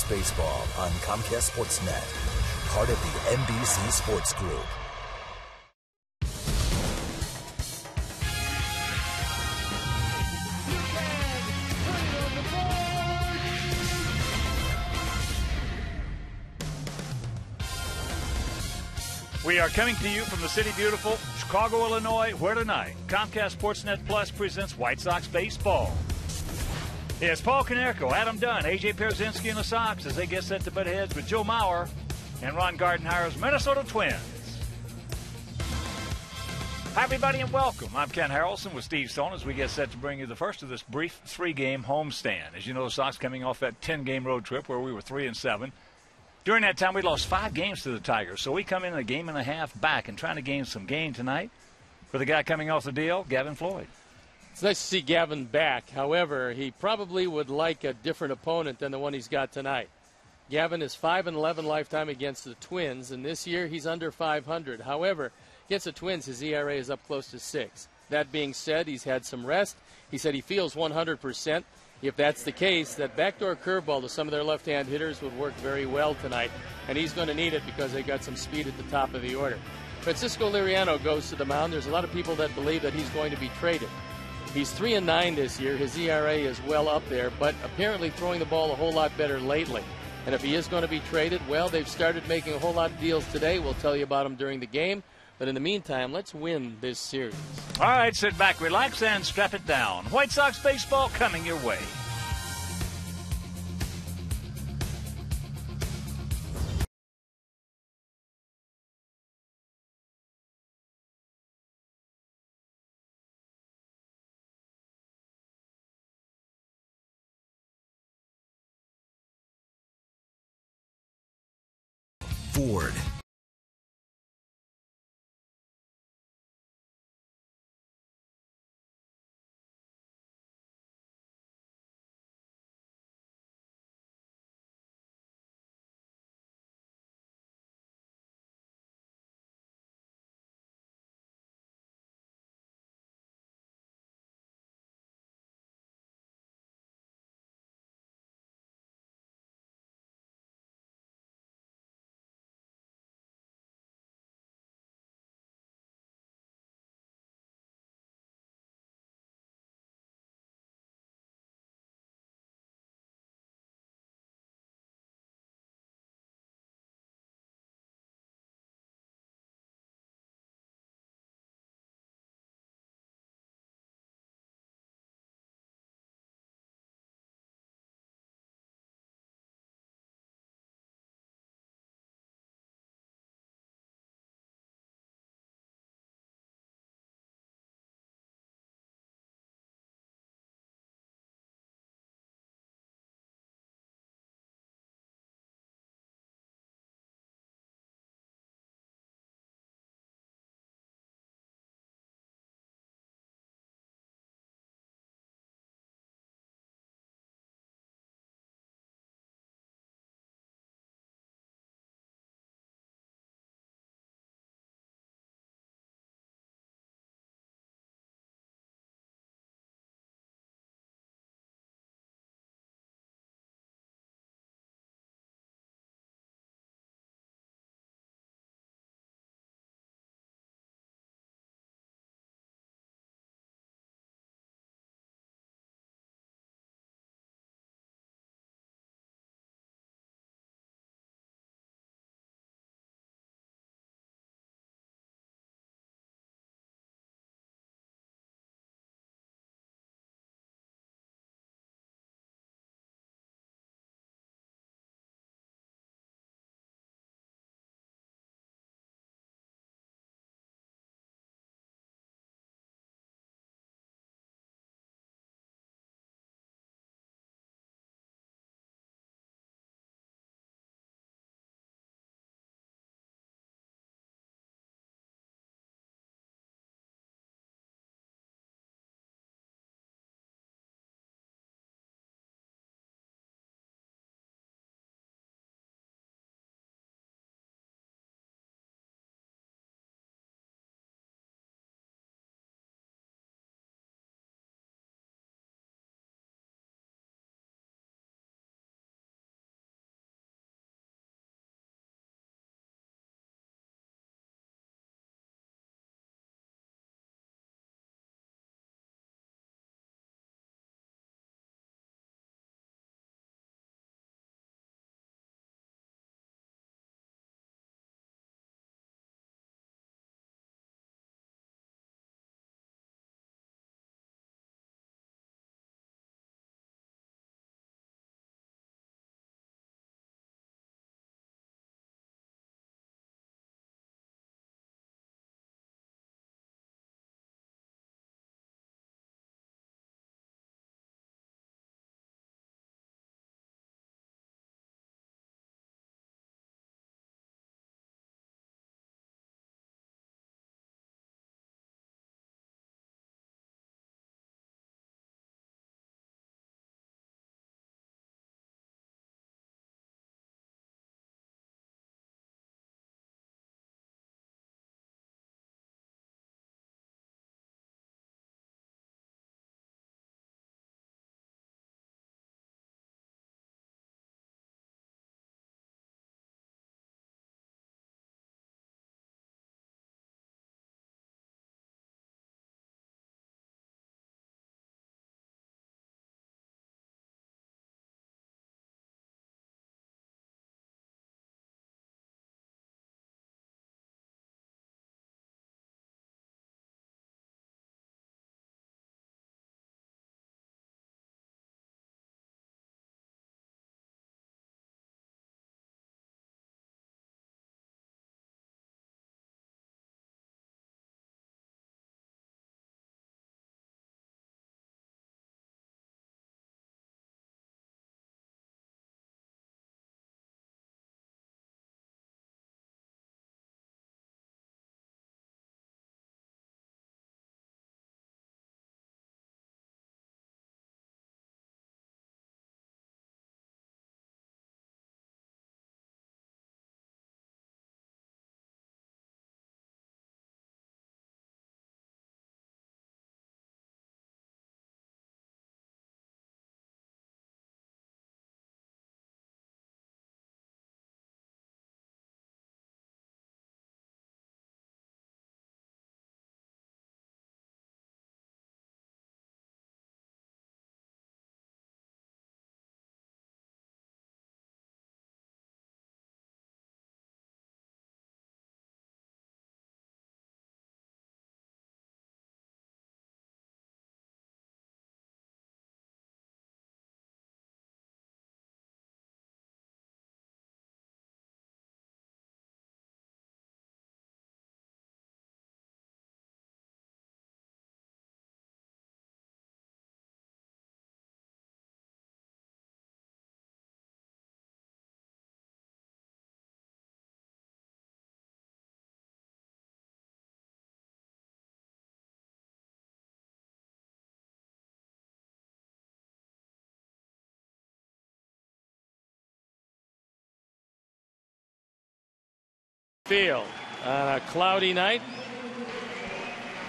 Sox baseball on Comcast Sportsnet, part of the NBC Sports Group. We are coming to you from the city beautiful Chicago, Illinois, where tonight Comcast Sportsnet Plus presents White Sox baseball. It's Paul Konerko, Adam Dunn, A.J. Pierzynski, and the Sox as they get set to butt heads with Joe Mauer and Ron Gardenhire's Minnesota Twins. Hi, everybody, and welcome. I'm Ken Harrelson with Steve Stone as we get set to bring you the first of this brief three-game homestand. As you know, the Sox coming off that 10-game road trip where we were 3-7. During that time, we lost 5 games to the Tigers, so we come in a game and a half back and trying to gain some gain tonight for the guy coming off the deal, Gavin Floyd. It's nice to see Gavin back. However, he probably would like a different opponent than the one he's got tonight. Gavin is 5-11 lifetime against the Twins, and this year he's under 500. However, against the Twins, his ERA is up close to 6. That being said, he's had some rest. He said he feels 100%. If that's the case, that backdoor curveball to some of their left-hand hitters would work very well tonight, and he's going to need it because they got some speed at the top of the order. Francisco Liriano goes to the mound. There's a lot of people that believe that he's going to be traded. He's 3-9 this year. His ERA is well up there, but apparently throwing the ball a whole lot better lately. And if he is going to be traded, well, they've started making a whole lot of deals today. We'll tell you about them during the game. But in the meantime, let's win this series. All right, sit back, relax, and strap it down. White Sox baseball coming your way. Ford. Field on a cloudy night.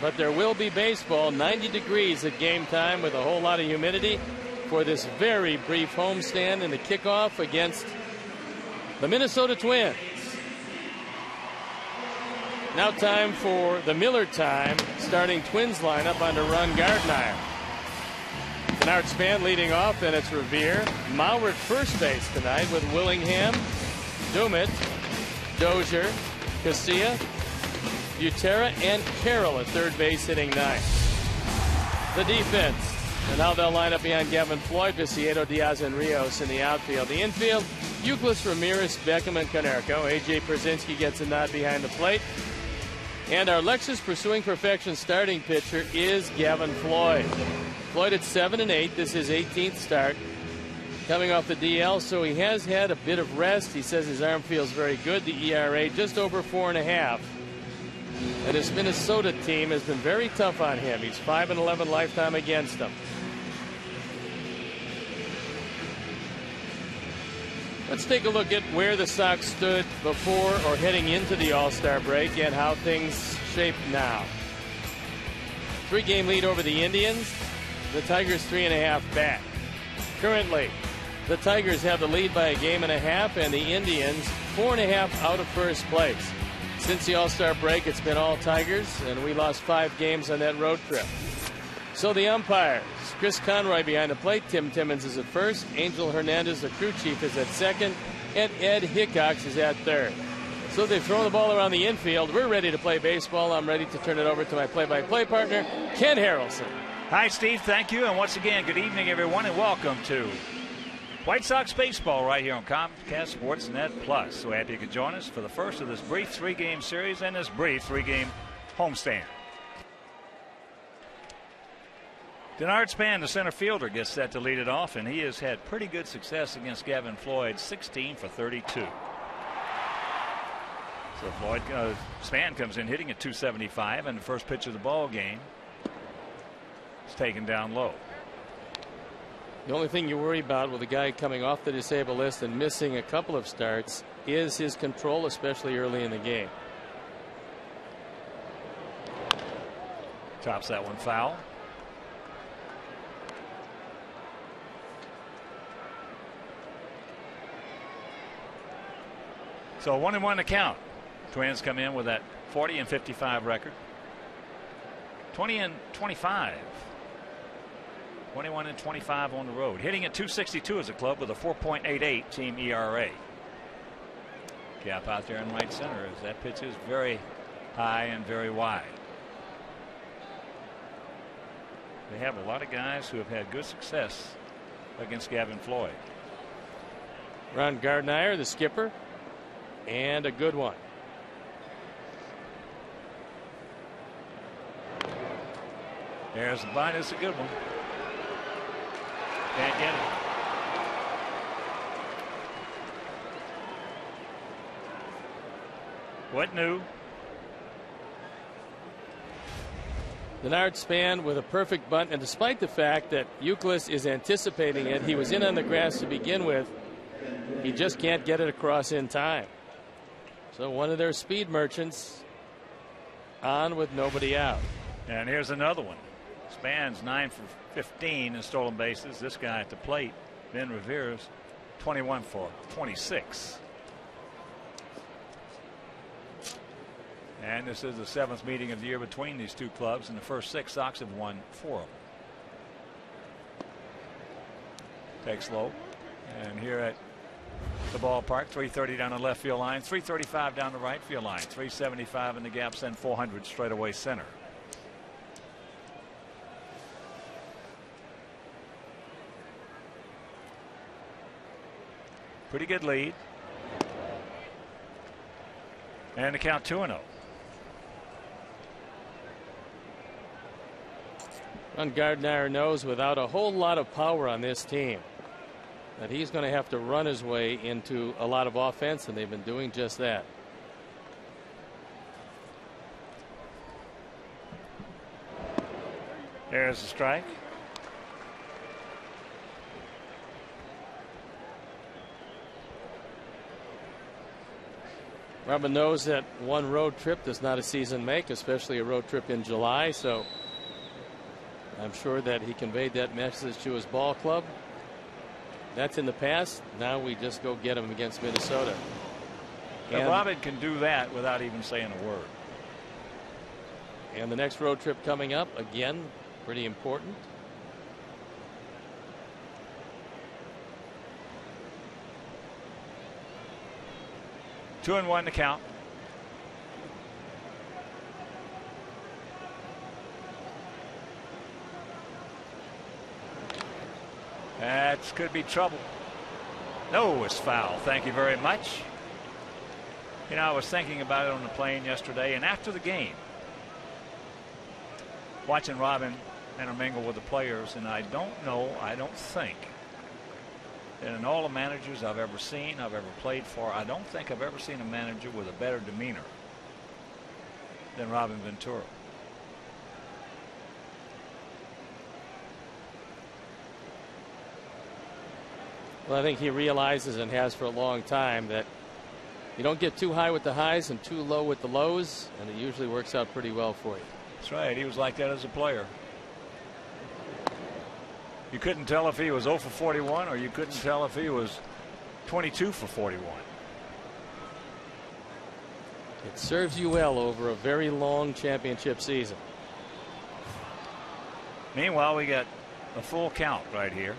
But there will be baseball, 90 degrees at game time with a whole lot of humidity for this very brief homestand in the kickoff against the Minnesota Twins. Now time for the Miller time starting Twins lineup under Ron Gardner. Denard Span leading off, then it's Revere. Mauer at first base tonight with Willingham, Dummett, Dozier, Casilla, Butera, and Carroll at third base hitting ninth. The defense, and how they'll line up behind Gavin Floyd, Viciedo, Diaz, and Rios in the outfield. The infield, Euclid, Ramirez, Beckham, and Konerko. A.J. Pierzynski gets a nod behind the plate. And our Lexus Pursuing Perfection starting pitcher is Gavin Floyd. Floyd at 7-8. This is his 18th start. Coming off the DL, so he has had a bit of rest. He says his arm feels very good. The ERA just over 4.5. And his Minnesota team has been very tough on him. He's 5-11 lifetime against them. Let's take a look at where the Sox stood before or heading into the All-Star break and how things shape now. 3-game lead over the Indians. The Tigers 3.5 back. Currently, the Tigers have the lead by 1.5 games and the Indians 4.5 out of first place. Since the All-Star break, it's been all Tigers, and we lost 5 games on that road trip. So the umpires, Chris Conroy behind the plate, Tim Timmons is at first, Angel Hernandez, the crew chief, is at second, and Ed Hickox is at third. So they've thrown the ball around the infield. We're ready to play baseball. I'm ready to turn it over to my play-by-play partner, Ken Harrelson. Hi, Steve. Thank you. And once again, good evening, everyone, and welcome to White Sox baseball right here on Comcast Sportsnet Plus. So happy you could join us for the first of this brief 3-game series and this brief 3-game homestand. Denard Span, the center fielder, gets set to lead it off, and he has had pretty good success against Gavin Floyd, 16 for 32. So Span comes in hitting at 275, and the first pitch of the ball game is taken down low. The only thing you worry about with a guy coming off the disabled list and missing a couple of starts is his control, especially early in the game. Tops that one foul. So 1-1 to count. Twins come in with that 40-55 record. 20-25. 21-25 on the road. Hitting at 262 as a club with a 4.88 team ERA. Gap out there in right center as that pitch is very high and very wide. They have a lot of guys who have had good success against Gavin Floyd. Ron Gardner, the skipper, and a good one. There's the bite. It's a good one. Can't get it. What new? Denard Span with a perfect bunt, and despite the fact that Euclid is anticipating it, he was in on the grass to begin with. He just can't get it across in time. So one of their speed merchants on with nobody out. And here's another one. Span's 9 for 15 in stolen bases. This guy at the plate, Ben Revere's 21 for 26. And this is the 7th meeting of the year between these two clubs. In the first 6, Sox have won 4 of them. Takes low. And here at the ballpark, 330 down the left field line, 335 down the right field line, 375 in the gaps, and 400 straightaway center. Pretty good lead. And the count 2-0. Ron Gardner knows without a whole lot of power on this team that he's going to have to run his way into a lot of offense, and they've been doing just that. There's the strike. Robin knows that one road trip does not a season make, especially a road trip in July. So I'm sure that he conveyed that message to his ball club. That's in the past. Now we just go get him against Minnesota. And Robin can do that without even saying a word. And the next road trip coming up, again, pretty important. Two and one to count. That could be trouble. No, it's foul. Thank you very much. You know, I was thinking about it on the plane yesterday and after the game, watching Robin intermingle with the players, and I don't think that in all the managers I've ever seen, I've ever played for, I don't think I've ever seen a manager with a better demeanor than Robin Ventura. Well, I think he realizes and has for a long time that you don't get too high with the highs and too low with the lows, and it usually works out pretty well for you. That's right. He was like that as a player. You couldn't tell if he was 0 for 41 or you couldn't tell if he was 22 for 41. It serves you well over a very long championship season. Meanwhile, we got a full count right here.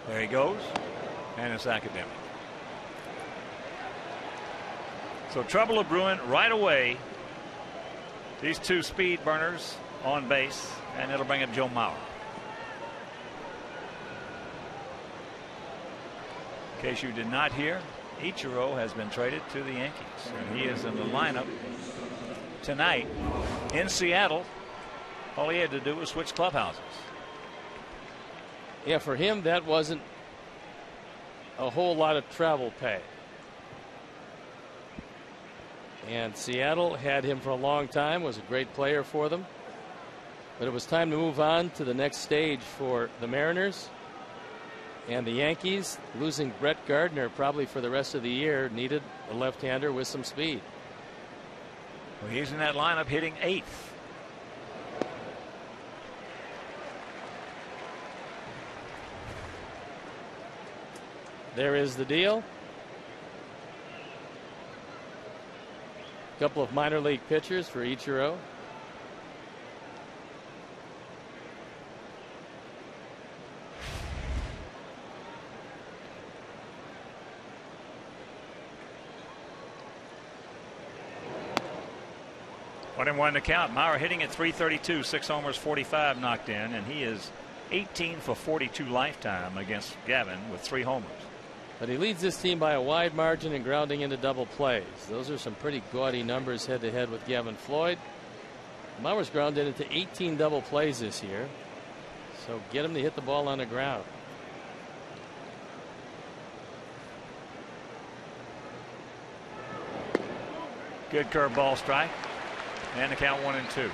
There he goes, and it's academic. So trouble of brewing right away. These two speed burners on base, and it'll bring up Joe Mauer. In case you did not hear, Ichiro has been traded to the Yankees, and he is in the lineup tonight in Seattle. All he had to do was switch clubhouses. Yeah, for him, that wasn't a whole lot of travel pay. And Seattle had him for a long time, was a great player for them. But it was time to move on to the next stage for the Mariners. And the Yankees, losing Brett Gardner probably for the rest of the year, needed a left-hander with some speed. Well, he's in that lineup hitting 8th. There is the deal. A couple of minor league pitchers for Ichiro. One and one to count. Mauer hitting at .332, 6 homers, 45 knocked in, and he is 18 for 42 lifetime against Gavin with 3 homers. But he leads this team by a wide margin and grounding into double plays. Those are some pretty gaudy numbers head to head with Gavin Floyd. Mauer's grounded into 18 double plays this year. So get him to hit the ball on the ground. Good curveball strike. And the count 1-2.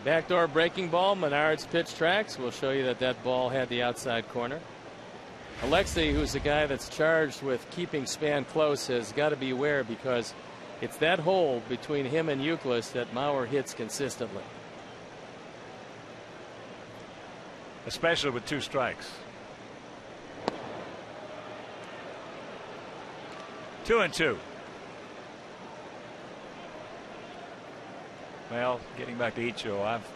Backdoor breaking ball. Menard's pitch tracks. We'll show you that that ball had the outside corner. Alexei, who's the guy that's charged with keeping Span close, has got to be aware because it's that hole between him and Youkilis that Mauer hits consistently. Especially with 2 strikes. 2-2. Well, getting back to Ichiro, I've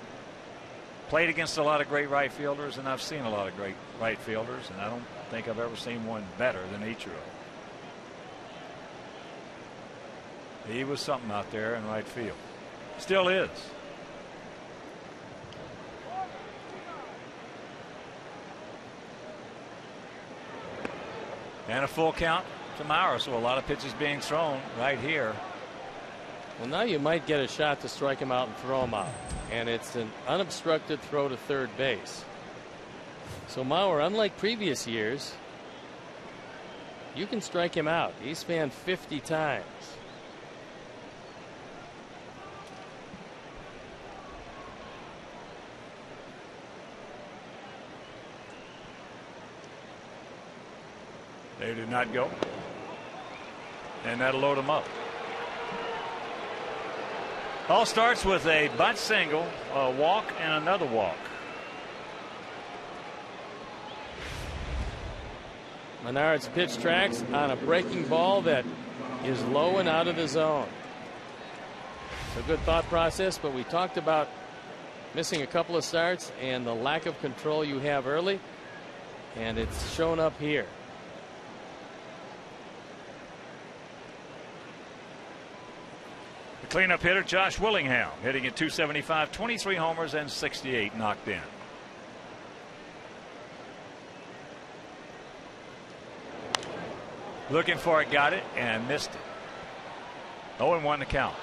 played against a lot of great right fielders, and I've seen a lot of great right fielders, and I don't think I've ever seen one better than Ichiro. He was something out there in right field. Still is. And a full count to Mauer, so a lot of pitches being thrown right here. Well, now you might get a shot to strike him out and throw him out. And it's an unobstructed throw to third base. So Mauer, unlike previous years, you can strike him out. He's fanned 50 times. They did not go. And that'll load them up. All starts with a bunt single, a walk, and another walk. Menard's pitch tracks on a breaking ball that is low and out of the zone. It's a good thought process, but we talked about missing a couple of starts and the lack of control you have early, and it's shown up here. The cleanup hitter, Josh Willingham, hitting at .275, 23 homers and 68 knocked in. Looking for it, got it, and missed it. 0-1 to count.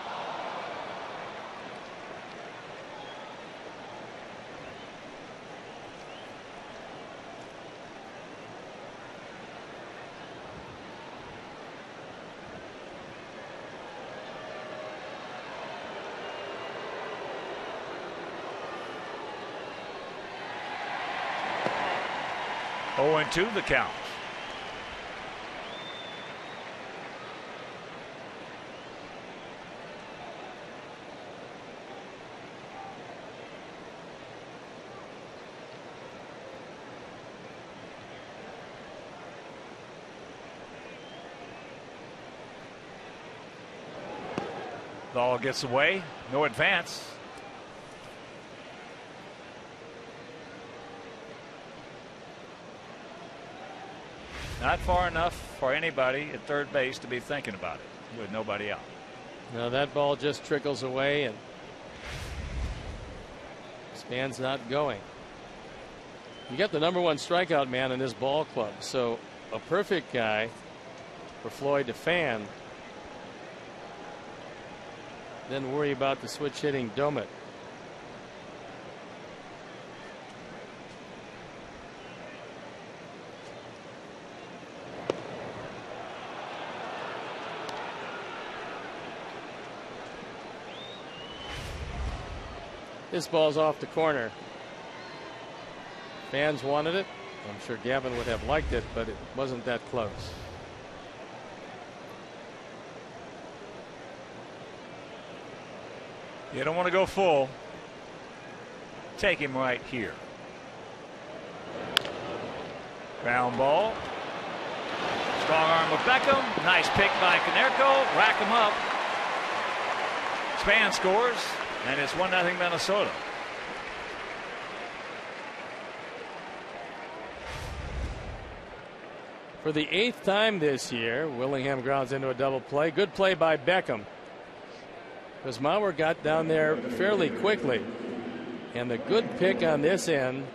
Oh, 0-2 the count. Ball gets away, no advance. Not far enough for anybody at third base to be thinking about it with nobody out. Now that ball just trickles away and Span's not going. You got the #1 strikeout man in this ball club, so a perfect guy for Floyd to fan. Then worry about the switch hitting Domet. This ball's off the corner. Fans wanted it. I'm sure Gavin would have liked it, but it wasn't that close. You don't want to go full. Take him right here. Ground ball. Strong arm of Beckham. Nice pick by Konerko. Rack him up. Span scores, and it's 1-0 Minnesota. For the 8th time this year, Willingham grounds into a double play. Good play by Beckham, because Mauer got down there fairly quickly. And the good pick on this end,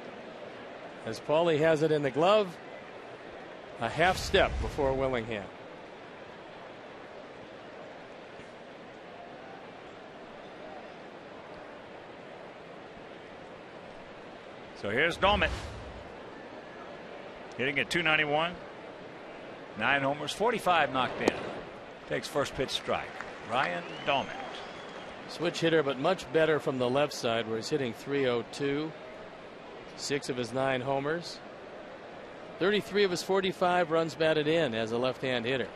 as Paulie has it in the glove, a half step before Willingham. So here's Domet, hitting at .291, 9 homers, 45 knocked in. Takes first pitch strike. Ryan Domet. Switch hitter, but much better from the left side, where he's hitting .302. 6 of his 9 homers. 33 of his 45 runs batted in as a left-hand hitter.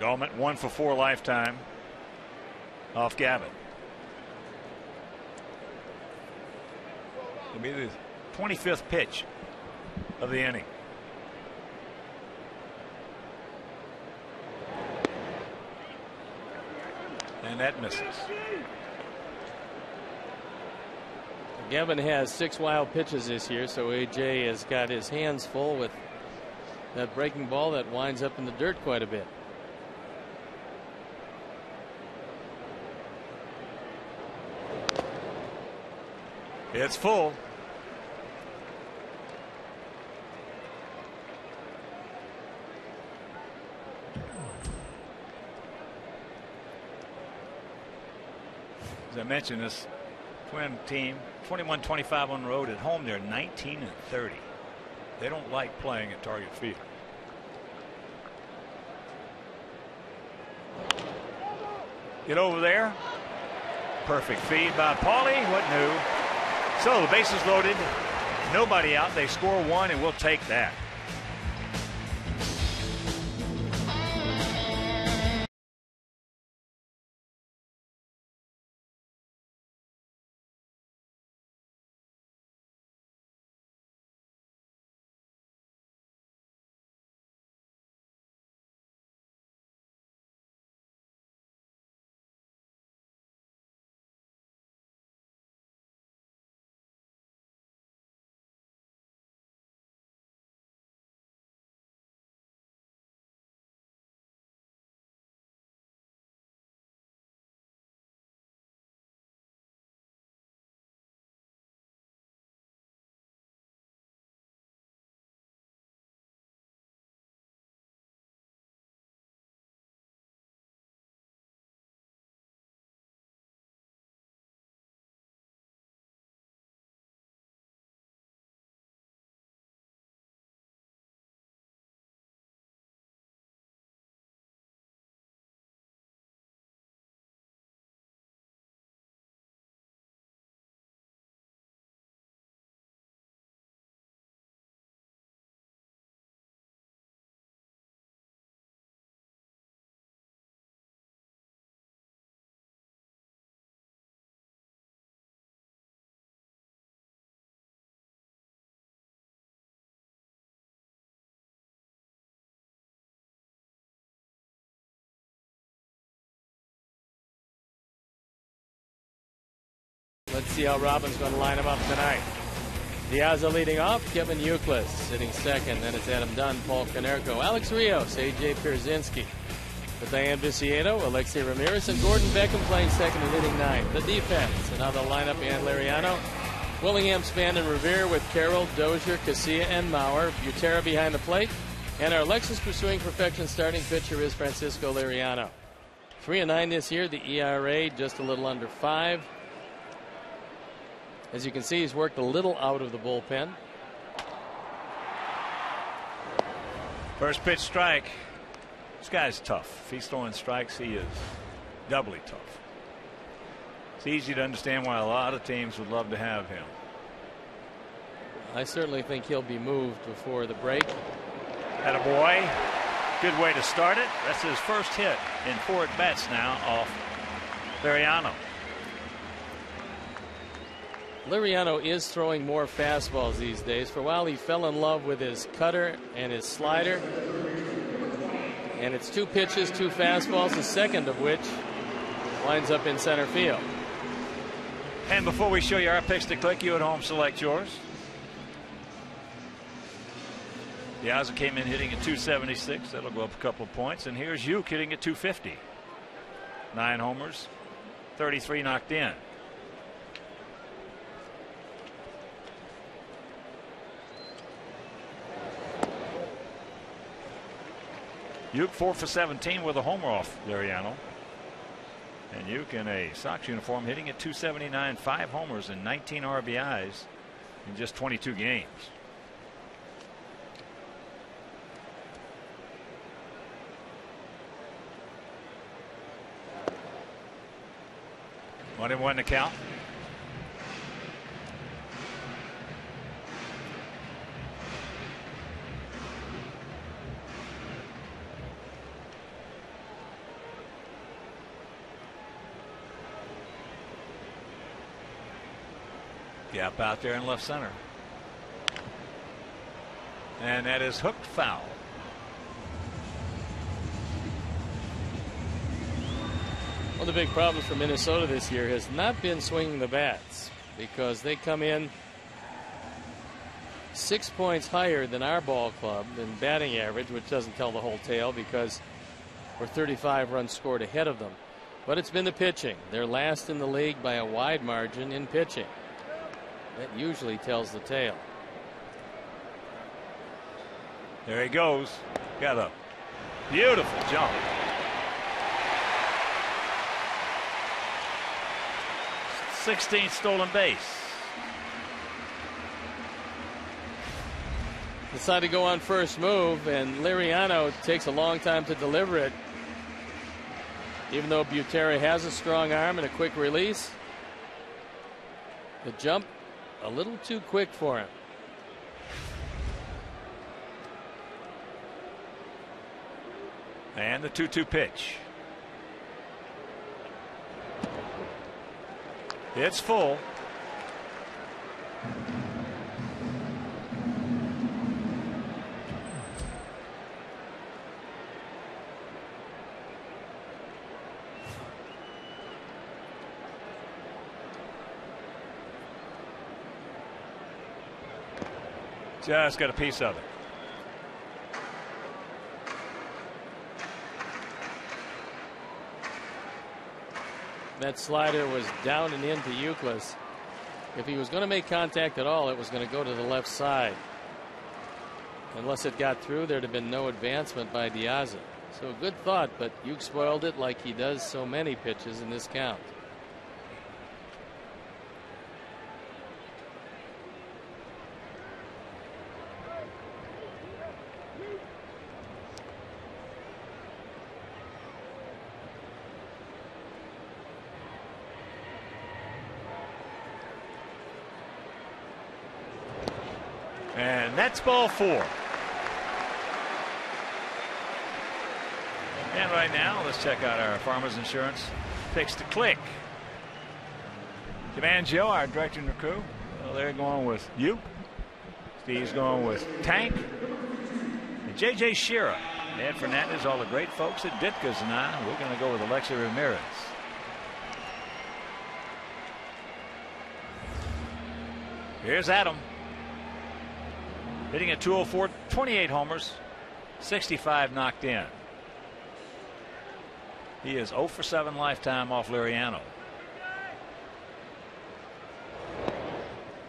Domet 1 for 4 lifetime off Gavin. It'll be the 25th pitch of the inning. And that misses. Gavin has 6 wild pitches this year, so AJ has got his hands full with that breaking ball that winds up in the dirt quite a bit. It's full. As I mention this Twin team, 21-25 on the road. At home, they're 19-30. They don't like playing at Target Field. Get over there. Perfect feed by Paulie. What new? So the bases loaded. Nobody out. They score one, and we'll take that. Let's see how Robin's going to line him up tonight. Diaza leading off, Kevin Youkilis sitting second. Then it's Adam Dunn, Paul Konerko, Alex Rios, A.J. Pierzynski. With Diane Viciato, Alexei Ramirez, and Gordon Beckham playing second and hitting ninth. The defense, another lineup, Ian Liriano, Willingham, Span, and Revere with Carroll, Dozier, Casilla, and Maurer. Butera behind the plate. And our Lexus pursuing perfection starting pitcher is Francisco Liriano. 3-9 this year. The ERA just a little under 5. As you can see, he's worked a little out of the bullpen. First pitch strike. This guy's tough. If he's throwing strikes, he is doubly tough. It's easy to understand why a lot of teams would love to have him. I certainly think he'll be moved before the break. Attaboy. Good way to start it. That's his first hit in 4 at-bats now off Liriano. Liriano is throwing more fastballs these days. For a while, he fell in love with his cutter and his slider. And it's 2 pitches, 2 fastballs, the second of which winds up in center field. And before we show you our picks to click, you at home select yours. Diaza came in hitting at 276. That'll go up a couple of points. And here's Uke hitting at 250. 9 homers, 33 knocked in. Uke 4 for 17 with a homer off Liriano. And Uke in a Sox uniform hitting at 279, 5 homers and 19 RBIs in just 22 games. One and one to count. Gap out there in left center. And that is hooked foul. One of the big problems for Minnesota this year has not been swinging the bats, because they come in 6 points higher than our ball club in batting average, which doesn't tell the whole tale because we're 35 runs scored ahead of them. But it's been the pitching. They're last in the league by a wide margin in pitching. That usually tells the tale. There he goes. Got a beautiful jump. 16th stolen base. Decided to go on first move, and Liriano takes a long time to deliver it. Even though Butera has a strong arm and a quick release, the jump a little too quick for him. And the 2-2 pitch. It's full. Just got a piece of it. That slider was down and into Youkilis. If he was going to make contact at all, it was going to go to the left side. Unless it got through, there'd have been no advancement by De Aza. So a good thought, but Uke spoiled it like he does so many pitches in this count. And that's ball 4. And right now, let's check out our Farmers Insurance picks to click. Dimangio, our director and crew, well, they're going with you. Steve's going with Tank. And J.J. Shearer, Ed Fernandez, all the great folks at Ditka's, and we're going to go with Alexei Ramirez. Here's Adam. Hitting at 204, 28 homers, 65 knocked in. He is 0 for 7 lifetime off Liriano.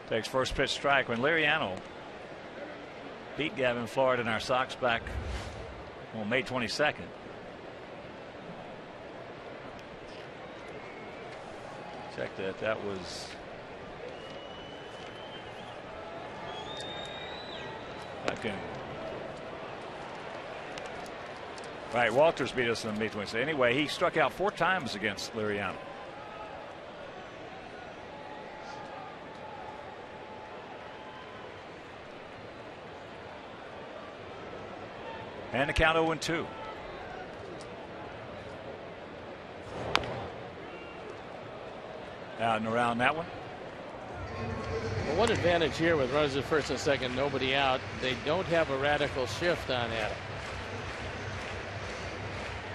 Takes first pitch strike when Liriano beat Gavin Floyd in our Sox back on May 22nd. Check that. That was right. Walters beat us on May 26th. Anyway, he struck out 4 times against Liriano. And the count 0-2. Out and around that one. Well, one advantage here with runners at first and second, nobody out. They don't have a radical shift on Adam.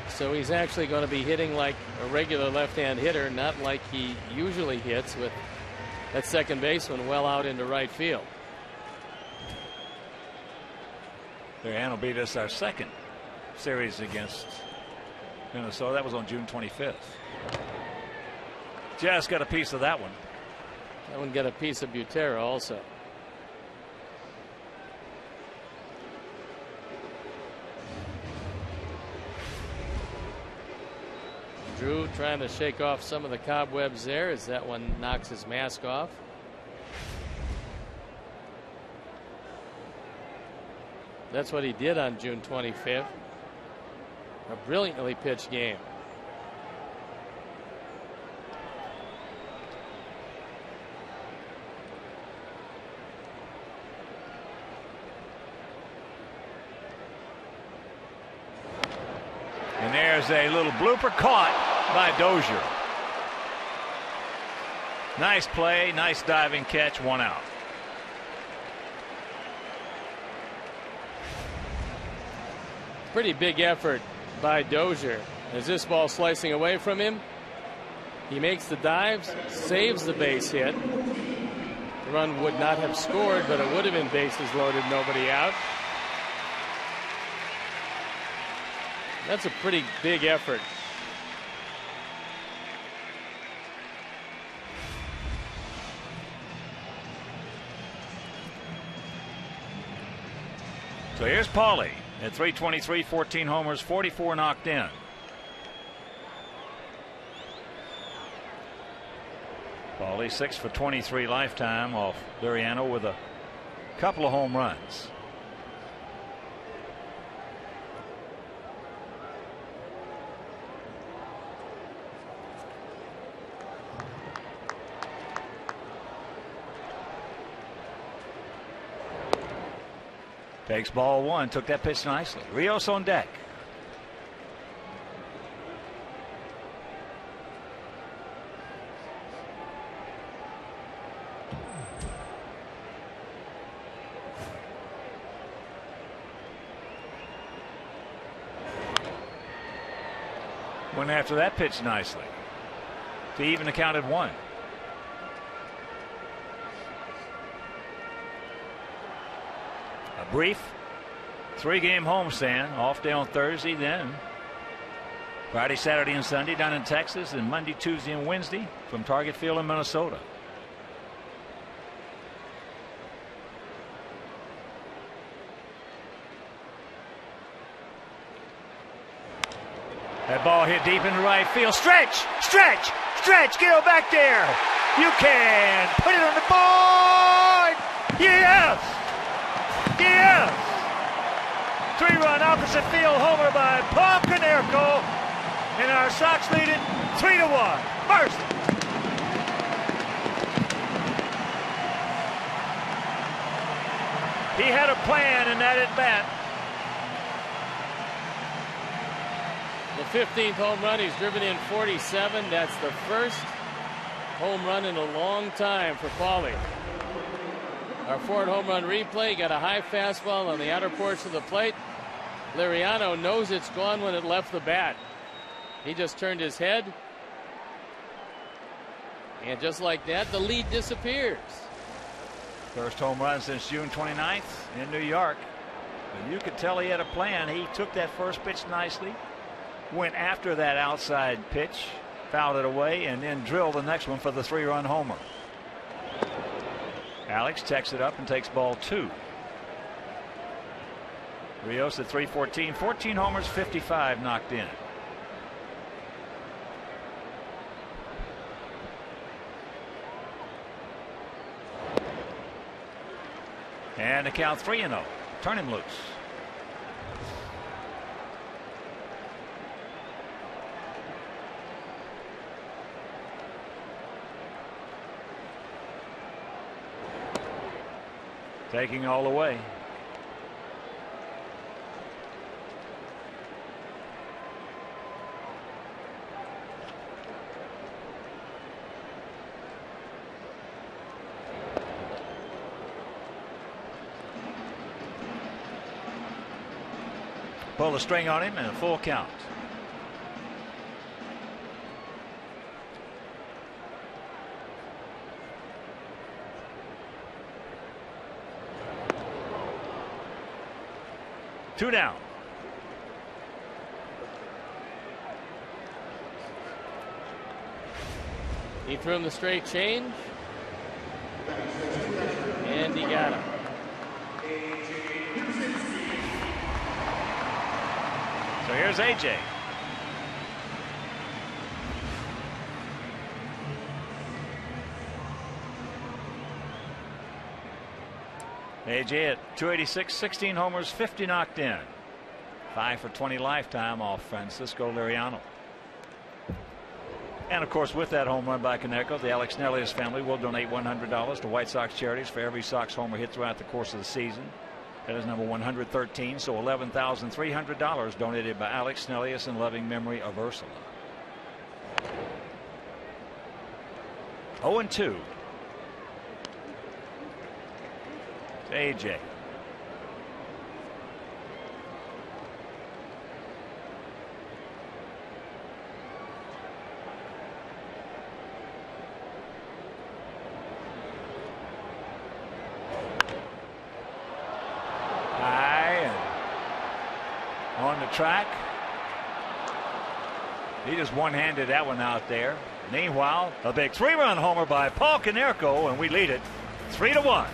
So he's actually going to be hitting like a regular left-hand hitter, not like he usually hits with that second baseman well out into right field. Liriano beat us our second series against Minnesota. That was on June 25th. Just got a piece of that one. That one got a piece of Butera also. Drew trying to shake off some of the cobwebs there as that one knocks his mask off. That's what he did on June 25th. A brilliantly pitched game. And there's a little blooper caught by Dozier. Nice play, nice diving catch, 1 out. Pretty big effort by Dozier. As this ball slicing away from him, he makes the dives, saves the base hit. The run would not have scored, but it would have been bases loaded, nobody out. That's a pretty big effort. So here's Paulie at 323, 14 homers, 44 knocked in. Paulie 6 for 23 lifetime off Liriano with a couple of home runs. Takes ball one, took that pitch nicely. Rios on deck. Went after that pitch nicely to even the count at 1. A brief 3-game homestand, off day on Thursday, then Friday, Saturday, and Sunday down in Texas, and Monday, Tuesday, and Wednesday from Target Field in Minnesota. That ball hit deep into right field. Stretch, stretch, stretch. Get back there. You can put it on the board. Yes. Yes. 3-run opposite field homer by Paul Konerko. And our Sox lead it 3-1. Mercy. He had a plan in that at bat. The 15th home run. He's driven in 47. That's the first home run in a long time for Paulie. Our Ford home run replay got a high fastball on the outer portion of the plate. Liriano knows it's gone when it left the bat. He just turned his head. And just like that, the lead disappears. First home run since June 29th in New York. And you could tell he had a plan. He took that first pitch nicely. Went after that outside pitch, fouled it away, and then drilled the next one for the 3-run homer. Alex checks it up and takes ball 2. Rios at 314, 14 homers, 55 knocked in. And the count 3-0. Turn him loose. Taking all the way. Pull the string on him and a full count. Two down. He threw him the straight change. And he got him. So here's AJ. AJ at 286, 16 homers, 50 knocked in. 5 for 20 lifetime off Francisco Liriano. And of course, with that home run by Konerko, the Alex Nelius family will donate $100 to White Sox charities for every Sox homer hit throughout the course of the season. That is number 113, so $11,300 donated by Alex Nelius in loving memory of Ursula. 0-2. AJ. High and on the track. He just one-handed that one out there. Meanwhile, a big 3-run homer by Paul Konerko, and we lead it 3-1.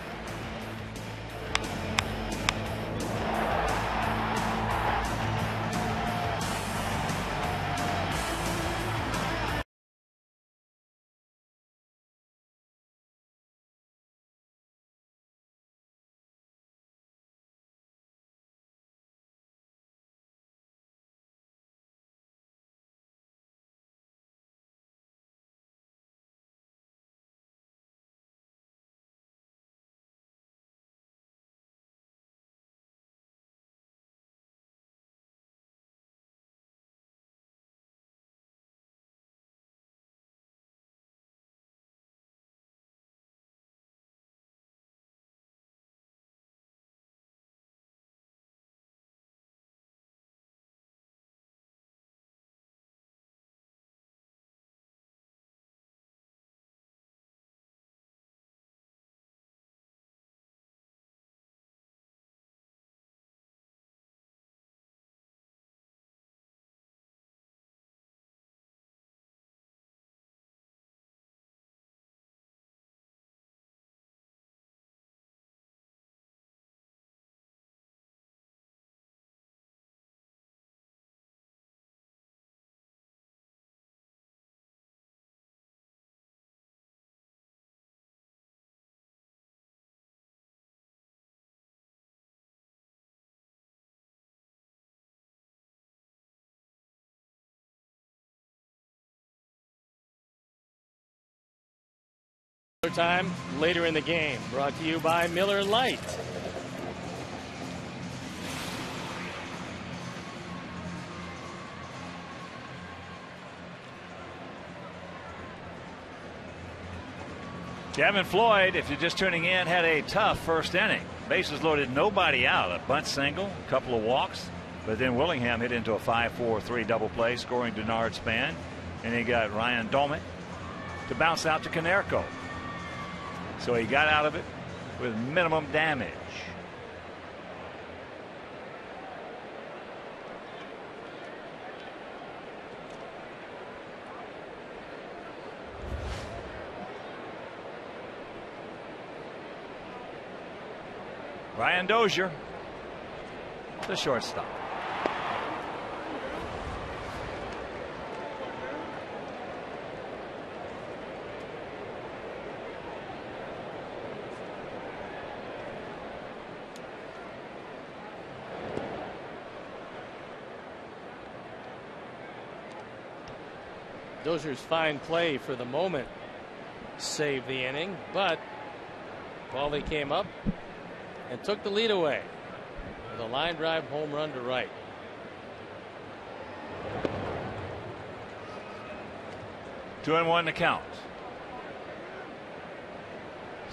Time later in the game, brought to you by Miller Lite. Gavin Floyd, if you're just tuning in, had a tough first inning. Bases loaded, nobody out. A bunt single, a couple of walks, but then Willingham hit into a 5-4-3 double play, scoring Denard Span, and he got Ryan Dolman to bounce out to Konerko. So he got out of it with minimum damage. Ryan Dozier, the shortstop. Dozier's fine play for the moment saved the inning, but Paulie came up and took the lead away with a line drive home run to right. Two and one to count.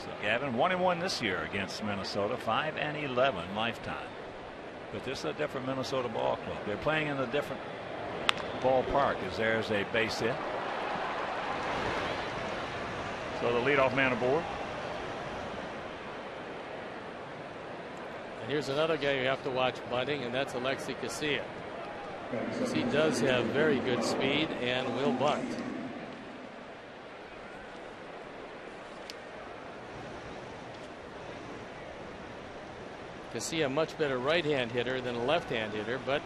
So Gavin 1-1 this year against Minnesota, 5-11 lifetime. But this is a different Minnesota ball club. They're playing in a different ballpark as there's a base hit. So the leadoff man aboard. And here's another guy you have to watch bunting, and that's Alexi Casilla. He does have very good speed and will bunt. Casilla, a much better right-hand hitter than a left-hand hitter, but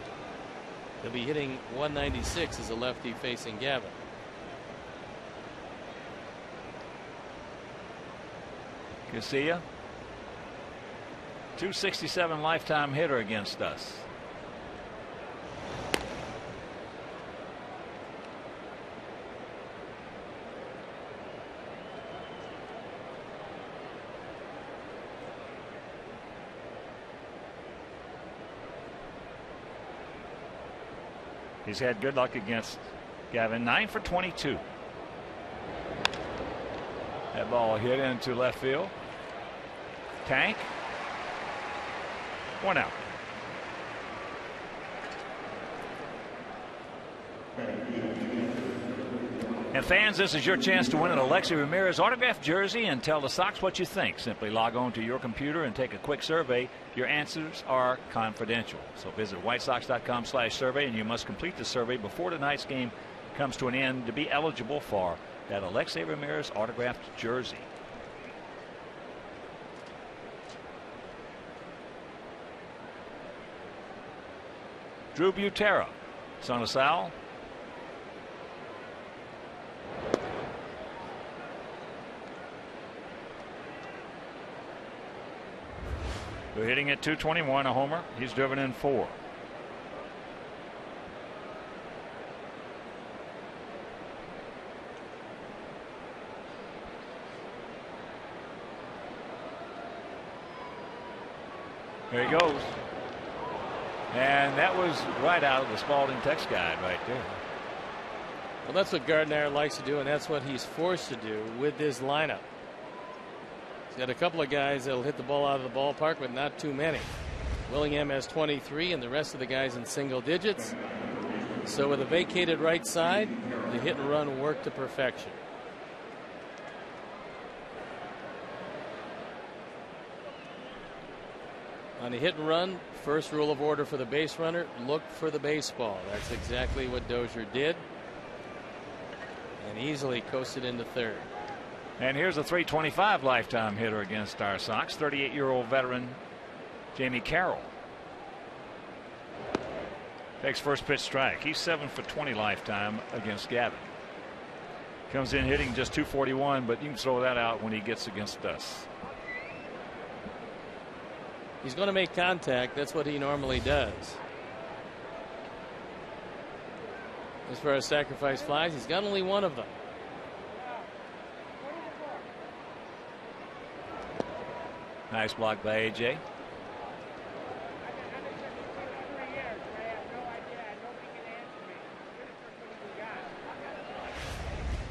he'll be hitting 196 as a lefty facing Gavin. Casilla, 267 lifetime hitter against us. He's had good luck against Gavin, 9 for 22. That ball hit into left field. Tank. One out. And fans, this is your chance to win an Alexi Ramirez autographed jersey and tell the Sox what you think. Simply log on to your computer and take a quick survey. Your answers are confidential. So visit whitesox.com/survey, and you must complete the survey before tonight's game comes to an end to be eligible for that Alexi Ramirez autographed jersey. Drew Butera, son of Sal. We're hitting at 221, a homer. He's driven in 4. There he goes. And that was right out of the Spalding text guide right there. Well, that's what Gardner likes to do, and that's what he's forced to do with this lineup. He's got a couple of guys that'll hit the ball out of the ballpark, but not too many. Willingham has 23, and the rest of the guys in single digits. So with a vacated right side, the hit and run work to perfection. On a hit and run, first rule of order for the base runner, look for the baseball. That's exactly what Dozier did, and easily coasted into third. And here's a 325 lifetime hitter against our Sox, 38-year-old veteran Jamie Carroll. Takes first pitch strike. He's 7 for 20 lifetime against Gavin. Comes in hitting just 241, but you can throw that out when he gets against us. He's going to make contact. That's what he normally does. As far as sacrifice flies, he's got only one of them. Nice block by A.J.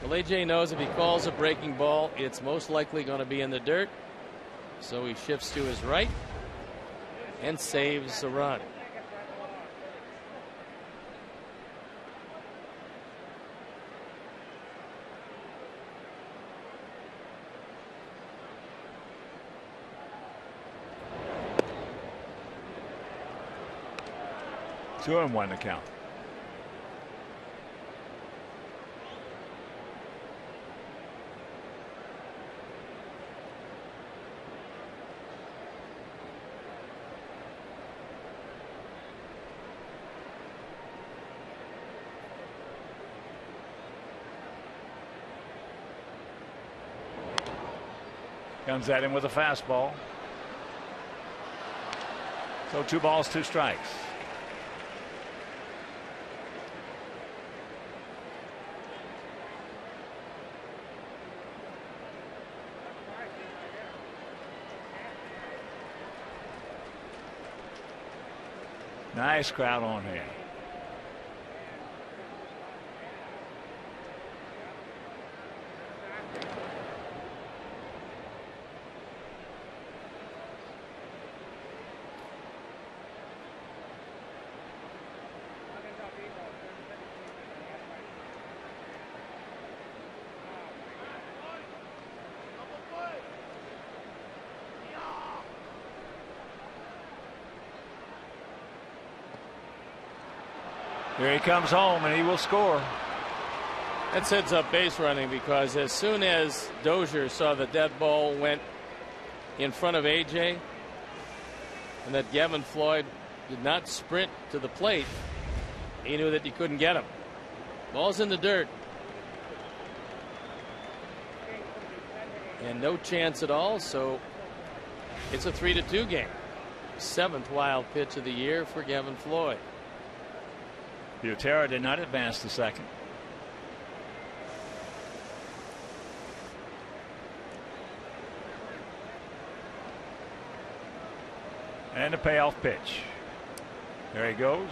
Well, A.J. knows if he calls a breaking ball, it's most likely going to be in the dirt. So he shifts to his right and saves a run. Two and one to count. Comes at him with a fastball. So 2 balls, 2 strikes. Nice crowd on here. Here he comes home, and he will score. That's heads up base running, because as soon as Dozier saw that that ball went in front of A.J. and that Gavin Floyd did not sprint to the plate, he knew that he couldn't get him. Ball's in the dirt. And no chance at all, so it's a 3-2 game. 7th wild pitch of the year for Gavin Floyd. Butera did not advance to second. And a payoff pitch. There he goes.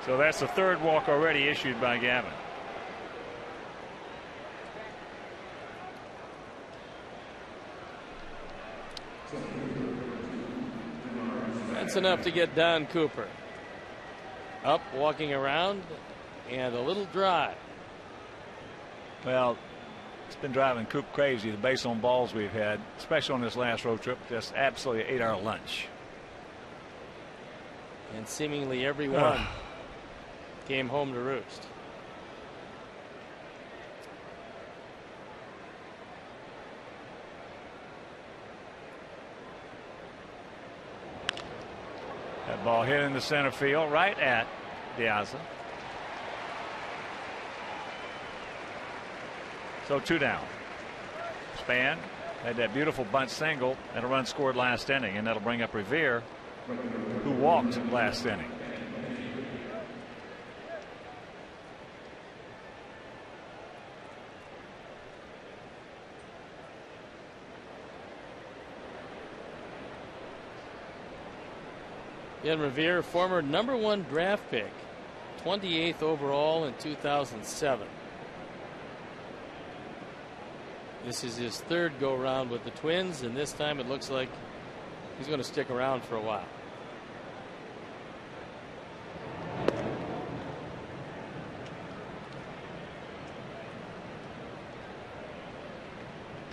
So that's the 3rd walk already issued by Gavin. That's enough to get Don Cooper up, walking around, and a little dry. Well, it's been driving Coop crazy, the base on balls we've had, especially on this last road trip. Just absolutely ate our lunch. And seemingly every one came home to roost. That ball hit in the center field, right at Diaz. So 2 down. Span had that beautiful bunt single and a run scored last inning, and that'll bring up Revere, who walked last inning. Ian Revere, former #1 draft pick, 28th overall in 2007. This is his 3rd go round with the Twins, and this time it looks like he's going to stick around for a while.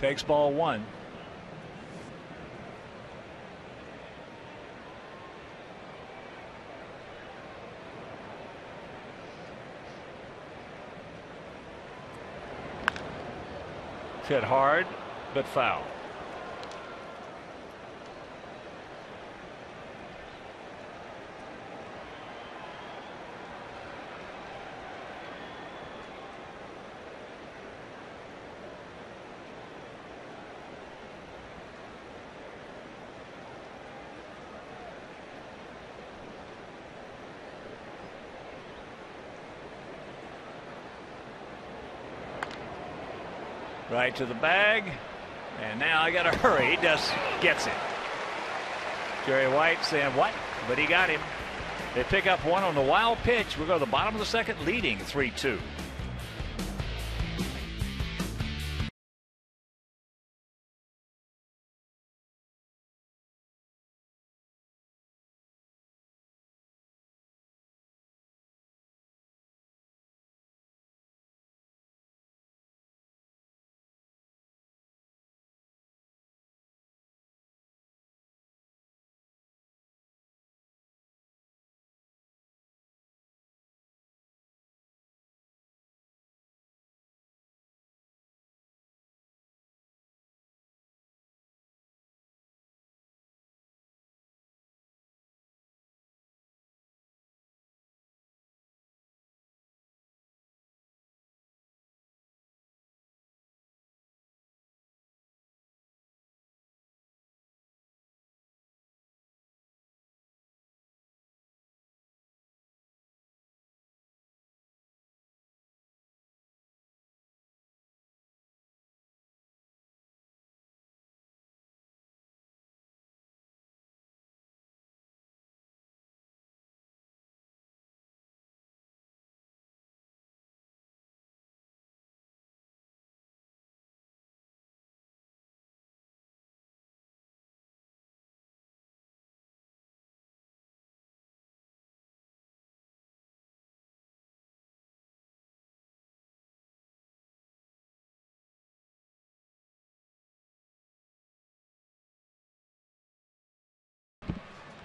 Takes ball 1. Hit hard, but foul. Right to the bag. And now I got to hurry. He just gets it. Jerry White saying what? But he got him. They pick up one on the wild pitch. We'll go to the bottom of the second, leading 3-2.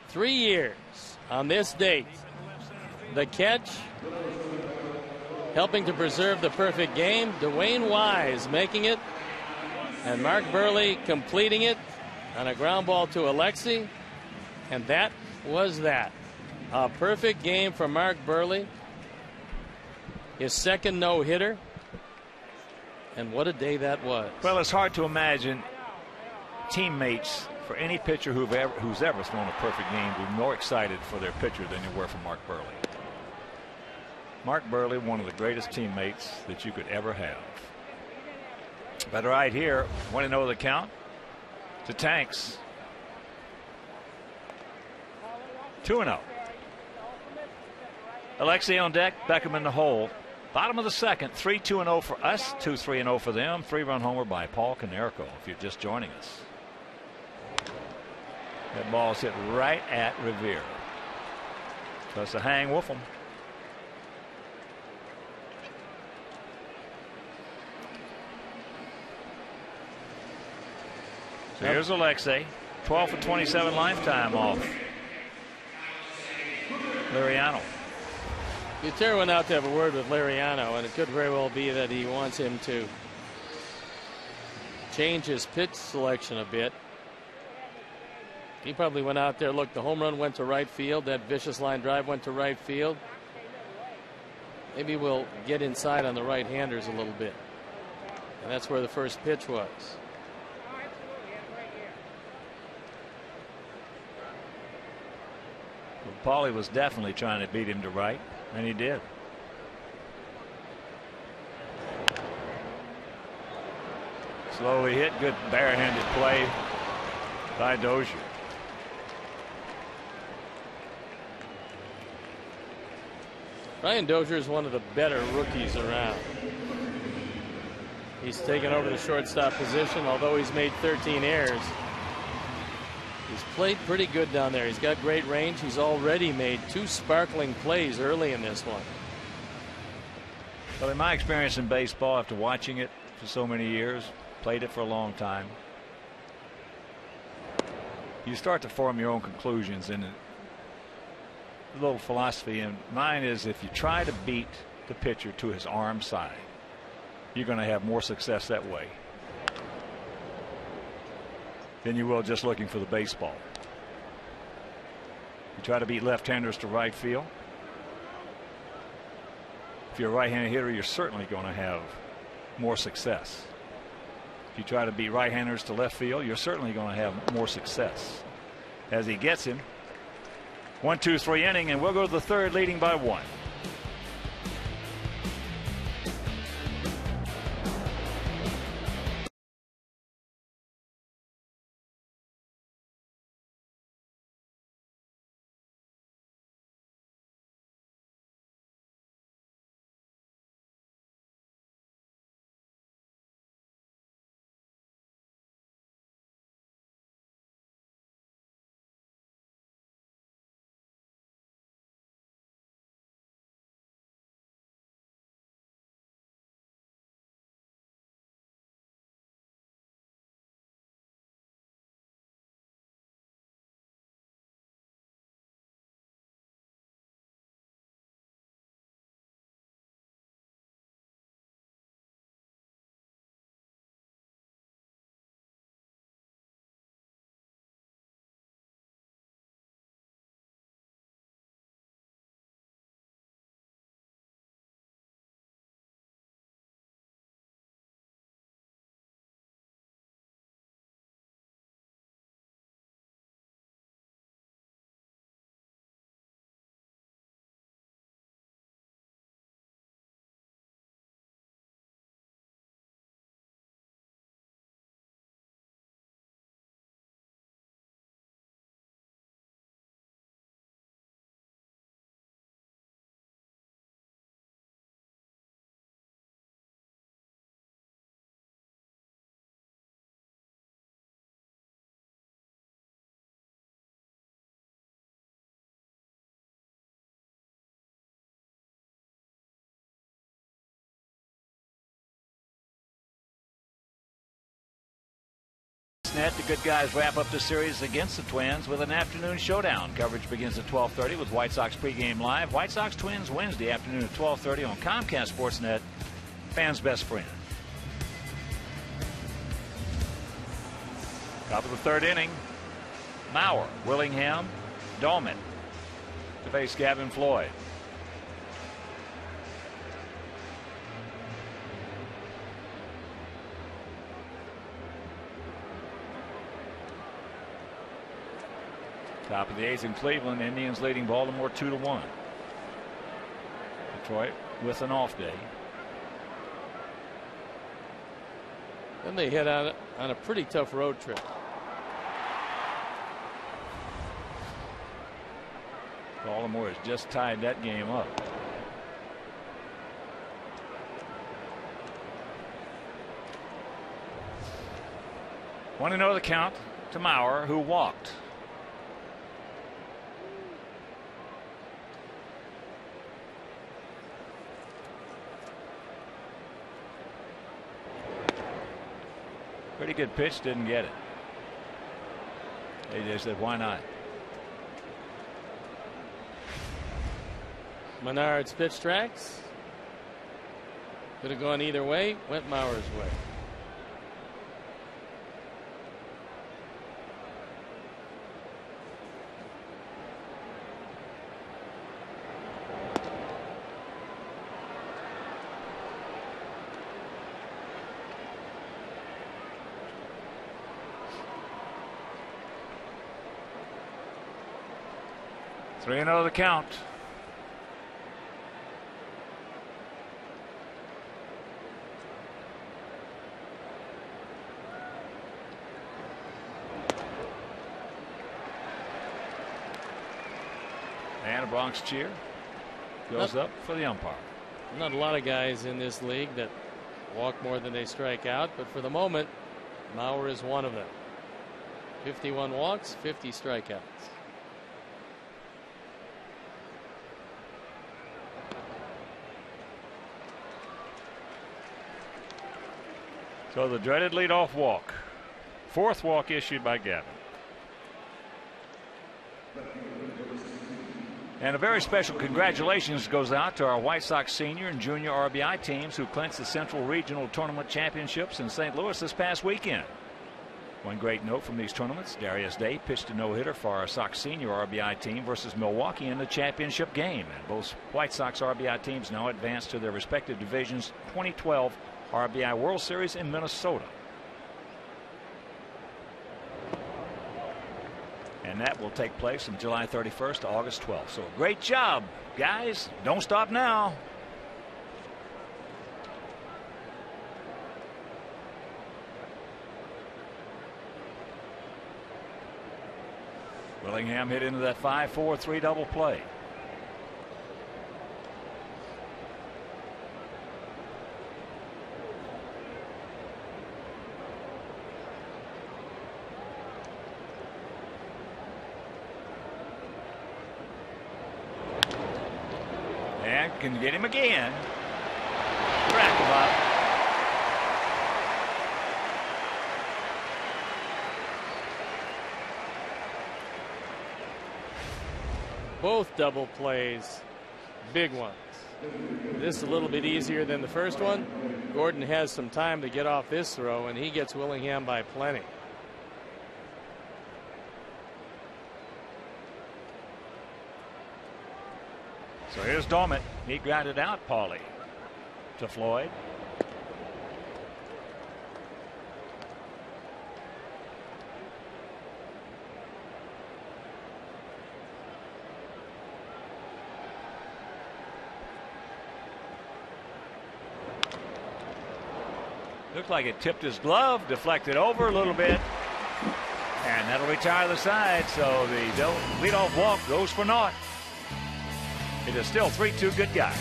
Three years on this date. The catch, helping to preserve the perfect game, Dwayne Wise making it, and Mark Buehrle completing it on a ground ball to Alexi, and that was that. A perfect game for Mark Buehrle, his second no-hitter, and what a day that was. Well, it's hard to imagine teammates for any pitcher who's ever thrown a perfect game be more excited for their pitcher than they were for Mark Buehrle. Mark Buehrle, one of the greatest teammates that you could ever have. But right here, 1-0 the count to Tanks. 2-0. Alexi on deck, Beckham in the hole. Bottom of the second, 3-2-0 for us, 2-3-0 for them. 3-run homer by Paul Konerko, if you're just joining us. That ball's hit right at Revere. So it's a hang Wolfham. So here's Alexei, 12 for 27 lifetime off Liriano. Gutierrez went out to have a word with Liriano, and it could very well be that he wants him to change his pitch selection a bit. He probably went out there. Look, the home run went to right field. That vicious line drive went to right field. Maybe we'll get inside on the right-handers a little bit. And that's where the first pitch was. Well, Paulie was definitely trying to beat him to right, and he did. Slowly hit. Good barehanded play by Dozier. Ryan Dozier is one of the better rookies around. He's taken over the shortstop position, although he's made 13 errors. He's played pretty good down there. He's got great range. He's already made 2 sparkling plays early in this one. Well, in my experience in baseball, after watching it for so many years, played it for a long time, you start to form your own conclusions. And a little philosophy in mine is, if you try to beat the pitcher to his arm side, you're going to have more success that way than you will just looking for the baseball. You try to beat left-handers to right field. If you're a right-handed hitter, you're certainly going to have more success. If you try to beat right-handers to left field, you're certainly going to have more success. As he gets him, 1-2-3 inning, and we'll go to the third, leading by 1. Sportsnet. The good guys wrap up the series against the Twins with an afternoon showdown. Coverage begins at 12:30 with White Sox pregame live. White Sox Twins Wednesday afternoon at 12:30 on Comcast Sportsnet, fans' best friend. Top of the third inning, Mauer, Willingham, Dolman to face Gavin Floyd. Top of the eighth in Cleveland, Indians leading Baltimore 2-1. Detroit with an off day. Then they head out on a pretty tough road trip. Baltimore has just tied that game up. Want to know the count to Mauer, who walked. Pretty good pitch, didn't get it. AJ said, why not? Menard's pitch tracks. Could have gone either way. Went Mauer's way. Three and oh the count. And a Bronx cheer goes up for the umpire. Not a lot of guys in this league that walk more than they strike out, but for the moment, Mauer is one of them. 51 walks, 50 strikeouts. So the dreaded leadoff walk. Fourth walk issued by Gavin. And a very special congratulations goes out to our White Sox senior and junior RBI teams who clinched the Central Regional Tournament Championships in St. Louis this past weekend. One great note from these tournaments, Darius Day pitched a no-hitter for our Sox senior RBI team versus Milwaukee in the championship game. And both White Sox RBI teams now advance to their respective divisions. 2012 RBI World Series in Minnesota. And that will take place from July 31st to August 12th. So great job, guys. Don't stop now. Willingham hit into that 5-4-3 double play. And can get him again. Crack him up. Both double plays, big ones. This is a little bit easier than the first one. Gordon has some time to get off this throw, and he gets Willingham by plenty. So here's Dolman. He grounded out Paulie to Floyd. Looked like it tipped his glove, deflected over a little bit, and that'll retire the side. So the leadoff walk goes for naught. It is still 3-2 good guys.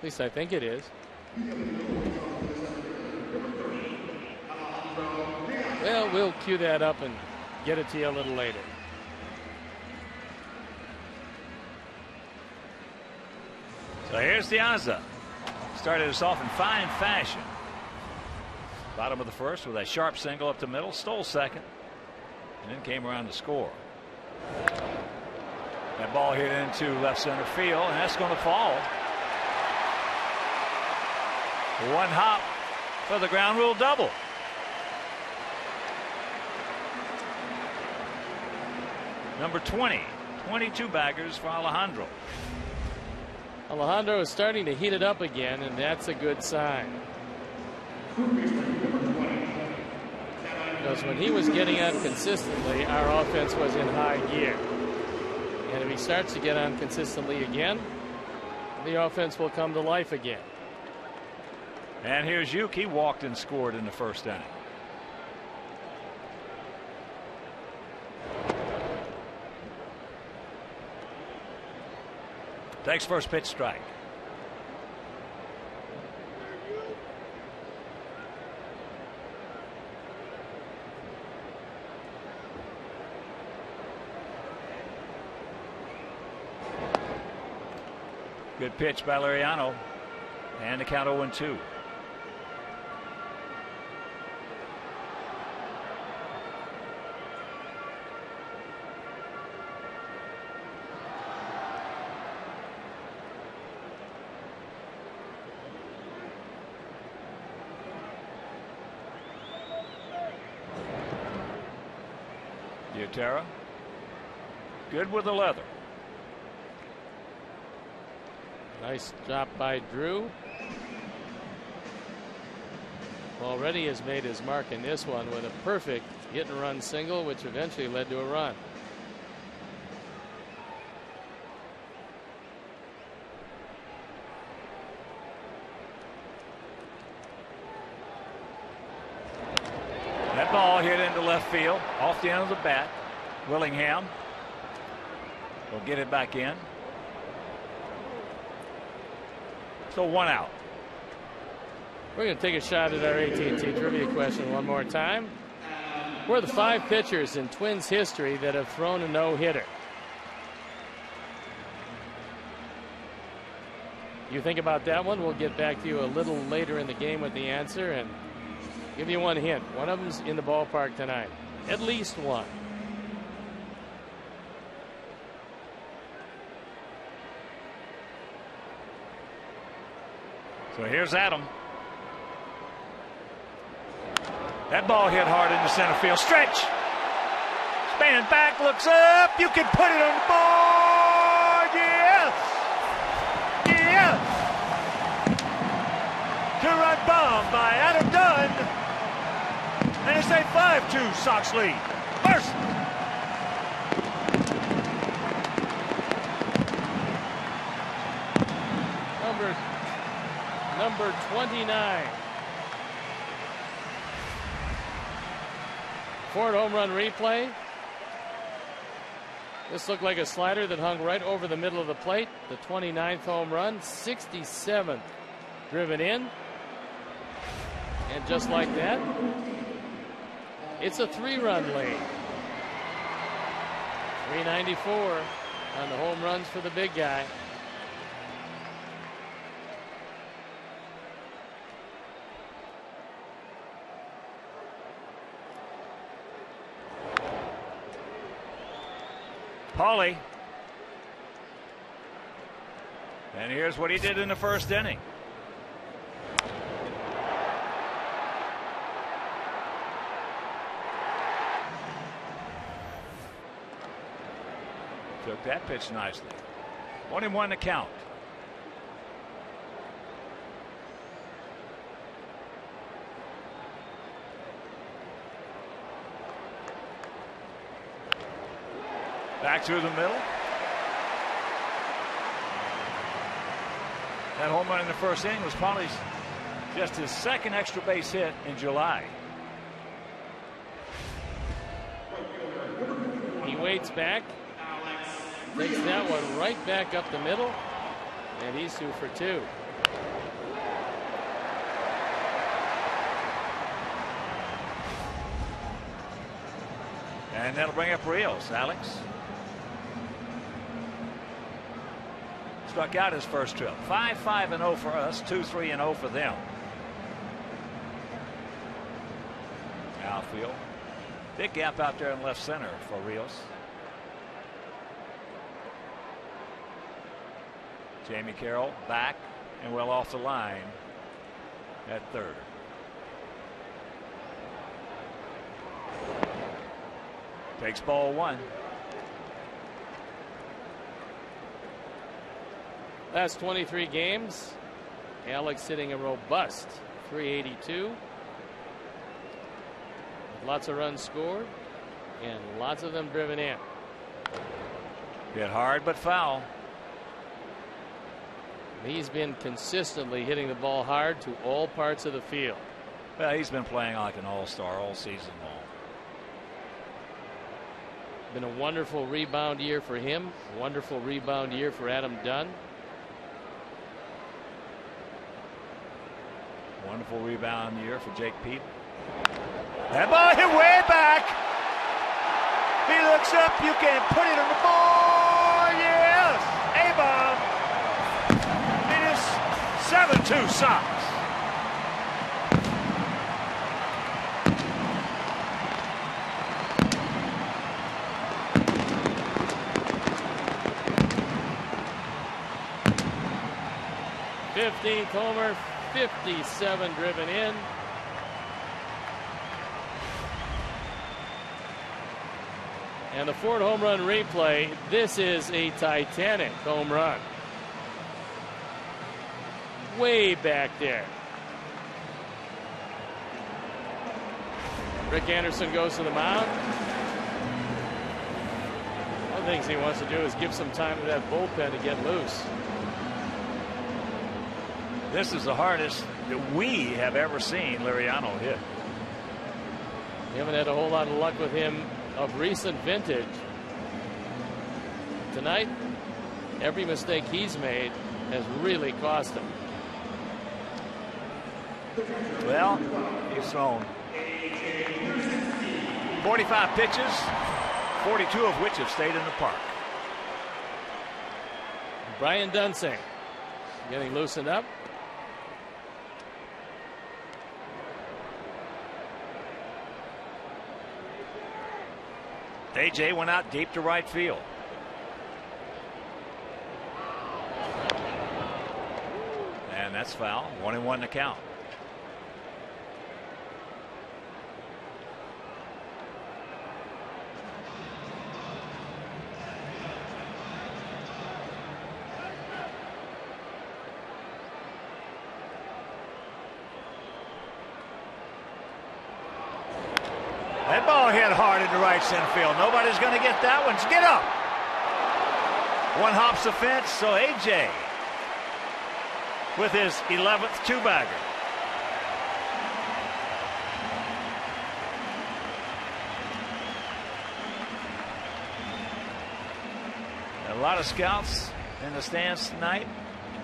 At least I think it is. Well, we'll cue that up and get it to you a little later. So here's Diaza. Started us off in fine fashion. Bottom of the first with a sharp single up the middle, stole second, and then came around to score. That ball hit into left center field, and that's going to fall. One hop for the ground rule double. Number 20, 22 baggers for Alejandro. Alejandro is starting to heat it up again, and that's a good sign. Because when he was getting on consistently, our offense was in high gear. And if he starts to get on consistently again, the offense will come to life again. And here's Yuki, walked and scored in the first inning. Takes first pitch, strike. Good pitch by Liriano. And the count 0-2. Diatera. Good with the leather. Nice drop by Drew. Already has made his mark in this one with a perfect hit and run single, which eventually led to a run. That ball hit into left field off the end of the bat. Willingham will get it back in. So one out. We're going to take a shot at our AT&T trivia question one more time. We're the 5 pitchers in Twins history that have thrown a no-hitter. You think about that one. We'll get back to you a little later in the game with the answer and give you one hint. One of them's in the ballpark tonight. At least one. So here's Adam. That ball hit hard into center field. Stretch. Spanning back, looks up. You can put it on the board. Yes. Yes. Two-run bomb by Adam Dunn. And it's a 5-2 Sox lead. First. Number 29. Ford home run replay. This looked like a slider that hung right over the middle of the plate. The 29th home run, 67th driven in. And just like that, it's a 3-run lead. 394 on the home runs for the big guy. Paulie. And here's what he did in the first inning. Took that pitch nicely. 1-1 to count. Back through the middle. That home run in the first inning was Paulie's just his second extra base hit in July. He waits back. Takes that one right back up the middle. And he's 2 for 2. And that'll bring up Rios. Alex struck out his first trip. 5-5-0 for us, 2-3-0 for them. Outfield. Big gap out there in left center for Rios. Jamie Carroll back and well off the line at third. Takes ball one. Last 23 games, Alex hitting a robust .382. Lots of runs scored and lots of them driven in. Hit hard but foul. He's been consistently hitting the ball hard to all parts of the field. Well, he's been playing like an all-star all season long. Been a wonderful rebound year for him. Wonderful rebound year for Adam Dunn. Wonderful rebound year for Jake Pete. That ball hit way back. He looks up. You can put it on the ball. Yes. A-bomb. It is 7-2 Sox. th homer, 57 driven in. And the Ford home run replay, this is a Titanic home run. Way back there. Rick Anderson goes to the mound. One of the things he wants to do is give some time to that bullpen to get loose. This is the hardest that we have ever seen Liriano hit. We haven't had a whole lot of luck with him of recent vintage. Tonight, every mistake he's made has really cost him. Well, he's thrown 45 pitches, 42 of which have stayed in the park. Brian Dunsing getting loosened up. AJ went out deep to right field. And that's foul. 1-1 to count. That ball hit hard into right center field. Nobody's going to get that one. Get up. One hops the fence, so AJ with his 11th two-bagger. A lot of scouts in the stands tonight.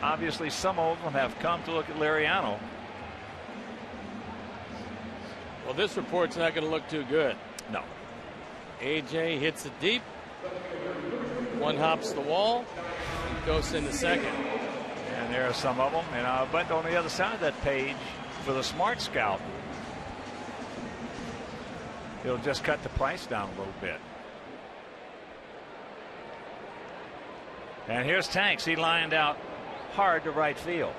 Obviously, some of them have come to look at Liriano. Well, this report's not going to look too good. No. AJ hits it deep. One hops the wall. Goes into second. And there are some of them. And but on the other side of that page, for the smart scout, he'll just cut the price down a little bit. And here's Tanks. He lined out hard to right field.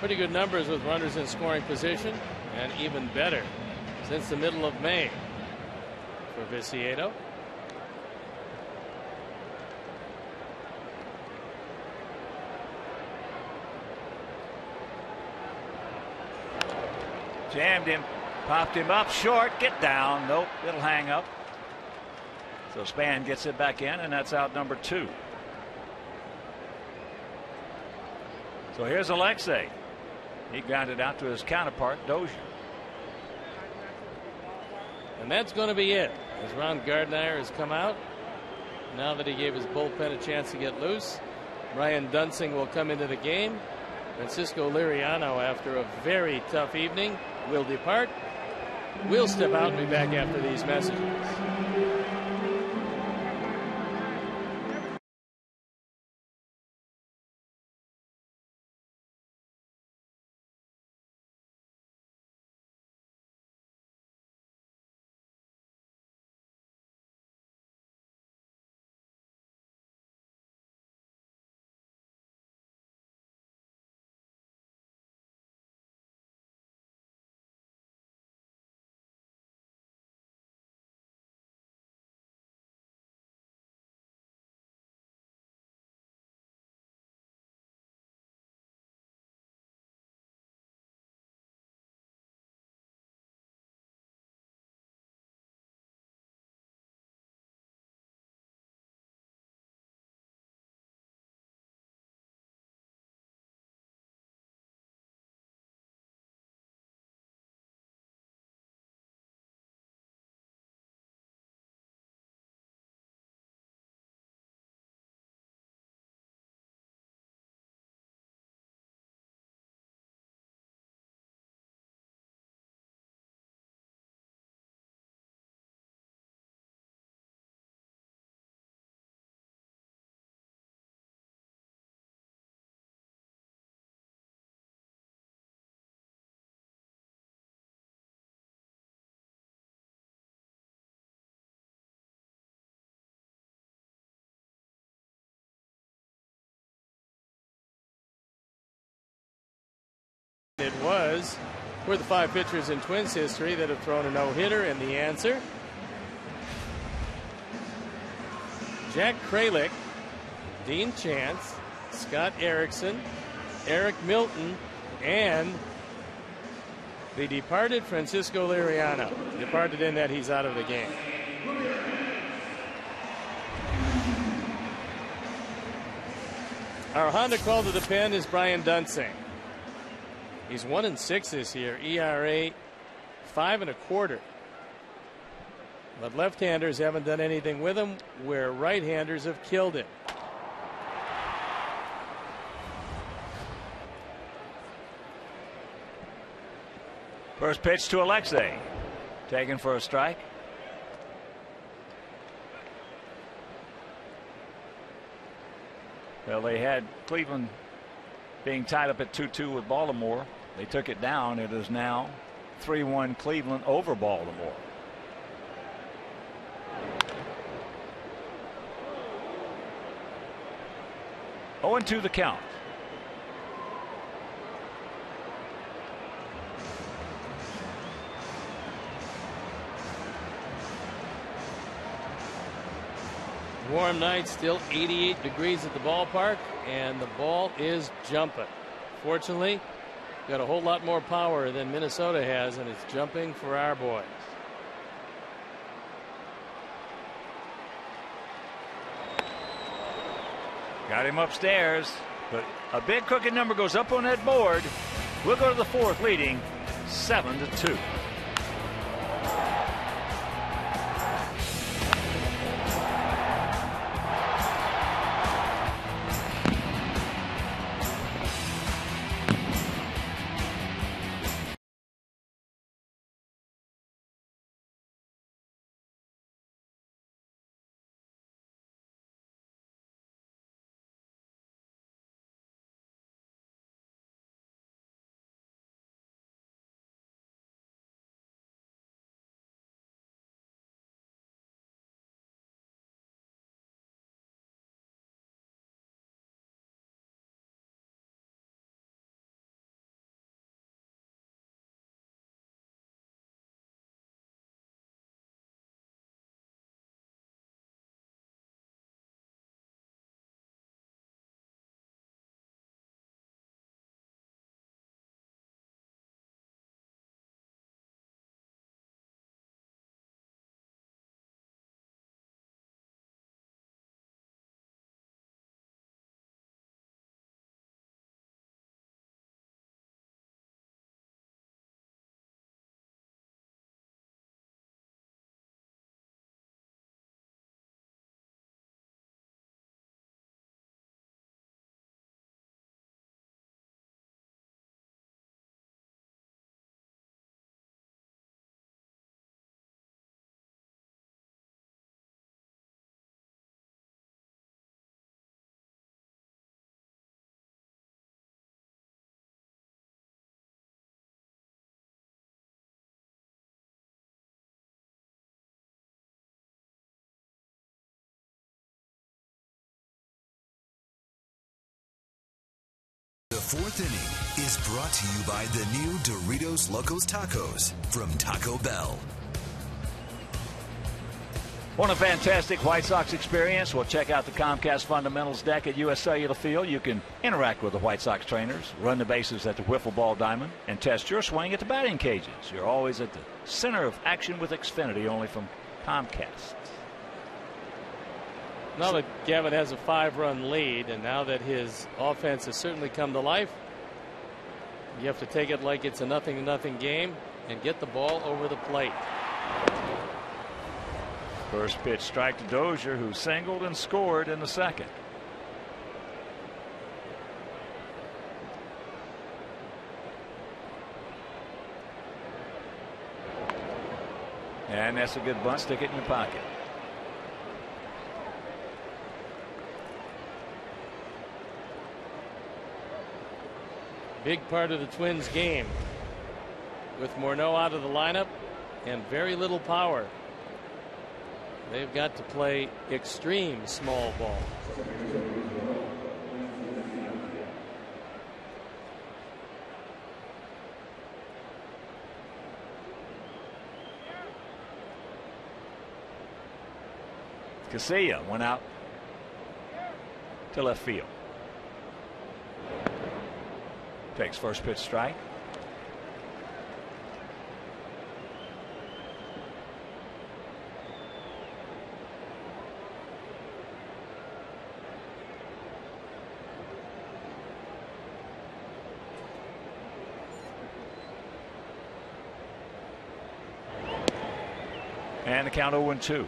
Pretty good numbers with runners in scoring position, and even better since the middle of May for Viciedo. Jammed him, popped him up short, get down. Nope, it'll hang up. So Span gets it back in, and that's out number 2. So here's Alexei. He grounded out to his counterpart, Dozier. And that's going to be it, as Ron Gardner has come out. Now that he gave his bullpen a chance to get loose, Brian Dunsing will come into the game. Francisco Liriano, after a very tough evening, will depart. We'll step out and be back after these messages. It was for the 5 pitchers in Twins history that have thrown a no-hitter, and the answer: Jack Kralik, Dean Chance, Scott Erickson, Eric Milton, and the departed Francisco Liriano. Departed in that he's out of the game. Our Honda call to the pen is Brian Dunsing. He's 1-6 this year, ERA 5.25. But left-handers haven't done anything with him, where right-handers have killed him. First pitch to Alexei, taken for a strike. Well, they had Cleveland being tied up at 2-2 with Baltimore. They took it down. It is now 3-1 Cleveland over Baltimore. Oh, 0-2 the count. Warm night, still 88 degrees at the ballpark, and the ball is jumping. Fortunately, got a whole lot more power than Minnesota has, and it's jumping for our boys. Got him upstairs, but a big crooked number goes up on that board. We'll go to the 4th, leading 7-2. fourth inning is brought to you by the new Doritos Locos Tacos from Taco Bell. Want a fantastic White Sox experience? Well, check out the Comcast Fundamentals deck at US Cellular Field. You can interact with the White Sox trainers, run the bases at the wiffle ball diamond, and test your swing at the batting cages. You're always at the center of action with Xfinity, only from Comcast. Now that Gavin has a 5-run lead, and now that his offense has certainly come to life, you have to take it like it's a 0-0 game and get the ball over the plate. First pitch strike to Dozier, who singled and scored in the second. And that's a good bunt. Stick it in your pocket. Big part of the Twins game with Morneau out of the lineup and very little power. They've got to play extreme small ball. Casilla went out to left field. Takes first pitch strike. And the count 0-2.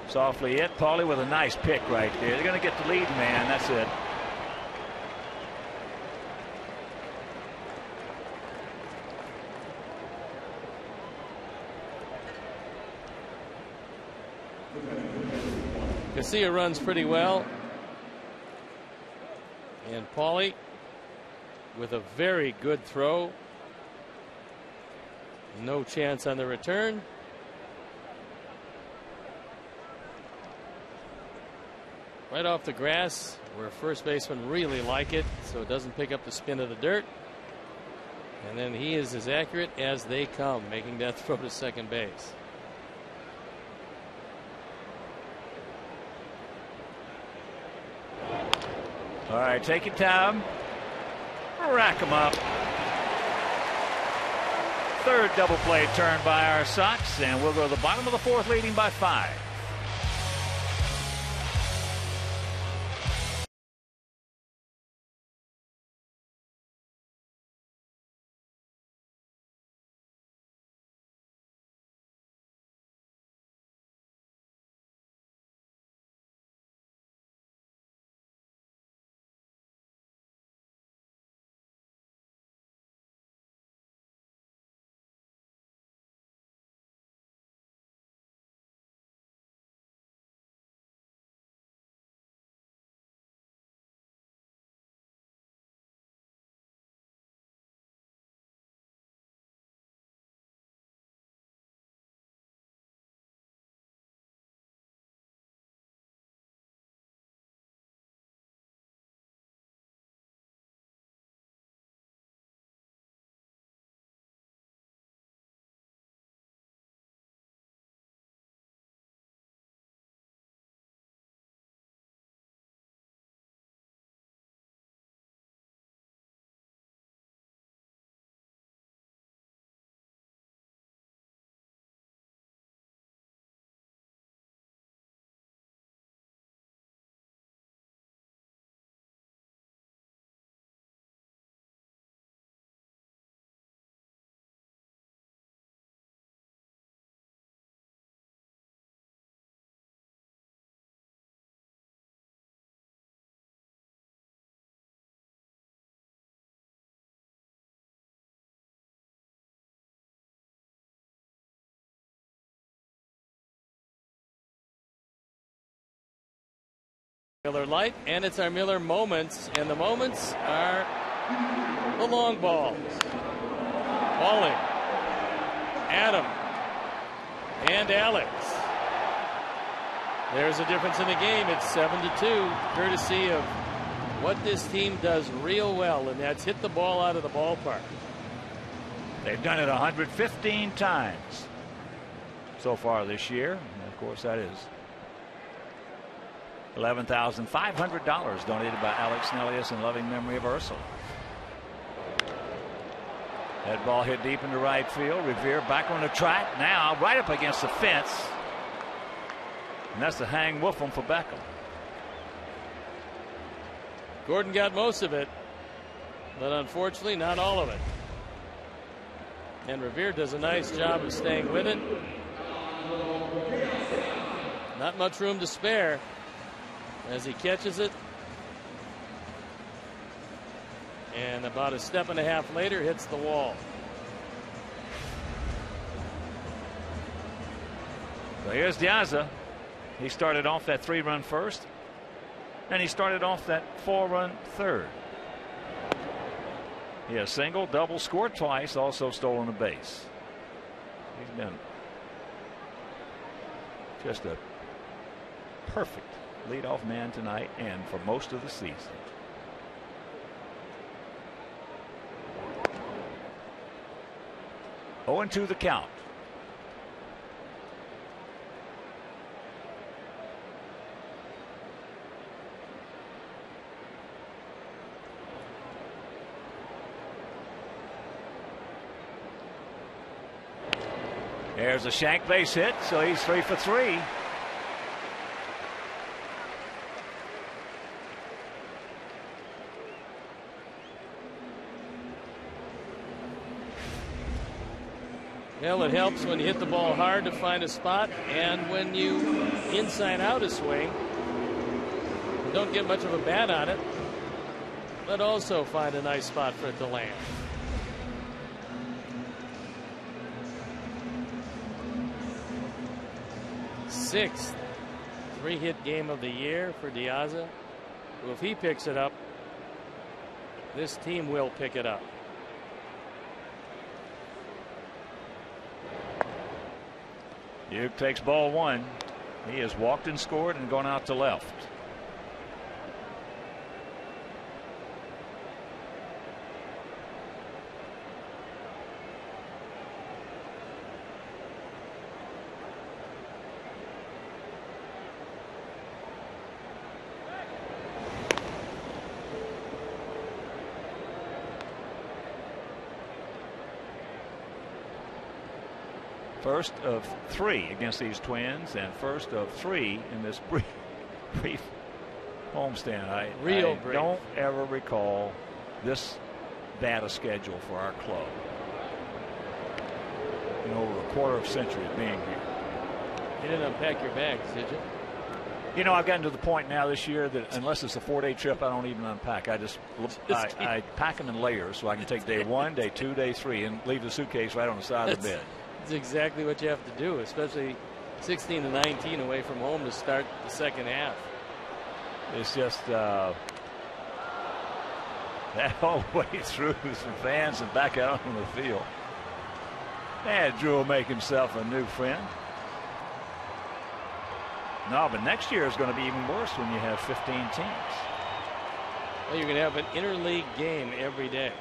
Softly hit. Paulie with a nice pick right there. They're going to get the lead man. That's it. Casilla runs pretty well. And Paulie with a very good throw. No chance on the return. Right off the grass, where first basemen really like it, so it doesn't pick up the spin of the dirt. And then he is as accurate as they come, making that throw to second base. All right, take your time. Rack them up. Third double play turn by our Sox, and we'll go to the bottom of the fourth, leading by 5. Miller Lite, and it's our Miller Moments, and the moments are the long balls. Pauling, Adam, and Alex. There's a difference in the game. It's 7-2, courtesy of what this team does real well, and that's hit the ball out of the ballpark. They've done it 115 times so far this year, and of course that is $11,500 donated by Alex Snellius in loving memory of Ursula. That ball hit deep into right field. Revere back on the track now, right up against the fence. And that's the hang woofum for Beckham. Gordon got most of it, but unfortunately not all of it. And Revere does a nice job of staying with it. Not much room to spare as he catches it. And about a step and a half later hits the wall. So here's Diaza. He started off that 3-run first, and he started off that 4-run third. He has single, double, scored twice, also stolen a base. He's been just a perfect leadoff man tonight and for most of the season. Oh, 0-2 the count. There's a shank base hit, so he's 3 for 3. Well, it helps when you hit the ball hard to find a spot, and when you inside out a swing, don't get much of a bat on it, but also find a nice spot for it to land. Sixth 3-hit game of the year for Diaza. Well, if he picks it up, this team will pick it up. Duke takes ball 1. He has walked and scored and gone out to left. First of 3 against these Twins, and first of 3 in this brief homestand. I don't ever recall this bad a schedule for our club in over a quarter of a century of being here. You didn't unpack your bags, did you? You know, I've gotten to the point now this year that unless it's a 4-day trip, I don't even unpack. I I pack them in layers so I can take day 1, day 2, day 3, and leave the suitcase right on the side of the bed. That's exactly what you have to do, especially 16-19 away from home to start the second half. It's just that whole way through some fans and back out on the field. And Drew will make himself a new friend. No, but next year is going to be even worse when you have 15 teams. Well, you're going to have an interleague game every day.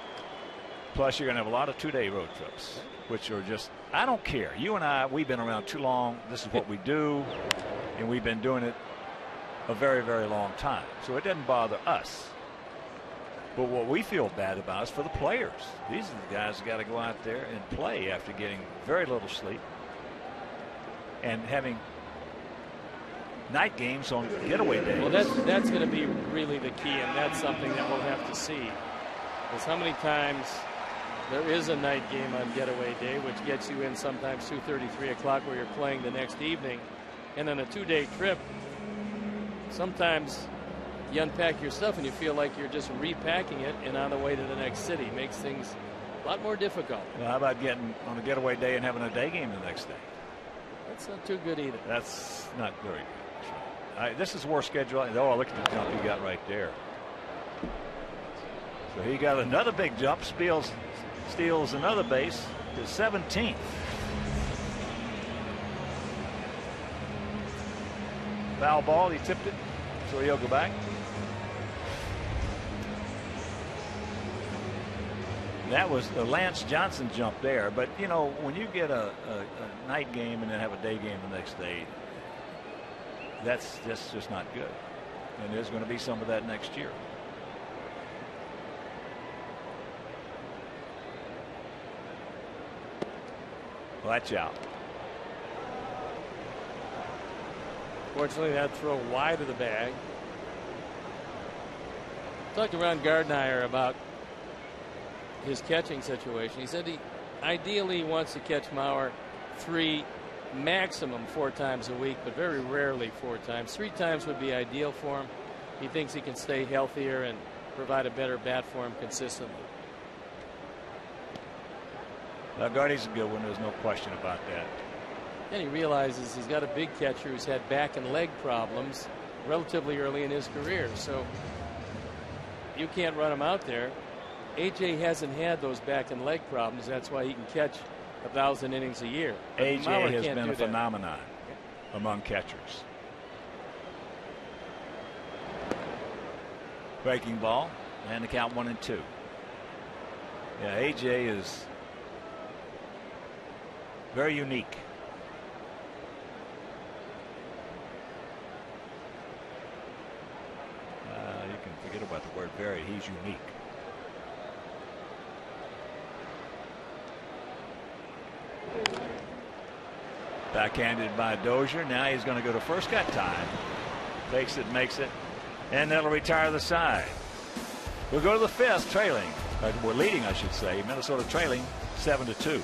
Plus, you're going to have a lot of 2-day road trips, which are just, I don't care. You and I, we've been around too long. This is what we do, and we've been doing it a very, very long time. So it doesn't bother us. But what we feel bad about is for the players. These are the guys who got to go out there and play after getting very little sleep and having night games on getaway days. Well, that's going to be really the key, and that's something that we'll have to see. Is how many times there is a night game on getaway day, which gets you in sometimes 2:30, 3 o'clock, where you're playing the next evening. And then a 2-day trip, sometimes you unpack your stuff and you feel like you're just repacking it and on the way to the next city. It makes things a lot more difficult. Well, how about getting on a getaway day and having a day game the next day? That's not too good either. That's not very good. This is the worst schedule. Oh, look at the jump he got right there. So he got another big jump, steals another base to 17th. Foul ball, he tipped it, so he'll go back. That was the Lance Johnson jump there, but you know, when you get a night game and then have a day game the next day, that's just not good. And there's going to be some of that next year. Watch out. Fortunately, that throw wide of the bag. Talked to Ron Gardenhire about his catching situation. He said he ideally wants to catch Mauer 3, maximum 4 times a week, but very rarely 4 times. 3 times would be ideal for him. He thinks he can stay healthier and provide a better bat for him consistently. Now, Gardy's a good one. There's no question about that. And he realizes he's got a big catcher who's had back and leg problems relatively early in his career. So you can't run him out there. AJ hasn't had those back and leg problems. That's why he can catch 1,000 innings a year. But AJ Mauer has can't been do a that. phenomenon among catchers. Breaking ball, and the count 1-2. Yeah, AJ is very unique. You can forget about the word very. He's unique. Backhanded by Dozier. Now he's going to go to first. Got time. Takes it, makes it, and that'll retire the side. We'll go to the 5th, trailing. We're leading, I should say. Minnesota trailing 7-2.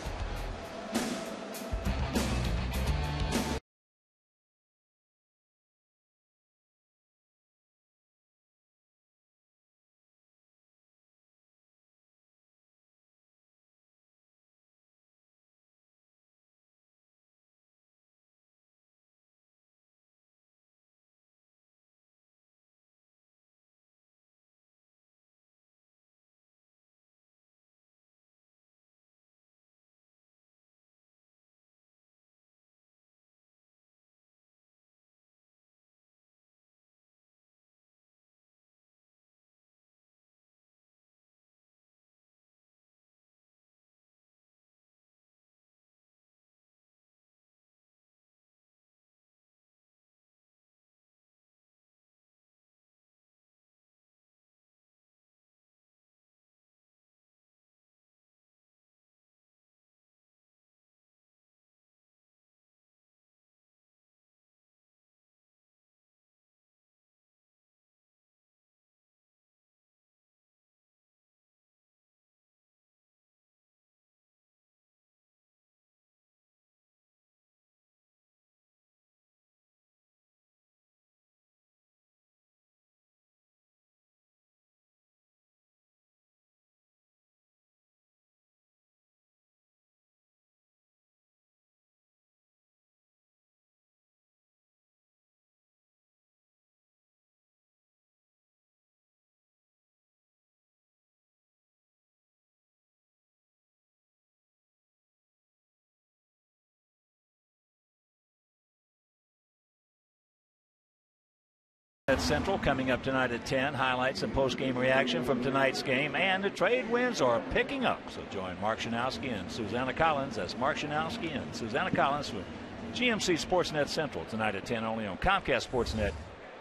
At Central coming up tonight at 10. Highlights and post-game reaction from tonight's game, and the trade winds are picking up. So join Mark Shanowski and Susanna Collins. That's Mark Shanowski and Susanna Collins with GMC Sportsnet Central tonight at 10, only on Comcast Sportsnet,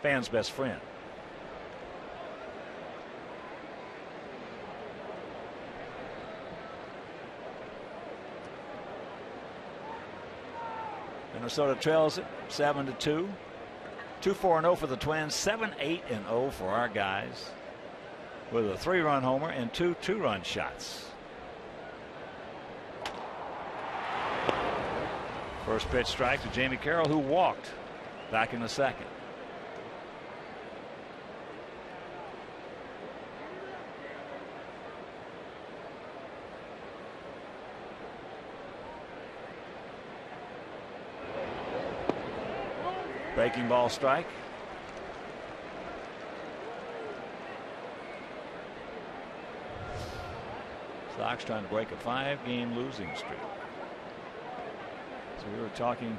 fans' best friend. Minnesota trails it 7-2. 2-4-0 for the Twins, 7-8-0 for our guys, with a 3-run homer and 2 2-run shots. First pitch strike to Jamie Carroll, who walked back in the second. Breaking ball strike. Sox trying to break a 5-game losing streak. So we were talking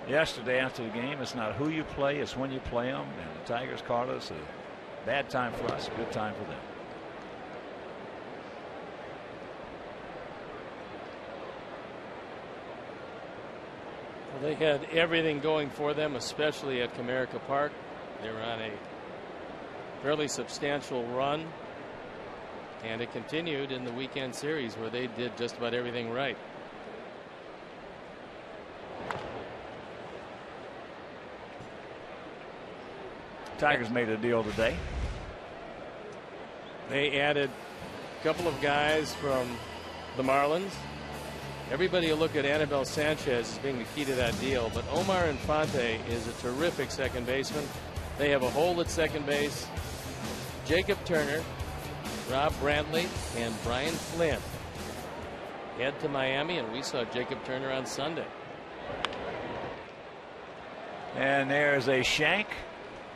yesterday after the game. It's not who you play, it's when you play them. And the Tigers caught us a bad time for us, a good time for them. Well, they had everything going for them, especially at Comerica Park. They were on a fairly substantial run, and it continued in the weekend series where they did just about everything right. Tigers made a deal today. They added a couple of guys from the Marlins. Everybody will look at Anibal Sanchez as being the key to that deal, but Omar Infante is a terrific second baseman. They have a hole at second base. Jacob Turner, Rob Brantley, and Brian Flynn head to Miami, and we saw Jacob Turner on Sunday. And there's a shank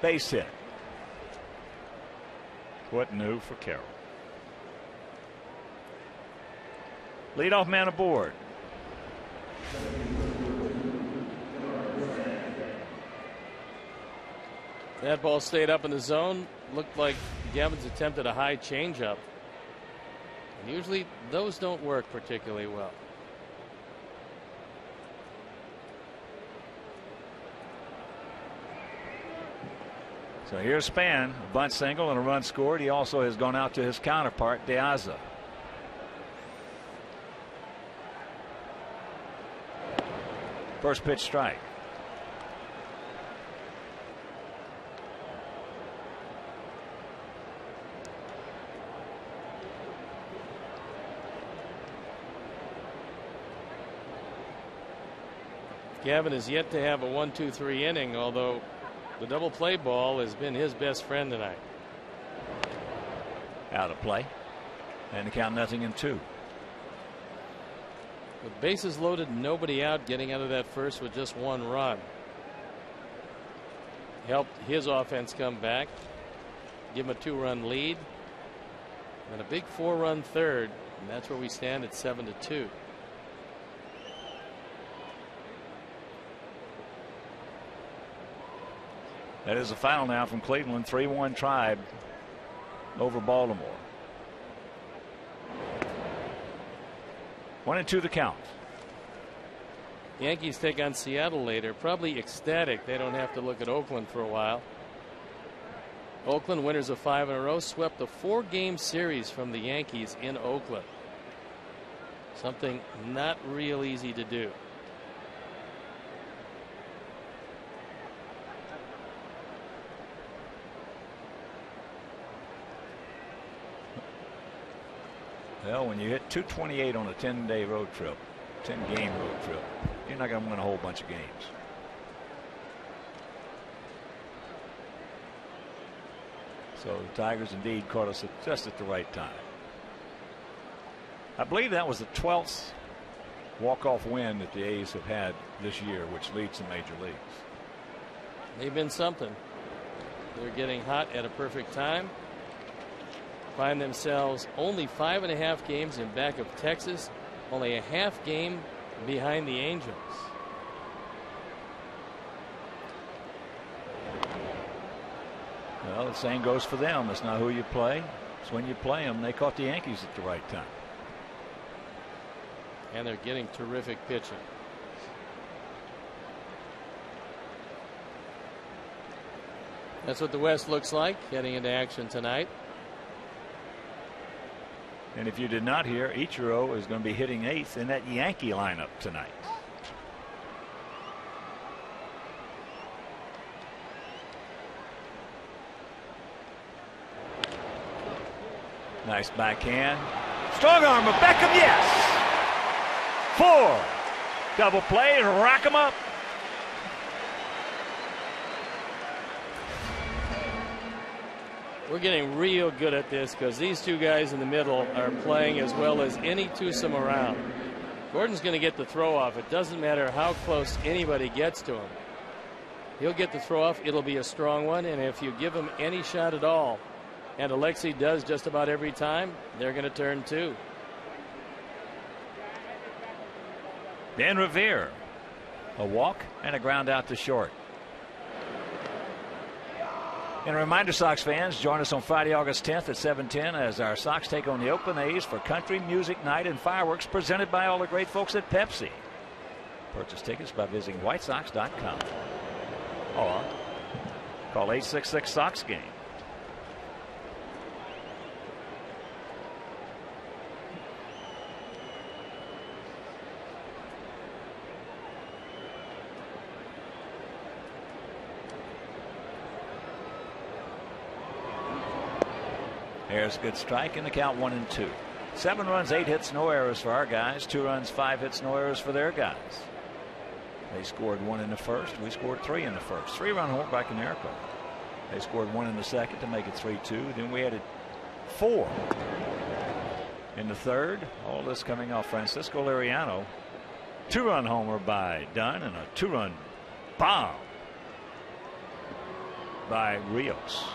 base hit. What new for Carroll? Leadoff man aboard. That ball stayed up in the zone. Looked like Gavin's attempted a high changeup. And usually those don't work particularly well. So here's Span, a bunt single and a run scored. He also has gone out to his counterpart, De Aza. First pitch strike. Gavin has yet to have a 1-2-3 inning, although the double play ball has been his best friend tonight. Out of play. And the count 0-2. With bases loaded, nobody out, getting out of that first with just one run helped his offense come back, give him a 2-run lead, and a big 4-run third, and that's where we stand at 7-2. That is the final now from Cleveland. 3-1 Tribe over Baltimore. 1-2 the count. Yankees take on Seattle later. Probably ecstatic they don't have to look at Oakland for a while. Oakland, winners of 5 in a row, swept a 4-game series from the Yankees in Oakland. Something not real easy to do. Well, when you hit 228 on a 10-day road trip, 10-game road trip, you're not going to win a whole bunch of games. So the Tigers indeed caught us just at the right time. I believe that was the 12th walk-off win that the A's have had this year, which leads the major leagues. They've been something. They're getting hot at a perfect time. Find themselves only 5.5 games in back of Texas, only a half game behind the Angels. Well, the same goes for them. It's not who you play, it's when you play them. They caught the Yankees at the right time. And they're getting terrific pitching. That's what the West looks like heading into action tonight. And if you did not hear, Ichiro is going to be hitting 8th in that Yankee lineup tonight. Nice backhand. Strong arm of Beckham, yes. 4. Double play, rack him up. We're getting real good at this because these two guys in the middle are playing as well as any twosome around. Gordon's going to get the throw off. It doesn't matter how close anybody gets to him. He'll get the throw off. It'll be a strong one, and if you give him any shot at all, and Alexi does just about every time, they're going to turn 2. Dan Revere, a walk and a ground out to short. And a reminder, Sox fans, join us on Friday, August 10th at 7:10 as our Sox take on the Oakland A's for Country Music Night and Fireworks presented by all the great folks at Pepsi. Purchase tickets by visiting whitesox.com or call 866-SOX-GAME. There's a good strike in the count, 1-2. 7 runs, 8 hits, no errors for our guys. 2 runs, 5 hits, no errors for their guys. They scored 1 in the first. We scored 3 in the first. 3-run homer by Konerko. They scored 1 in the second to make it 3-2. Then we added 4 in the third. All this coming off Francisco Liriano. 2-run homer by Dunn and a 2-run bomb by Rios.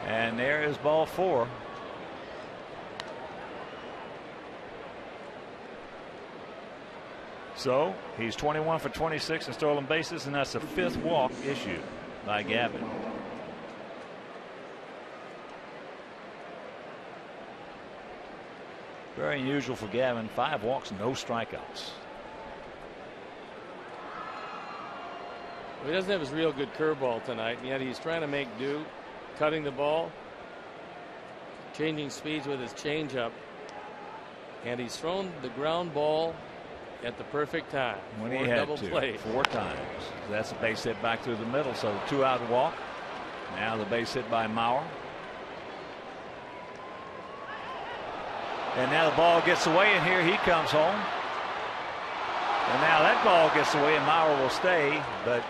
And there is ball 4. So he's 21 for 26 in stolen bases, and that's the 5th walk issued by Gavin. Very unusual for Gavin. 5 walks, no strikeouts. Well, he doesn't have his real good curveball tonight, and yet he's trying to make do. Cutting the ball, changing speeds with his changeup, and he's thrown the ground ball at the perfect time. When he had to, play 4 times. That's a base hit back through the middle, so 2-out walk. Now the base hit by Mauer. And now the ball gets away, and here he comes home. And now that ball gets away, and Mauer will stay, but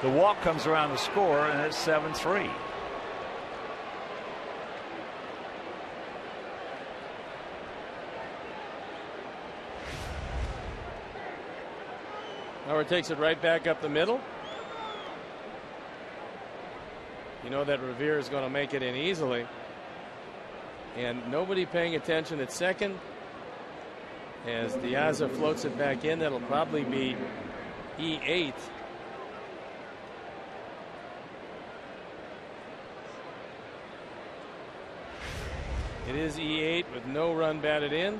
the walk comes around the score, and it's 7-3. Howard takes it right back up the middle. You know that Revere is going to make it in easily. And nobody paying attention at second. As Diaz floats it back in, that'll probably be E8. It is E8 with no run batted in,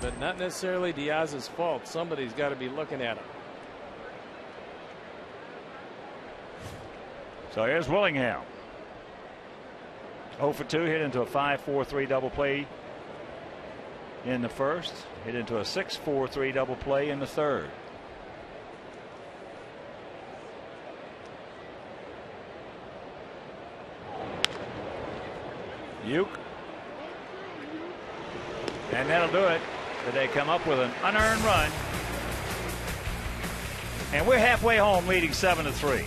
but not necessarily Diaz's fault. Somebody's got to be looking at him. So here's Willingham. 0 for 2, hit into a 5-4-3 double play in the first, hit into a 6-4-3 double play in the third. Uke. And that'll do it. They come up with an unearned run. And we're halfway home, leading 7-3.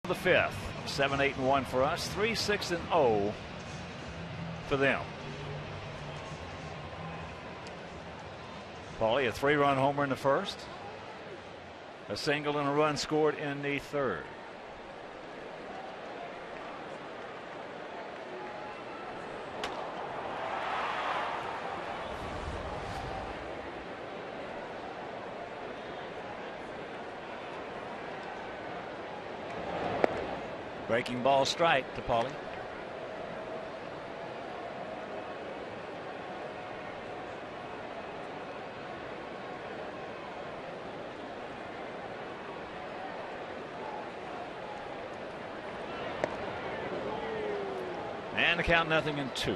the fifth. 7-8-1 for us. 3-6-0 for them. Paulie, a 3-run homer in the first. A single and a run scored in the third. Breaking ball strike to Paulie. And the count 0-2.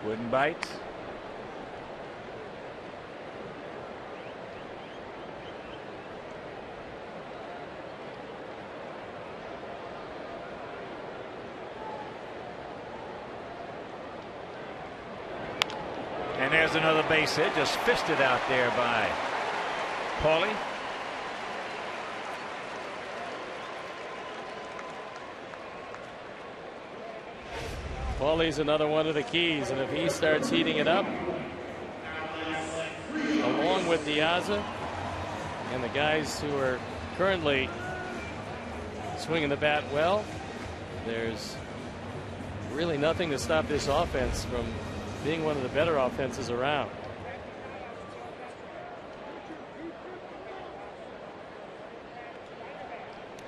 Wouldn't bite. And there's another base hit, just fisted out there by Paulie. Paulie's another one of the keys, and if he starts heating it up, along with Diaza and the guys who are currently swinging the bat well, there's really nothing to stop this offense from being one of the better offenses around.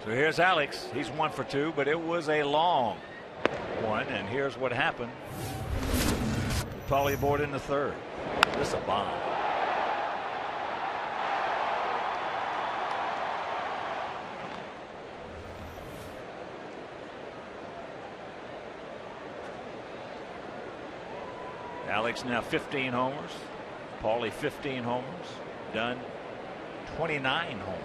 So here's Alex. He's 1 for 2, but it was a long one, and here's what happened. Paulie aboard in the third. This is a bomb. Alex now 15 homers. Paulie 15 homers. Dunn 29 homers.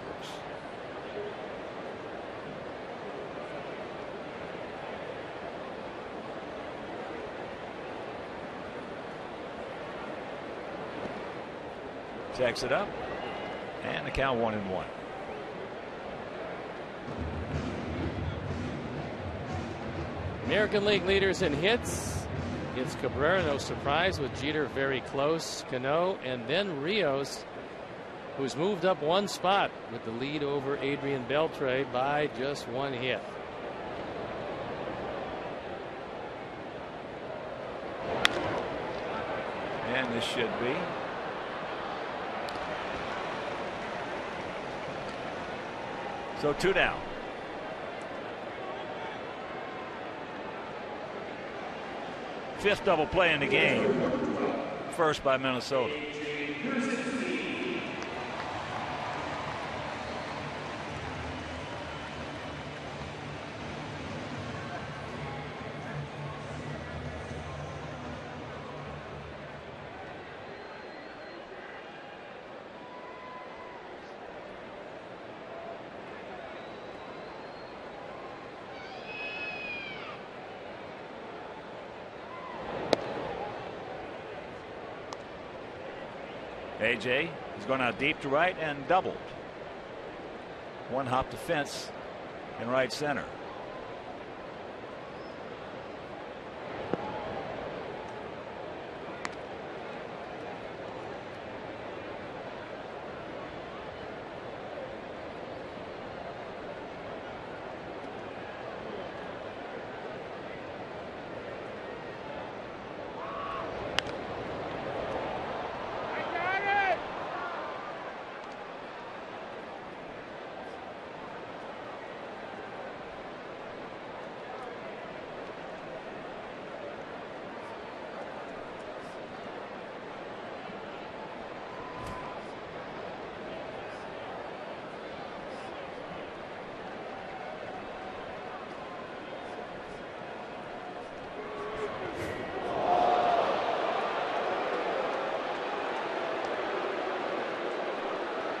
Checks it up, and the count 1-1. American League leaders in hits. It's Cabrera, no surprise, with Jeter very close, Cano, and then Rios, who's moved up one spot with the lead over Adrian Beltre by just one hit. And this should be. So 2 down. Fifth double play in the game. First by Minnesota. AJ is going out deep to right and doubled. One hop to fence in right center.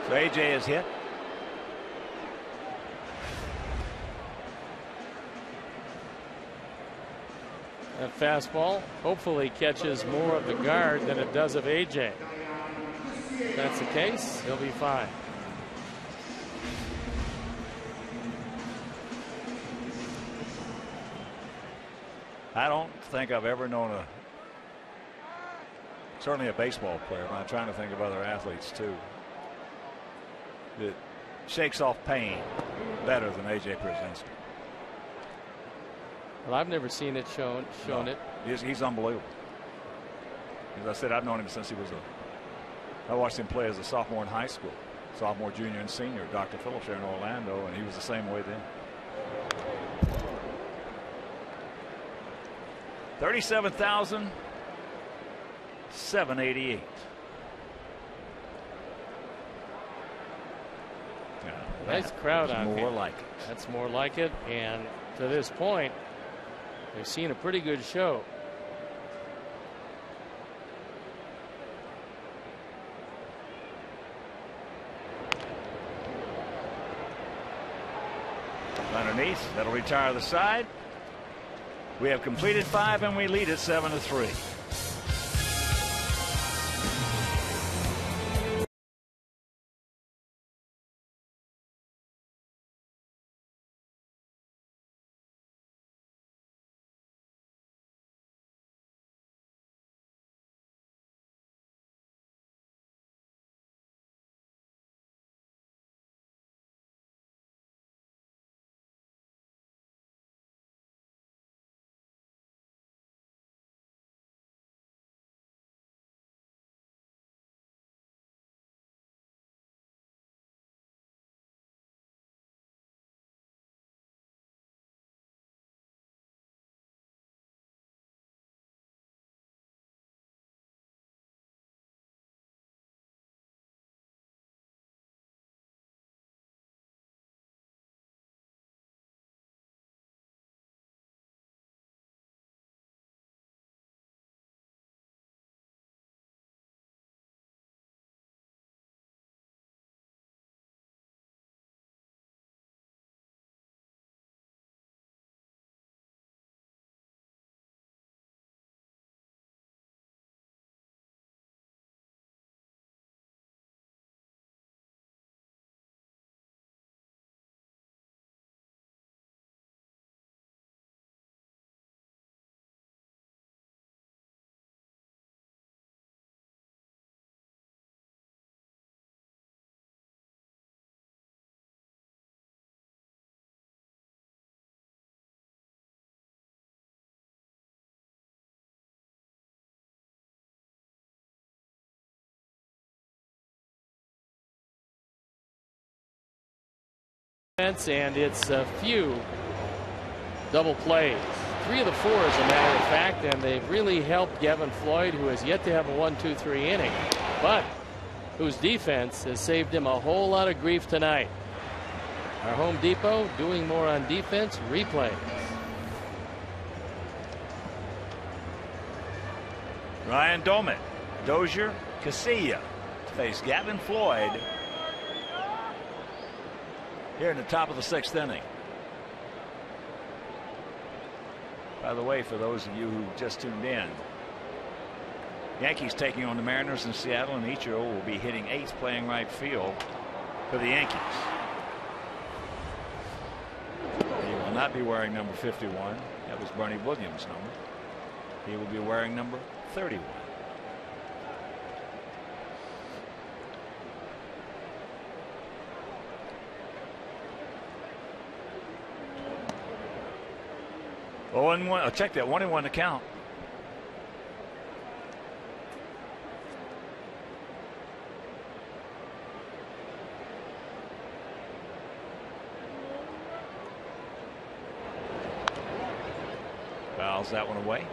So AJ is hit. That fastball hopefully catches more of the guard than it does of AJ. If that's the case, he'll be fine. I don't think I've ever known certainly a baseball player, but I'm trying to think of other athletes too, that shakes off pain better than AJ Pierzynski. Well, I've never seen it shown it. He's unbelievable. As I said, I've known him since he was I watched him play as a sophomore in high school, sophomore, junior, and senior. Dr. Phillips there in Orlando, and he was the same way then. 37,788. Nice crowd on more here. Like it. That's more like it. And to this point, they've seen a pretty good show. Underneath, that'll retire the side. We have completed 5 and we lead at 7-3. And it's a few double plays. 3 of the 4, as a matter of fact, and they've really helped Gavin Floyd, who has yet to have a 1-2-3 inning, but whose defense has saved him a whole lot of grief tonight. Our Home Depot doing more on defense. Replay. Ryan Doman, Dozier, Casilla face Gavin Floyd here in the top of the 6th inning. By the way, for those of you who just tuned in, Yankees taking on the Mariners in Seattle, and Ichiro will be hitting 8th, playing right field for the Yankees. He will not be wearing number 51. That was Bernie Williams' number. He will be wearing number 31. Oh, and 1. I'll check that. 1-1 to count. Fouls that one away.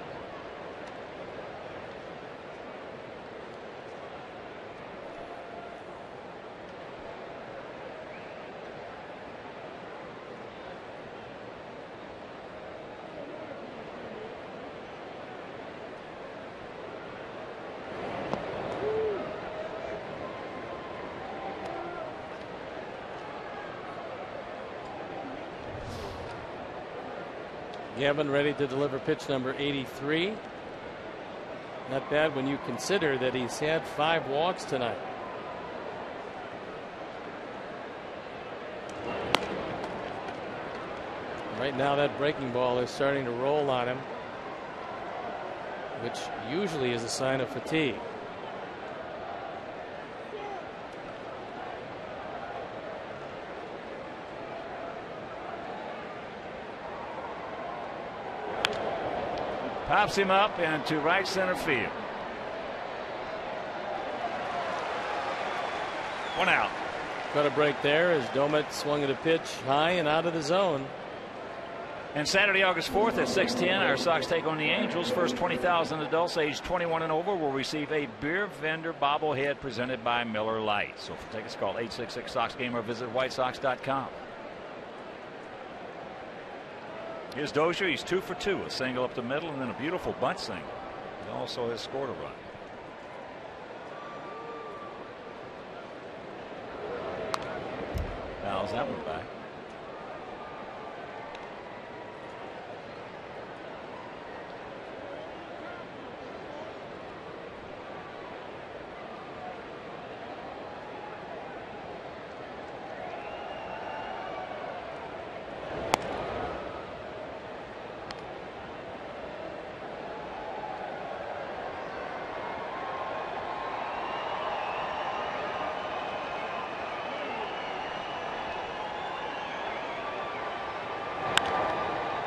Gavin ready to deliver pitch number 83. Not bad when you consider that he's had 5 walks tonight. Right now that breaking ball is starting to roll on him, which usually is a sign of fatigue. Pops him up into right center field. 1 out. Got a break there as Domet swung at a pitch high and out of the zone. And Saturday, August 4th at 6:10, our Sox take on the Angels. First 20,000 adults aged 21 and over will receive a beer vendor bobblehead presented by Miller Lite. So for tickets, call 866-SOX-GAME or visit whitesox.com. Here's Dozier. He's 2 for 2. A single up the middle and then a beautiful bunt single. He also has scored a run. Fouls that one back.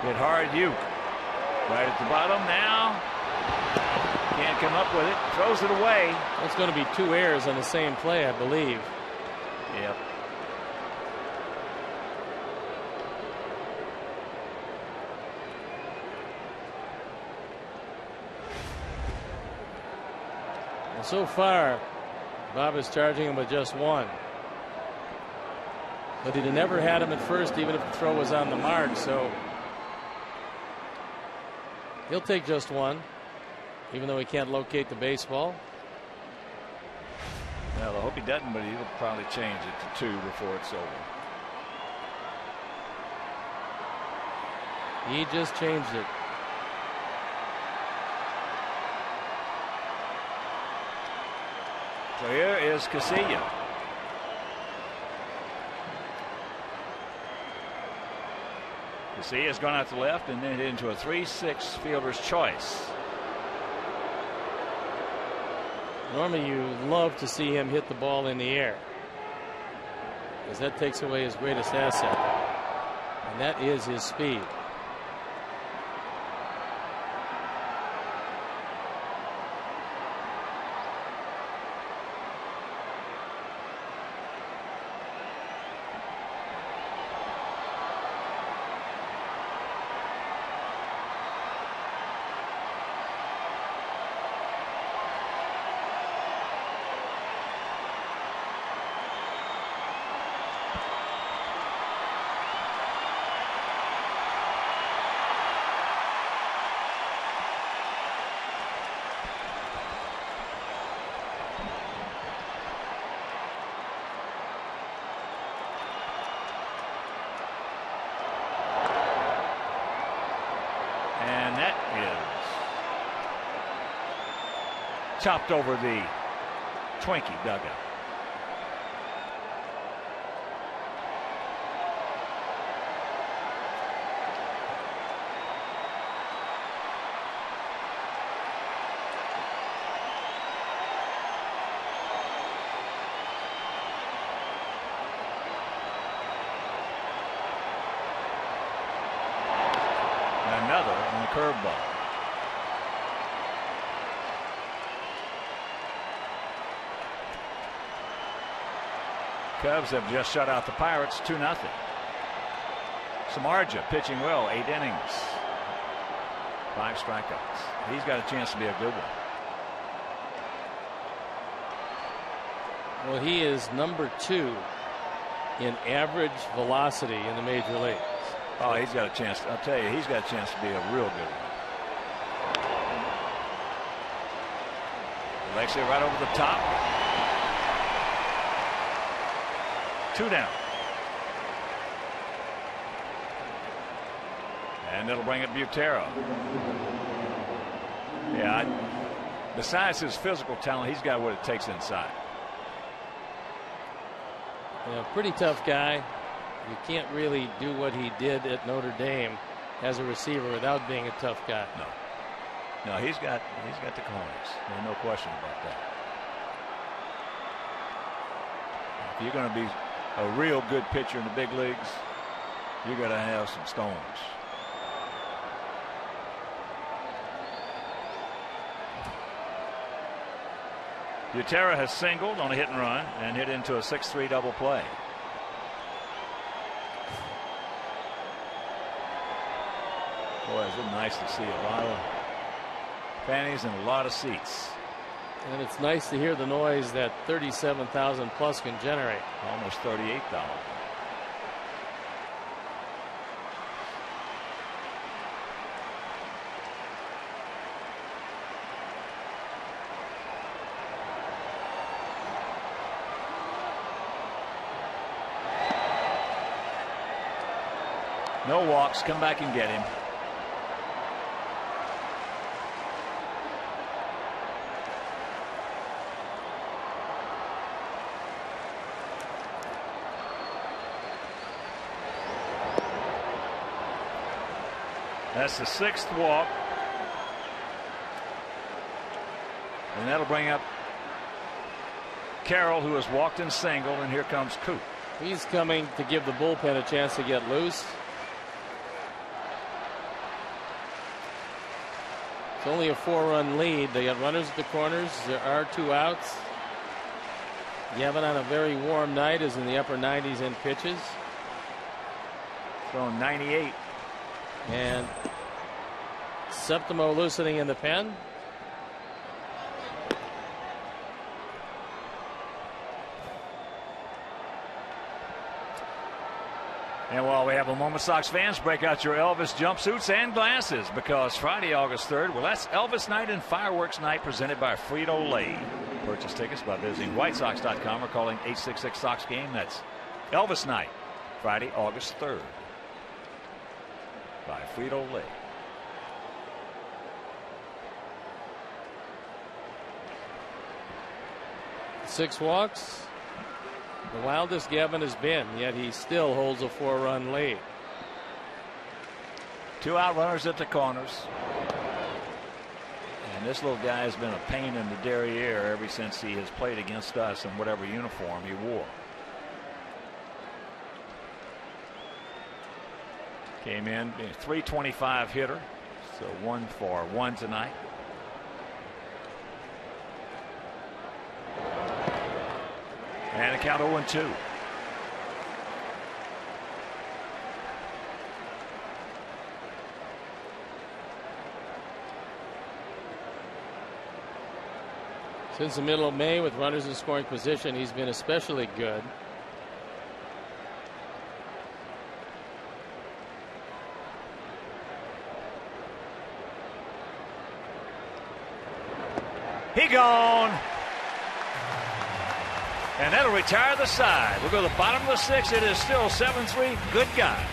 Hit hard, Uke. Right at the bottom now. Can't come up with it. Throws it away. It's going to be 2 errors on the same play, I believe. Yep. And so far, Bob is charging him with just 1. But he'd never had him at first, even if the throw was on the mark, so he'll take just 1, even though he can't locate the baseball. Well, I hope he doesn't, but he'll probably change it to 2 before it's over. He just changed it. So here is Casilla. Casilla's gone out to left and then into a 3-6 fielder's choice. Normally you love to see him hit the ball in the air, because that takes away his greatest asset, and that is his speed. Chopped over the Twinkie dugout. Another on the curveball. Cubs have just shut out the Pirates 2-0. Samardzija pitching well, 8 innings, 5 strikeouts. He's got a chance to be a good one. Well, he is number 2 in average velocity in the major leagues. Oh, he's got a chance. I'll tell you, he's got a chance to be a real good one. Alexia right over the top. 2 down. And it'll bring it Butero. Yeah, besides his physical talent, he's got what it takes inside. Yeah, pretty tough guy. You can't really do what he did at Notre Dame as a receiver without being a tough guy. No, he's got the cojones. There's no question about that. If you're going to be a real good pitcher in the big leagues, you're going to have some stones. Butero has singled on a hit and run and hit into a 6-3 double play. Boy, it's been nice to see a lot of fannies and a lot of seats. And it's nice to hear the noise that 37,000 plus can generate. Almost 38,000. No walks. Come back and get him. That's the 6th walk. And that'll bring up Carroll, who has walked and singled, and here comes Coop. He's coming to give the bullpen a chance to get loose. It's only a 4-run lead. They got runners at the corners. There are 2 outs. Gavin on a very warm night is in the upper 90s in pitches. Throwing 98. And Septimo loosening in the pen. And while we have a moment, Sox fans, break out your Elvis jumpsuits and glasses, because Friday, August 3rd, well, that's Elvis Night and Fireworks Night presented by Frito-Lay. Purchase tickets by visiting whitesox.com or calling 866-SOX-GAME. That's Elvis Night, Friday, August 3rd, by Frito-Lay. Six walks. The wildest Gavin has been, yet he still holds a 4-run lead. 2 out runners at the corners. And this little guy has been a pain in the derriere ever since he has played against us in whatever uniform he wore. Came in being a .325 hitter, so 1 for 1 tonight. And a count 0-2. Since the middle of May, with runners in scoring position, he's been especially good. He gone. And that'll retire the side. We'll go to the bottom of the 6th. It is still 7-3. Good guy.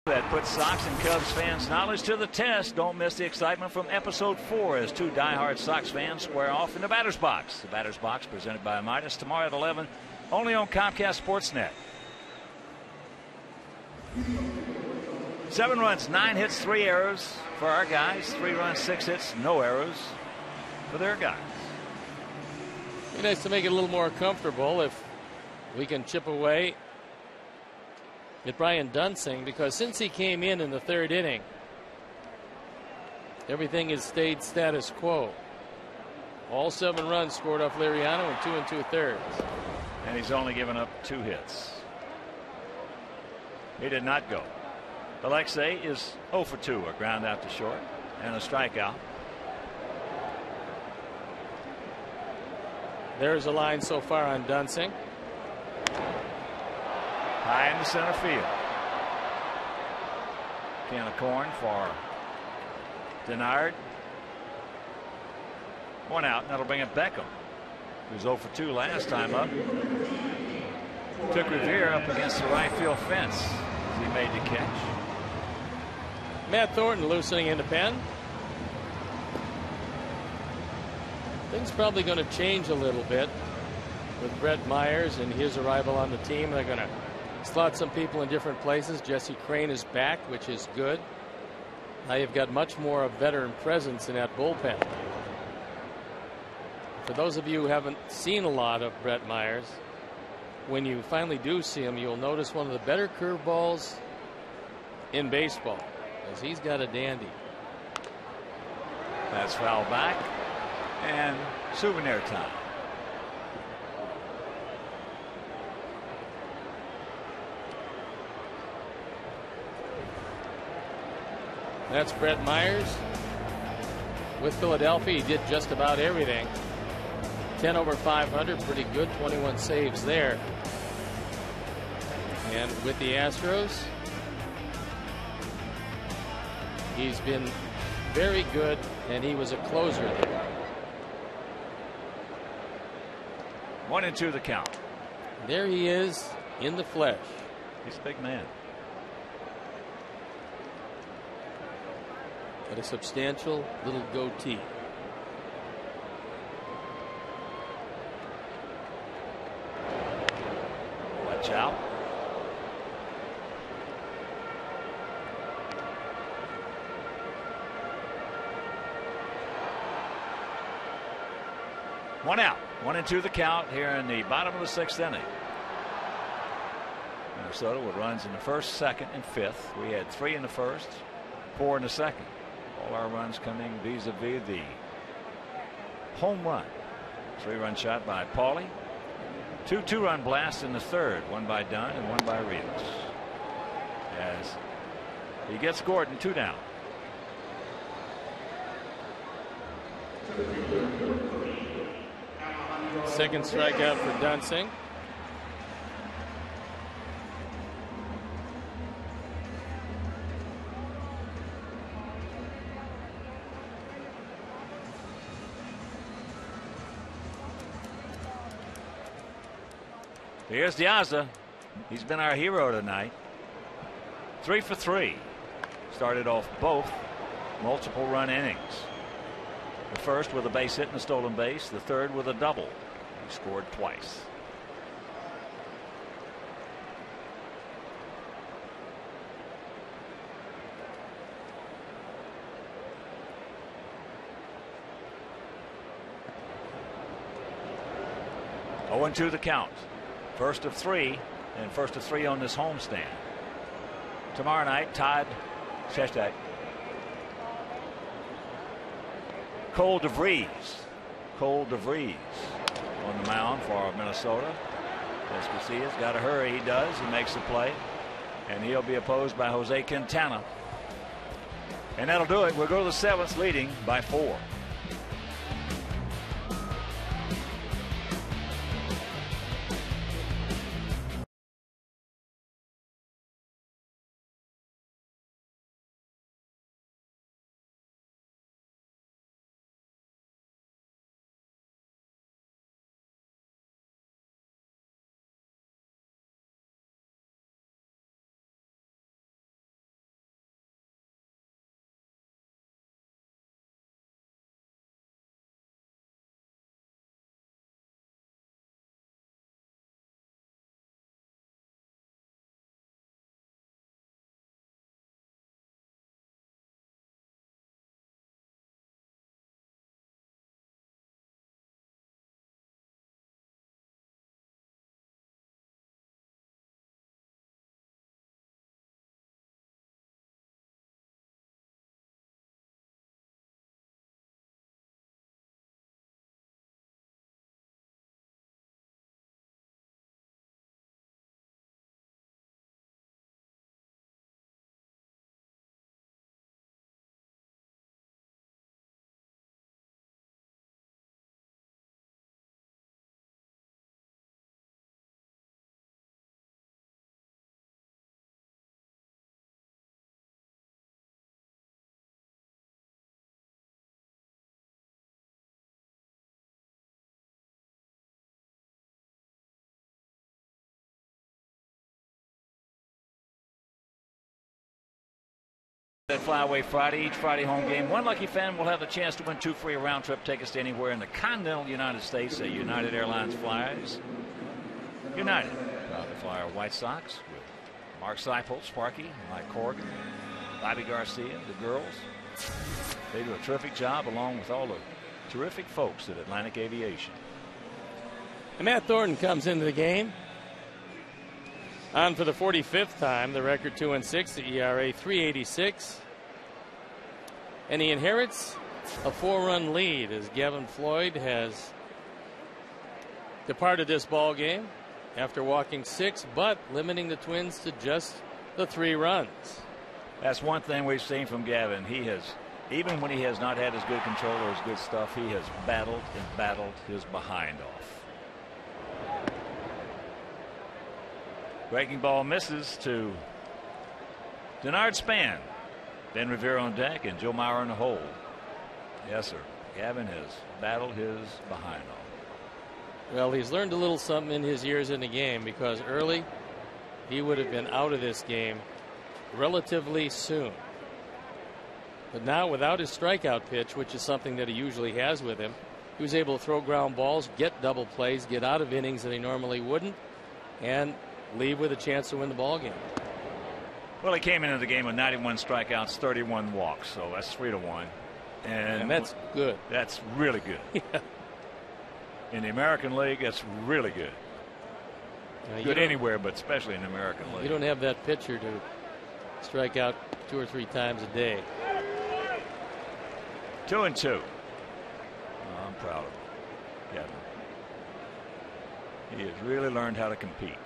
That puts Sox and Cubs fans' knowledge to the test. Don't miss the excitement from episode 4 as two diehard Sox fans square off in the batter's box. The batter's box presented by Midas tomorrow at 11, only on Comcast Sportsnet. 7 runs, 9 hits, 3 errors for our guys. 3 runs, 6 hits, no errors for their guys. Be nice to make it a little more comfortable if we can chip away at Brian Dunsing, because since he came in the 3rd inning, everything has stayed status quo. All 7 runs scored off Liriano in 2 2/3. And he's only given up 2 hits. He did not go. Alexei is 0 for 2, a ground out to short and a strikeout. There's a line so far on Dunsing. High in the center field. Can of corn for Denard. 1 out, and that'll bring up Beckham, who's 0 for 2 last time up. Took Revere up against the right field fence as he made the catch. Matt Thornton loosening in the pen. Things probably going to change a little bit with Brett Myers and his arrival on the team. They're going to slot some people in different places. Jesse Crane is back, which is good. Now you've got much more of veteran presence in that bullpen. For those of you who haven't seen a lot of Brett Myers, when you finally do see him, you'll notice one of the better curveballs in baseball, because he's got a dandy. That's foul back, and souvenir time. That's Brett Myers with Philadelphia. He did just about everything. 10 over 500, pretty good. 21 saves there. And with the Astros, he's been very good, and he was a closer there. 1-2 the count. There he is in the flesh. He's a big man. Got a substantial little goatee. Watch out. One out. 1-2 the count here in the bottom of the 6th inning. Minnesota with runs in the 1st, 2nd, and 5th. We had 3 in the 1st, 4 in the 2nd. All our runs coming vis-a-vis the home run. 3-run shot by Paulie. 2 2-run blasts in the 3rd, one by Dunn and one by Rios. As he gets Gordon 2 down. Second strikeout for Dunsing. Here's Diaza. He's been our hero tonight. 3 for 3. Started off both multiple run innings. The first with a base hit and a stolen base. The third with a double. He scored twice. Oh, 2 the count. First of 3, and first of 3 on this homestand. Tomorrow night, Todd Shestak. Cole DeVries. Cole DeVries on the mound for Minnesota. Esposito's got to hurry. He does. He makes the play. And he'll be opposed by Jose Quintana. And that'll do it. We'll go to the 7th, leading by 4. That Flyaway Friday, each Friday home game. One lucky fan will have the chance to win 2 free round trip tickets to anywhere in the continental United States that United Airlines flies. United, proud to fly our White Sox with Mark Seipel, Sparky, Mike Corrigan, Bobby Garcia, the girls. They do a terrific job along with all the terrific folks at Atlantic Aviation. And Matt Thornton comes into the game on for the 45th time. The record 2-6, the ERA 3.86, and he inherits a 4-run lead as Gavin Floyd has departed this ball game after walking 6, but limiting the Twins to just the 3 runs. That's one thing we've seen from Gavin. He has, even when he has not had his good control or his good stuff, he has battled and battled his behind off. Breaking ball misses to Denard Span. Ben Revere on deck and Joe Mauer in the hole. Yes, sir. Gavin has battled his behind off. Well, he's learned a little something in his years in the game, because early he would have been out of this game relatively soon. But now, without his strikeout pitch, which is something that he usually has with him, he was able to throw ground balls, get double plays, get out of innings that he normally wouldn't, and leave with a chance to win the ball game. Well, he came into the game with 91 strikeouts, 31 walks, so that's 3-1. And that's good. That's really good. Yeah. In the American League, that's really good. Good anywhere, but especially in the American League. You don't have that pitcher to strike out 2 or 3 times a day. 2-2. I'm proud of him. Gavin. He has really learned how to compete.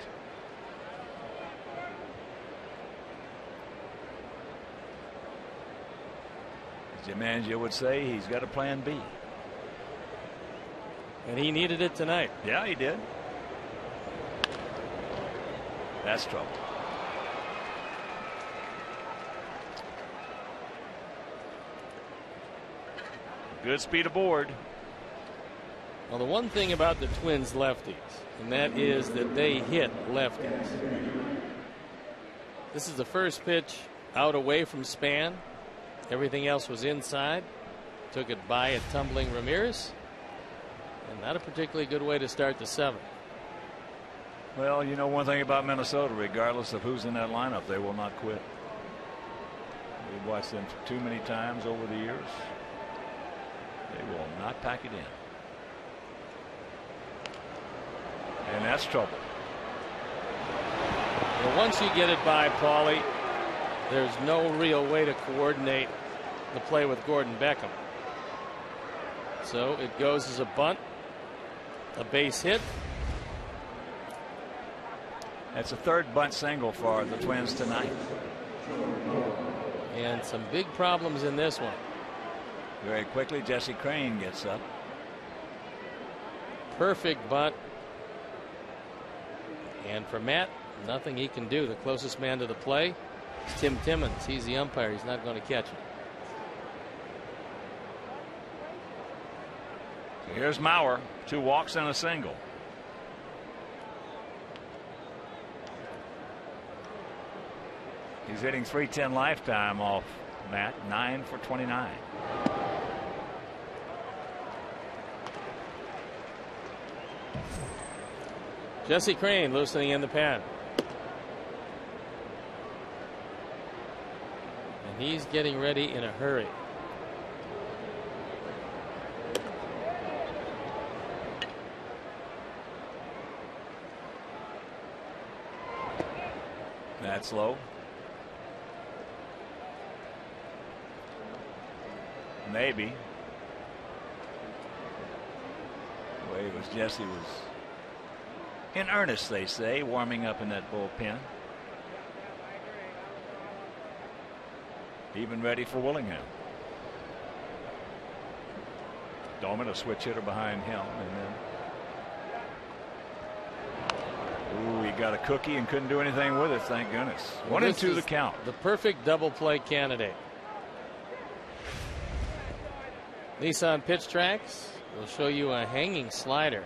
As Mangia would say, he's got a plan B. And he needed it tonight. Yeah, he did. That's trouble. Good speed aboard. Well, the one thing about the Twins lefties, and that is that they hit lefties. This is the first pitch out away from Span. Everything else was inside. Took it by a tumbling Ramirez. And not a particularly good way to start the 7th. Well, you know one thing about Minnesota, regardless of who's in that lineup, they will not quit. We've watched them too many times over the years. They will not pack it in. And that's trouble. Well, once you get it by Paulie, there's no real way to coordinate the play with Gordon Beckham. So it goes as a bunt, a base hit. That's a 3rd bunt single for the Twins tonight. And some big problems in this one. Very quickly, Jesse Crain gets up. Perfect bunt. And for Matt, nothing he can do. The closest man to the play is Tim Timmons. He's the umpire. He's not going to catch it. So here's Mauer. 2 walks and a single. He's hitting .310 lifetime off Matt. 9 for 29. Jesse Crain loosening in the pen. And he's getting ready in a hurry. That's low. Maybe. The way Jesse was in earnest, they say, warming up in that bullpen. Even ready for Willingham. Doman, a switch hitter behind him, and then he got a cookie and couldn't do anything with it. Thank goodness. 1-2 the count. The perfect double play candidate. Nissan Pitch Tracks will show you a hanging slider.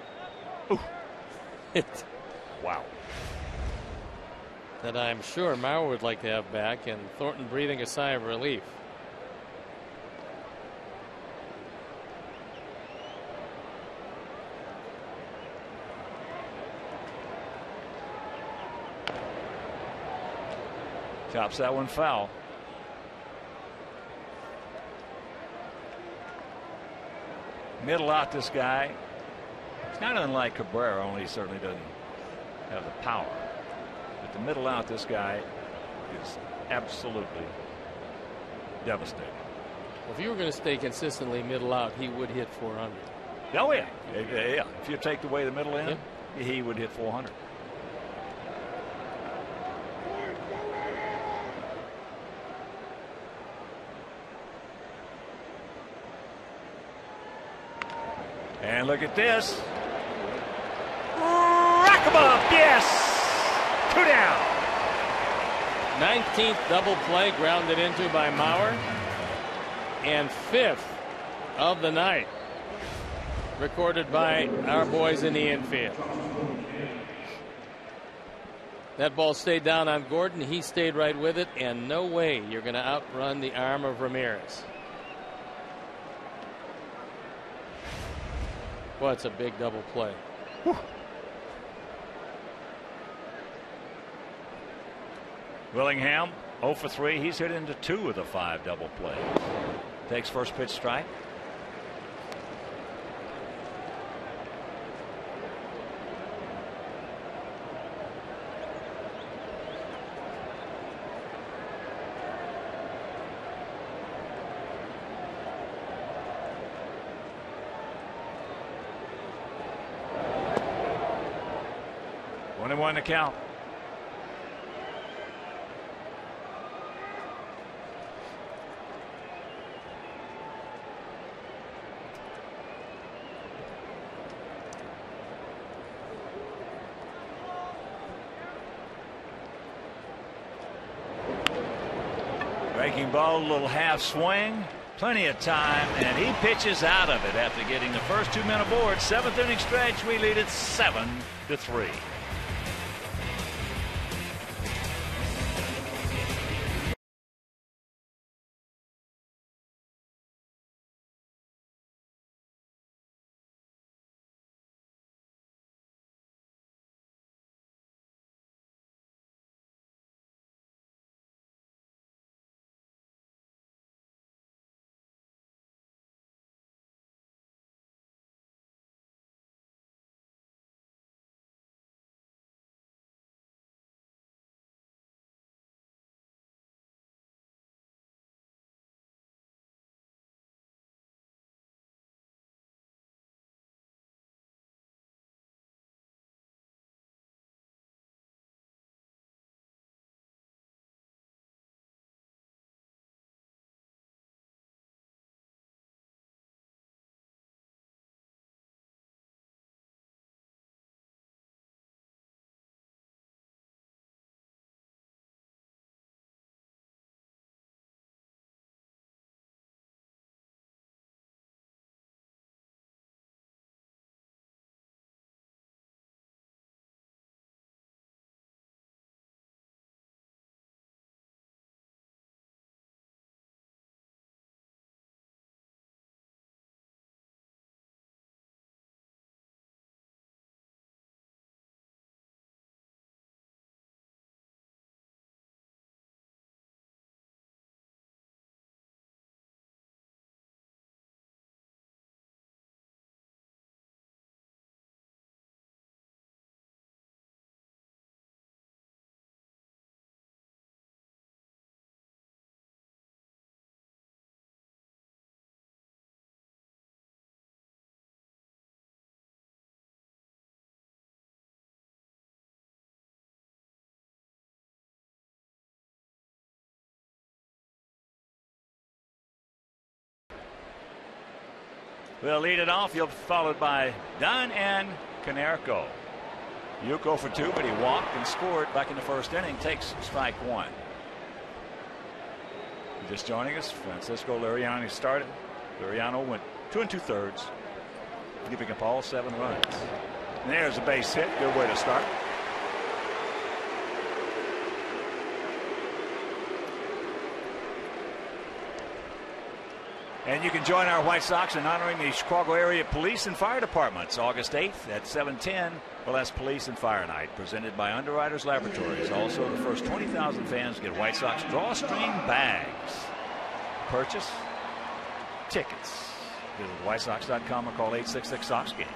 Wow. that I'm sure Mauer would like to have back, and Thornton breathing a sigh of relief. Chops that one foul. Middle out this guy. It's not unlike Cabrera, only he certainly doesn't have the power. But the middle out this guy is absolutely devastating. Well, if you were going to stay consistently middle out, he would hit 400. Oh, yeah. Yeah. If you take away the middle in, he would hit 400. And look at this. Rakimov, yes! 2 down. 19th double play grounded into by Mauer. And 5th of the night. Recorded by our boys in the infield. That ball stayed down on Gordon. He stayed right with it. And no way you're going to outrun the arm of Ramirez. Well, it's a big double play. Whew. Willingham 0 for 3. He's hit into 2 of the 5 double plays. Takes first pitch strike. One to count. Breaking ball, a little half swing, plenty of time, and he pitches out of it after getting the first 2 men aboard. 7th inning stretch, we lead it 7-3. We'll lead it off. You'll be followed by Dunn and Konerko. Yuko for 2, but he walked and scored back in the first inning. Takes strike 1. Just joining us, Francisco Liriano started. Liriano went 2 2/3, giving up all 7 runs. And there's a base hit. Good way to start. And you can join our White Sox in honoring the Chicago area police and fire departments August 8th at 7:10. Well, that's Police and Fire Night, presented by Underwriters Laboratories. Also, the first 20,000 fans get White Sox drawstring bags. Purchase tickets. Visit whitesox.com or call 866-SOX-GAME.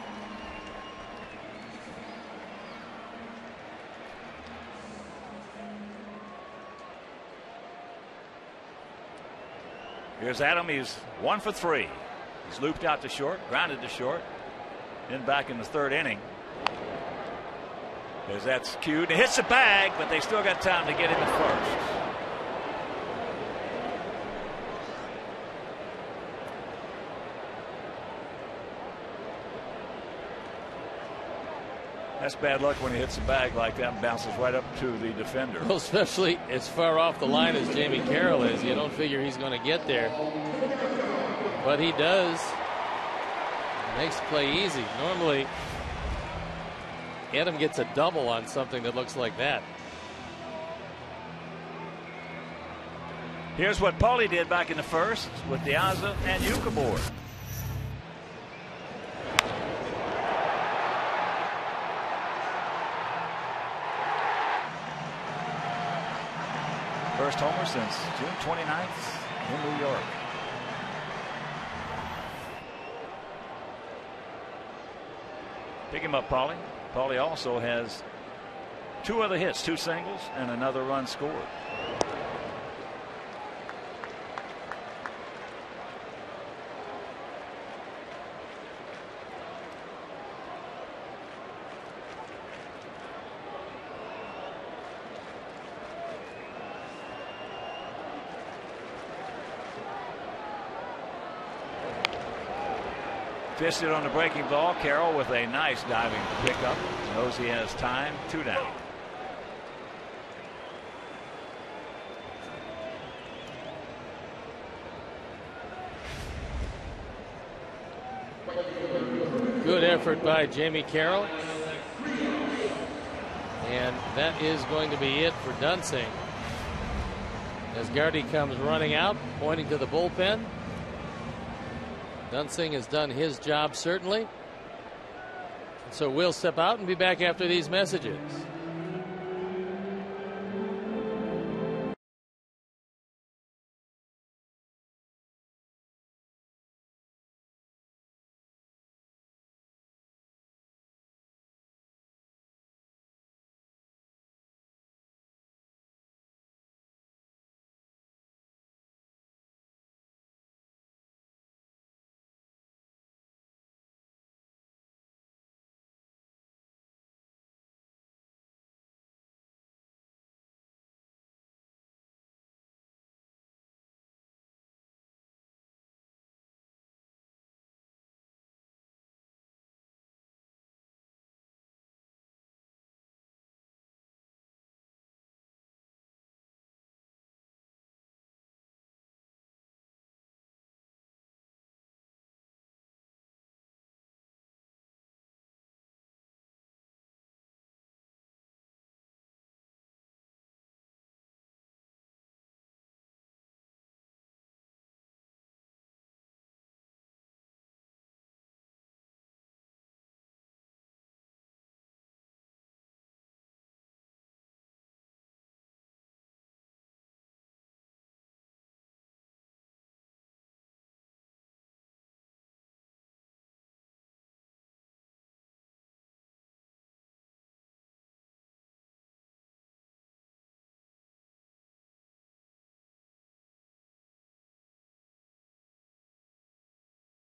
Here's Adam. He's 1 for 3. He's looped out to short, grounded to short. Then back in the third inning. As that's cued. It hits the bag, but they still got time to get him at first. That's bad luck when he hits the bag like that and bounces right up to the defender. Well, especially as far off the line as Jamie Carroll is. You don't figure he's going to get there. But he does. Makes the play easy. Normally, Adam gets a double on something that looks like that. Here's what Paulie did back in the first with Diaza and Yuka board. First homer since June 29th in New York. Pick him up, Paulie. Paulie also has 2 other hits, 2 singles, and another run scored. Fisted on the breaking ball. Carroll with a nice diving pickup. Knows he has time. 2 down. Good effort by Jamie Carroll. And that is going to be it for Dunsing. As Gardy comes running out, pointing to the bullpen. Dunsing has done his job, certainly. So we'll step out and be back after these messages.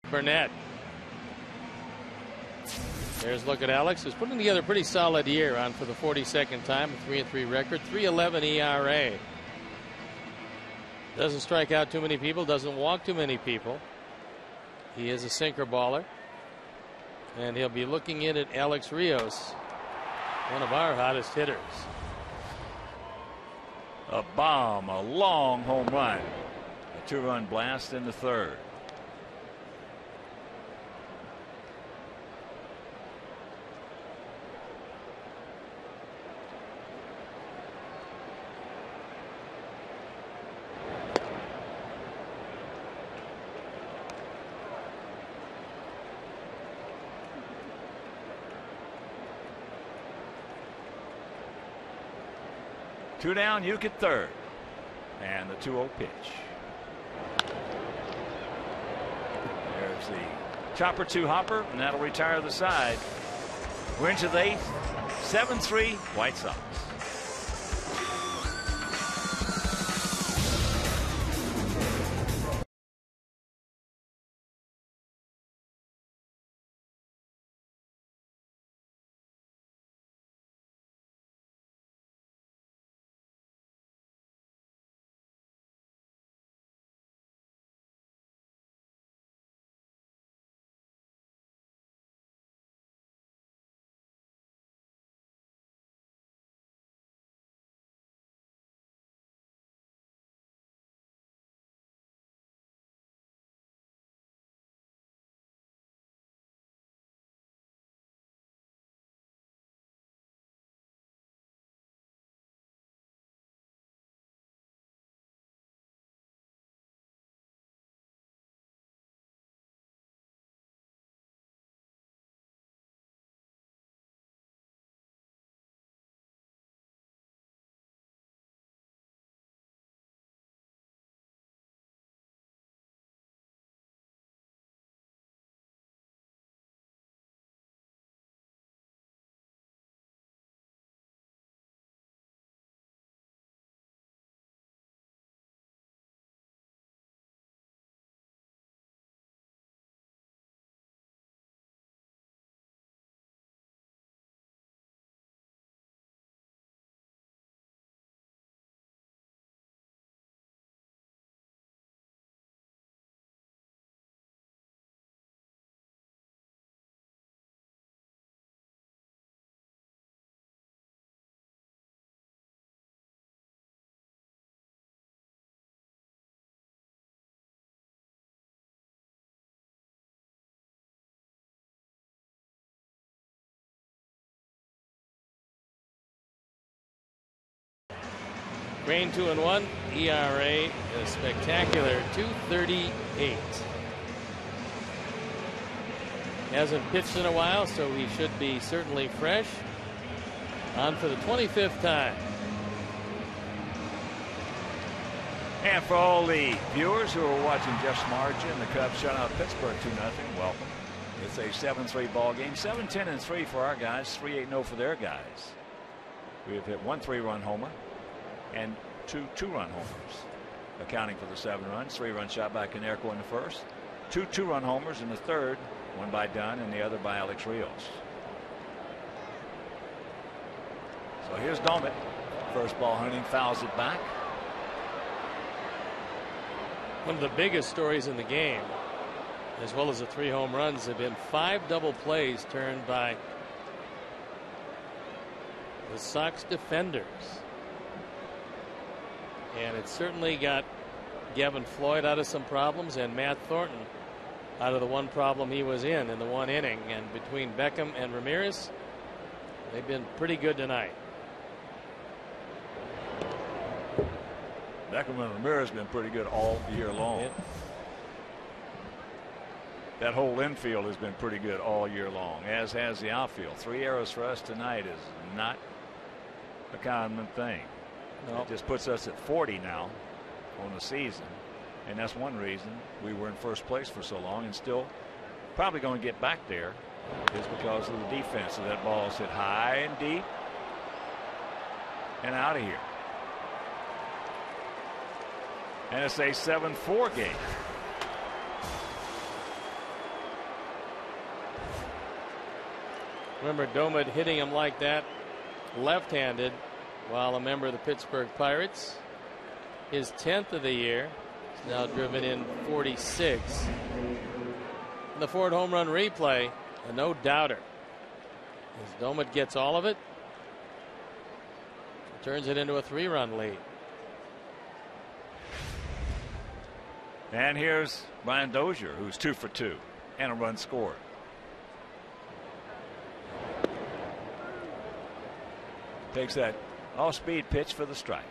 Burnett. There's a look at Alex, who's putting together a pretty solid year on for the 42nd time, a 3-3 record, 3.11 ERA. Doesn't strike out too many people, doesn't walk too many people. He is a sinker baller. And he'll be looking in at Alex Rios, one of our hottest hitters. A bomb, a long home run. A 2-run blast in the third. Two down, Uke at third. And the 2-0 pitch. There's the chopper 2 hopper, and that'll retire the side. We're into the 8th. 7-3 White Sox. Crane 2-1, ERA a spectacular 2.38. Hasn't pitched in a while, so he should be certainly fresh. On for the 25th time. And for all the viewers who are watching Jeff's margin, the Cubs shut out Pittsburgh 2-0. Welcome. It's a 7-3 ball game. 7-10-3 for our guys. 3-8-0 for their guys. We have hit 1 3-run homer and 2 2-run homers, accounting for the 7 runs. 3-run shot by Konerko in the first. 2 2-run homers in the third. One by Dunn and the other by Alex Rios. So here's Domet. First ball hunting, fouls it back. One of the biggest stories in the game, as well as the 3 home runs, have been 5 double plays turned by the Sox defenders. And it certainly got Gavin Floyd out of some problems and Matt Thornton out of the one problem he was in the 1 inning. And between Beckham and Ramirez, they've been pretty good tonight. Beckham and Ramirez have been pretty good all year long. Yep. That whole infield has been pretty good all year long, as has the outfield. 3 errors for us tonight is not a common thing. Nope. It just puts us at 40 now on the season, and that's one reason we were in first place for so long and still probably going to get back there, is because of the defense. So that ball is hit high and deep and out of here. And it's a 7-4 game. Remember Domet hitting him like that left-handed while a member of the Pittsburgh Pirates. His 10th of the year. He's now driven in 46. In the Ford home run replay, a no doubter. As Domet gets all of it, turns it into a 3-run lead. And here's Brian Dozier, who's 2 for 2 and a run scored. Takes that off-speed pitch for the strike.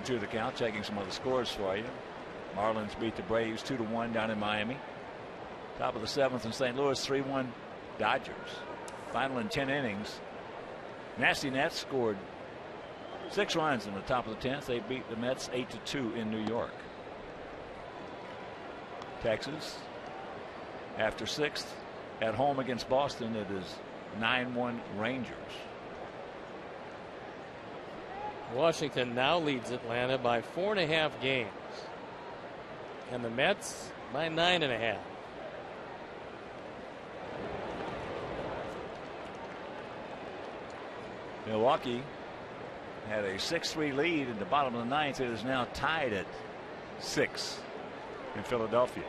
2-2 the count. Checking some other scores for you. Marlins beat the Braves 2-1 down in Miami. Top of the 7th in St. Louis, 3-1 Dodgers. Final in 10 innings. Nasty Nets scored 6 runs in the top of the 10th. They beat the Mets 8-2 in New York. Texas, after 6th at home against Boston, it is 9-1 Rangers. Washington now leads Atlanta by 4.5 games. And the Mets by 9.5. Milwaukee had a 6-3 lead in the bottom of the 9th. It is now tied at 6 in Philadelphia.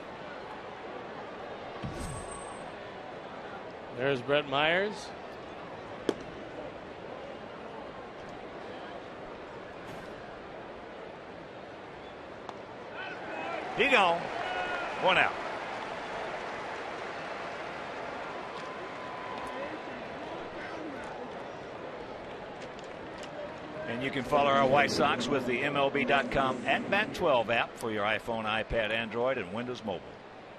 There's Brett Myers. He gone. 1 out. And you can follow our White Sox with the MLB.com @Bat12 app for your iPhone, iPad, Android, and Windows Mobile.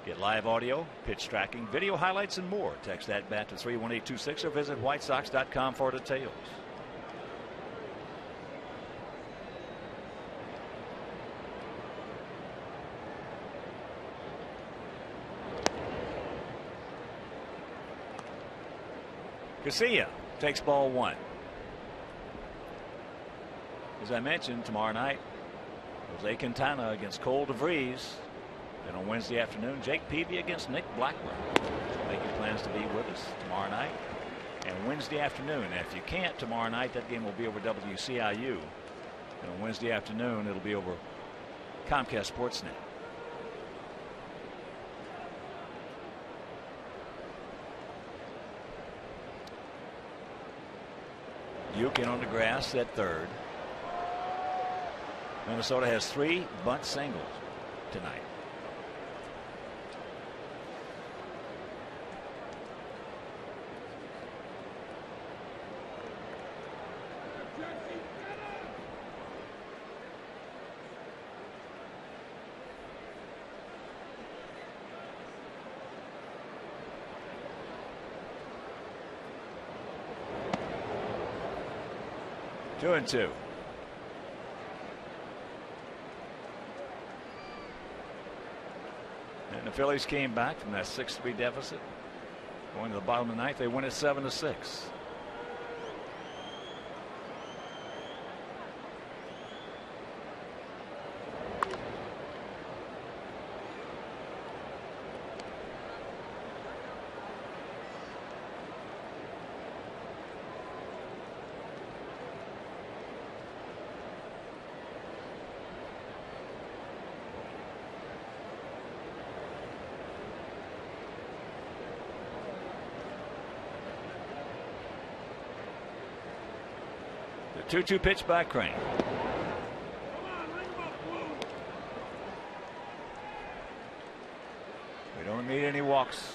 Get live audio, pitch tracking, video highlights, and more. Text @Bat to 31826 or visit whitesox.com for details. Casilla takes ball 1. As I mentioned, tomorrow night, Jose Quintana against Cole DeVries. Then on Wednesday afternoon, Jake Peavy against Nick Blackburn. Making plans to be with us tomorrow night. And Wednesday afternoon, if you can't tomorrow night, that game will be over WCIU. And on Wednesday afternoon, it'll be over Comcast Sportsnet. Duke in on the grass at 3rd. Minnesota has 3 bunt singles tonight. Two and two. And the Phillies came back from that 6-3 deficit. Going to the bottom of the 9th, they win it 7-6. The 2-2 pitch by Crane. We don't need any walks.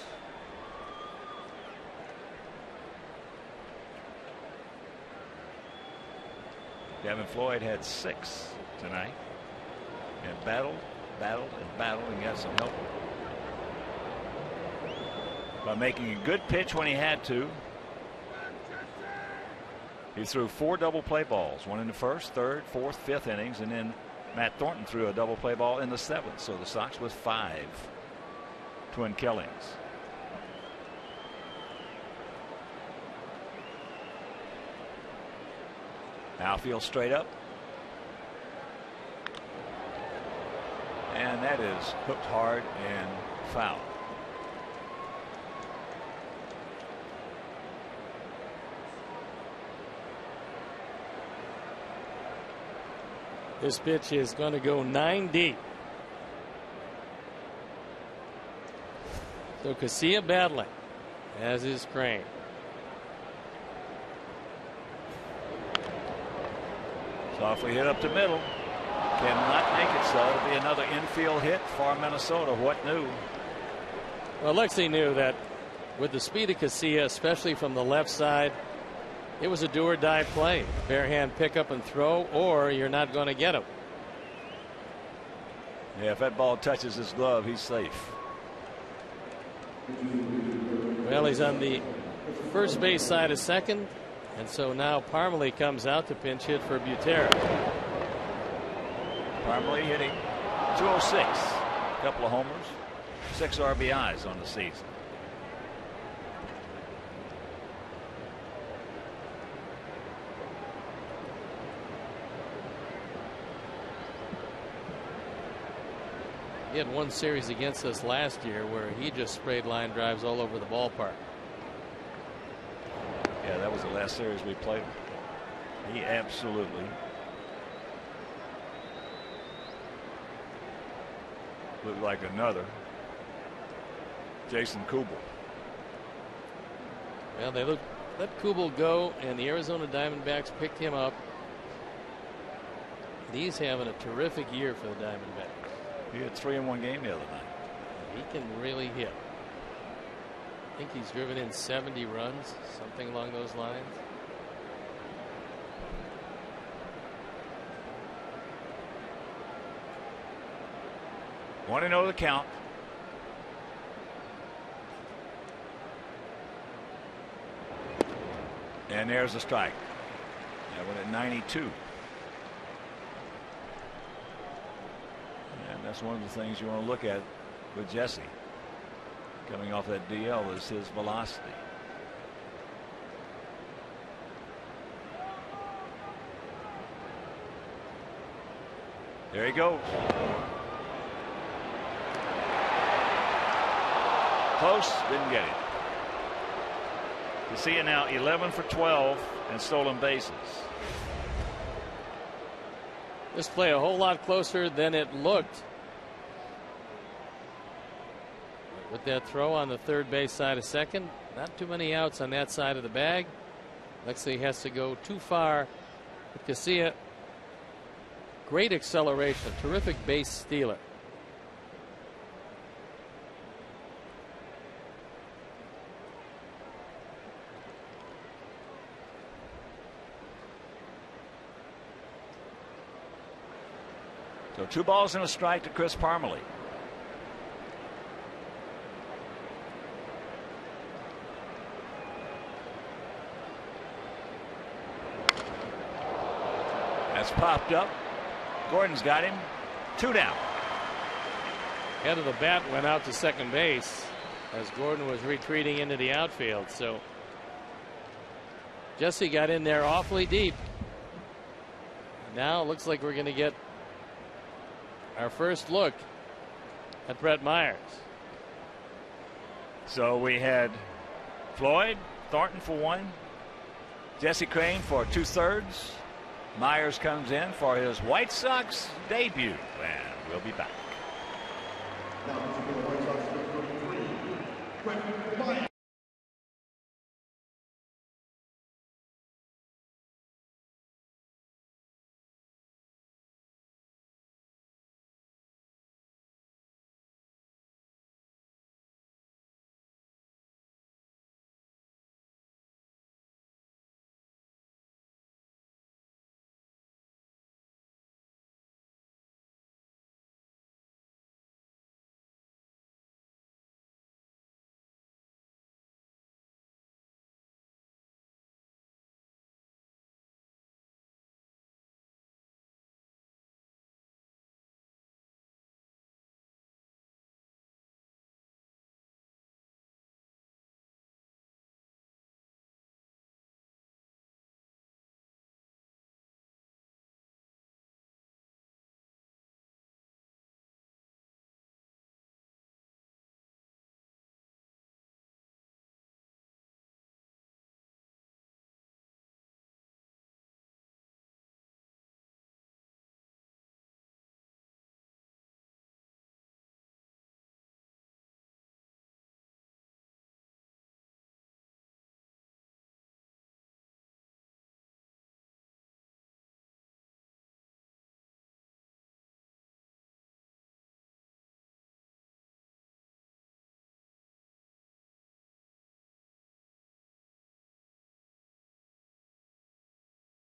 Devin Floyd had 6 tonight and battled and got some help by making a good pitch when he had to. He threw 4 double play balls, 1 in the 1st, 3rd, 4th, 5th innings, and then Matt Thornton threw a double play ball in the 7th. So the Sox with 5 twin killings. Outfield straight up. And that is hooked hard and foul. This pitch is going to go 9 deep. So Casilla battling, as is Crane. Softly hit up the middle. Cannot make it, so it'll be another infield hit for Minnesota. What knew? Well, Lexi knew that with the speed of Casilla, especially from the left side, it was a do or die play. Bare hand pick up and throw, or you're not going to get him. Yeah, if that ball touches his glove, he's safe. Well, he's on the first base side of second, and so now Parmalee comes out to pinch hit for Butera. Parmalee hitting .206, a couple of homers, 6 RBIs on the season. He had one series against us last year where he just sprayed line drives all over the ballpark. Yeah, that was the last series we played. He absolutely looked like another Jason Kubel. Well, they let Kubel go, and the Arizona Diamondbacks picked him up. He's having a terrific year for the Diamondbacks. He had 3 in one game the other night. He can really hit. I think he's driven in 70 runs, something along those lines. Want to know the count. And there's a strike. That one at 92. And that's one of the things you want to look at with Jesse. Coming off that DL is his velocity. There he goes. Close, didn't get it. You see it now, 11 for 12 and stolen bases. This play a whole lot closer than it looked. With that throw on the third base side of second, not too many outs on that side of the bag. Lexley has to go too far. Casilla, great acceleration, terrific base stealer. So 2 balls and a strike to Chris Parmalee. That's popped up. Gordon's got him. 2 down. Head of the bat went out to second base as Gordon was retreating into the outfield. So Jesse got in there awfully deep. Now it looks like we're going to get our first look at Brett Myers. So we had Floyd, Thornton for 1, Jesse Crain for 2/3. Myers comes in for his White Sox debut, and we'll be back.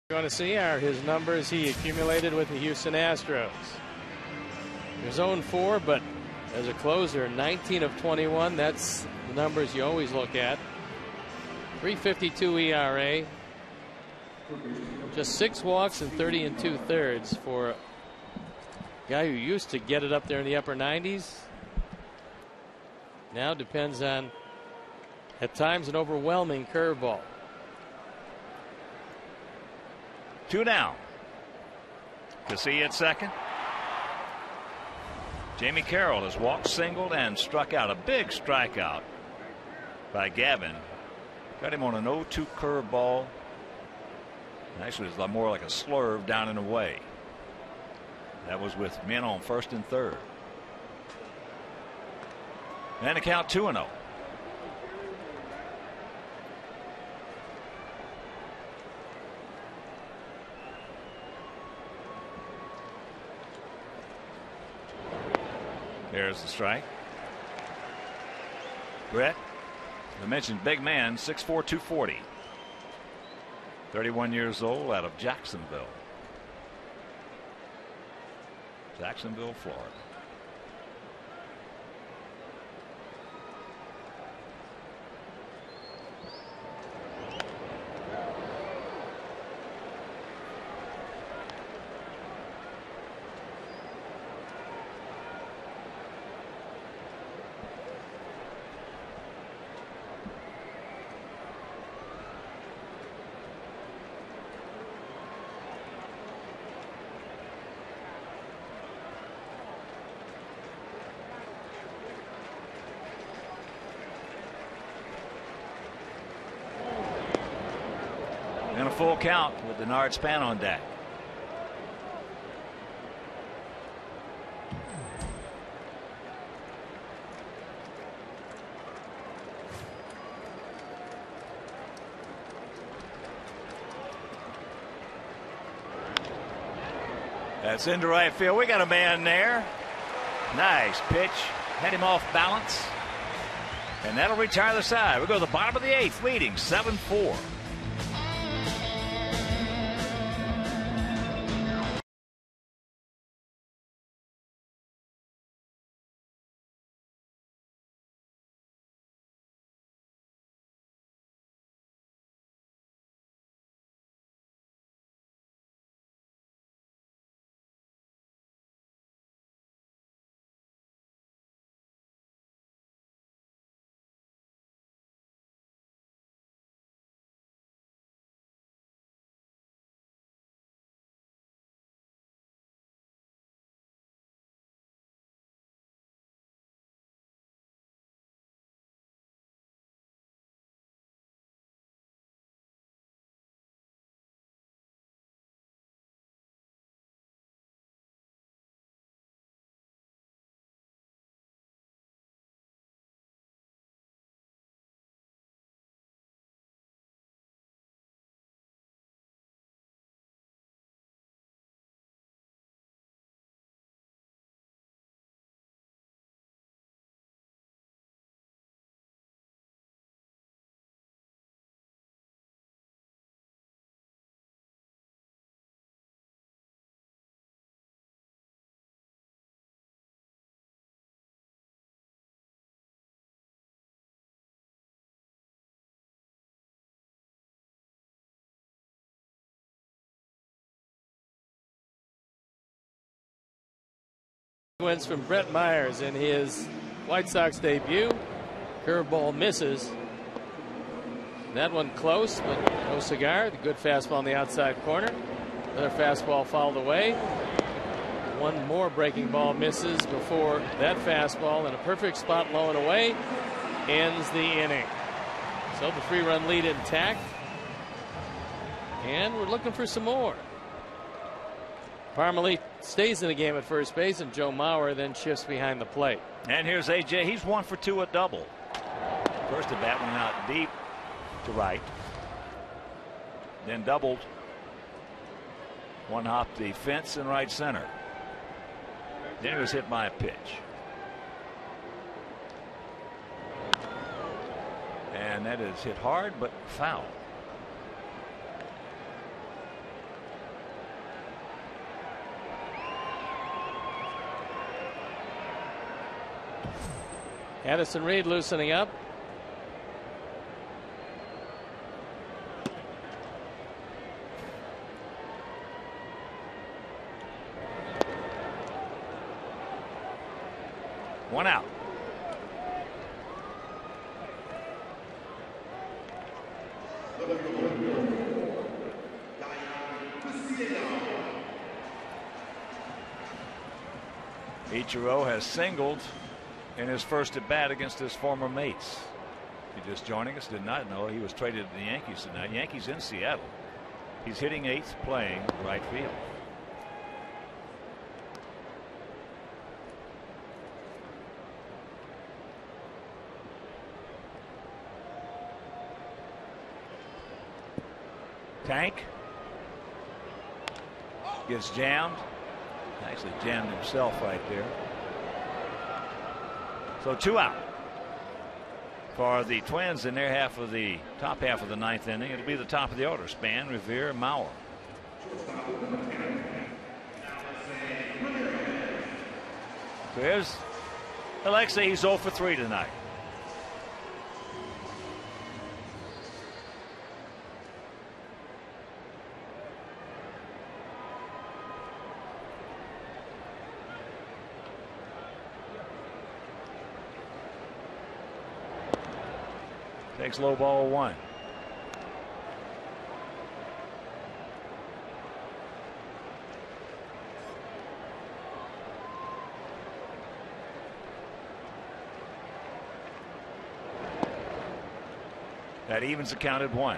Going to see are his numbers he accumulated with the Houston Astros. There's 0-4, but as a closer, 19 of 21. That's the numbers you always look at. 3.52 ERA. Just 6 walks and 30 2/3 for a guy who used to get it up there in the upper 90s. Now depends on, at times, an overwhelming curveball. 2 down. Casilla at second. Jamie Carroll has walked, singled, and struck out. A big strikeout by Gavin. Got him on an 0-2 curveball. Actually, it was more like a slurve down and away. That was with men on first and third. And the count 2-0. There's the strike. Brett, I mentioned big man, 6'4", 240. 31 years old, out of Jacksonville, Florida. And a full count with Denard Span on deck. That's into right field. We got a man there. Nice pitch. Had him off balance. And that'll retire the side. We go to the bottom of the 8th, leading 7-4. Wins from Brett Myers in his White Sox debut. Curveball misses. That one close, but no cigar. The good fastball on the outside corner. Another fastball fouled away. One more breaking ball misses before that fastball in a perfect spot low and away ends the inning. So the 3-run lead intact. And we're looking for some more. Parmalee stays in the game at first base, and Joe Mauer then shifts behind the plate. And here's AJ. He's 1 for 2, a double. First at bat went out deep to right. Then doubled. One hopped the fence in right center. Then he was hit by a pitch. And that is hit hard, but foul. Addison Reed loosening up. One out. Ichiro has singled in his first at bat against his former mates. If you're just joining us, did not know he was traded to the Yankees tonight. Yankees in Seattle. He's hitting eighth, playing right field. Tank gets jammed. Actually jammed himself right there. So 2 out for the Twins in their half of the top half of the ninth inning. It'll be the top of the order. Span, Revere, Mauer. So here's Alexei. He's 0 for 3 tonight. Takes low ball 1. That evens the count at 1.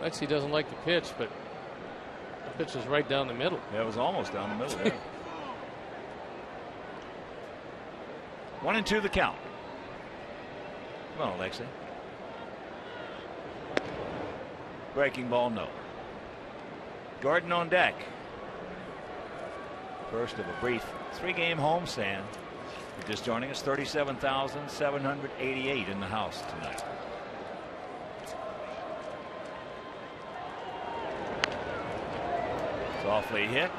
Lexi doesn't like the pitch, but the pitch is right down the middle. Yeah, it was almost down the middle there. 1-2 the count. Come on, Alexei. Breaking ball, no. Gordon on deck. First of a brief 3-game homestand. You're just joining us, 37,788 in the house tonight. Softly hit.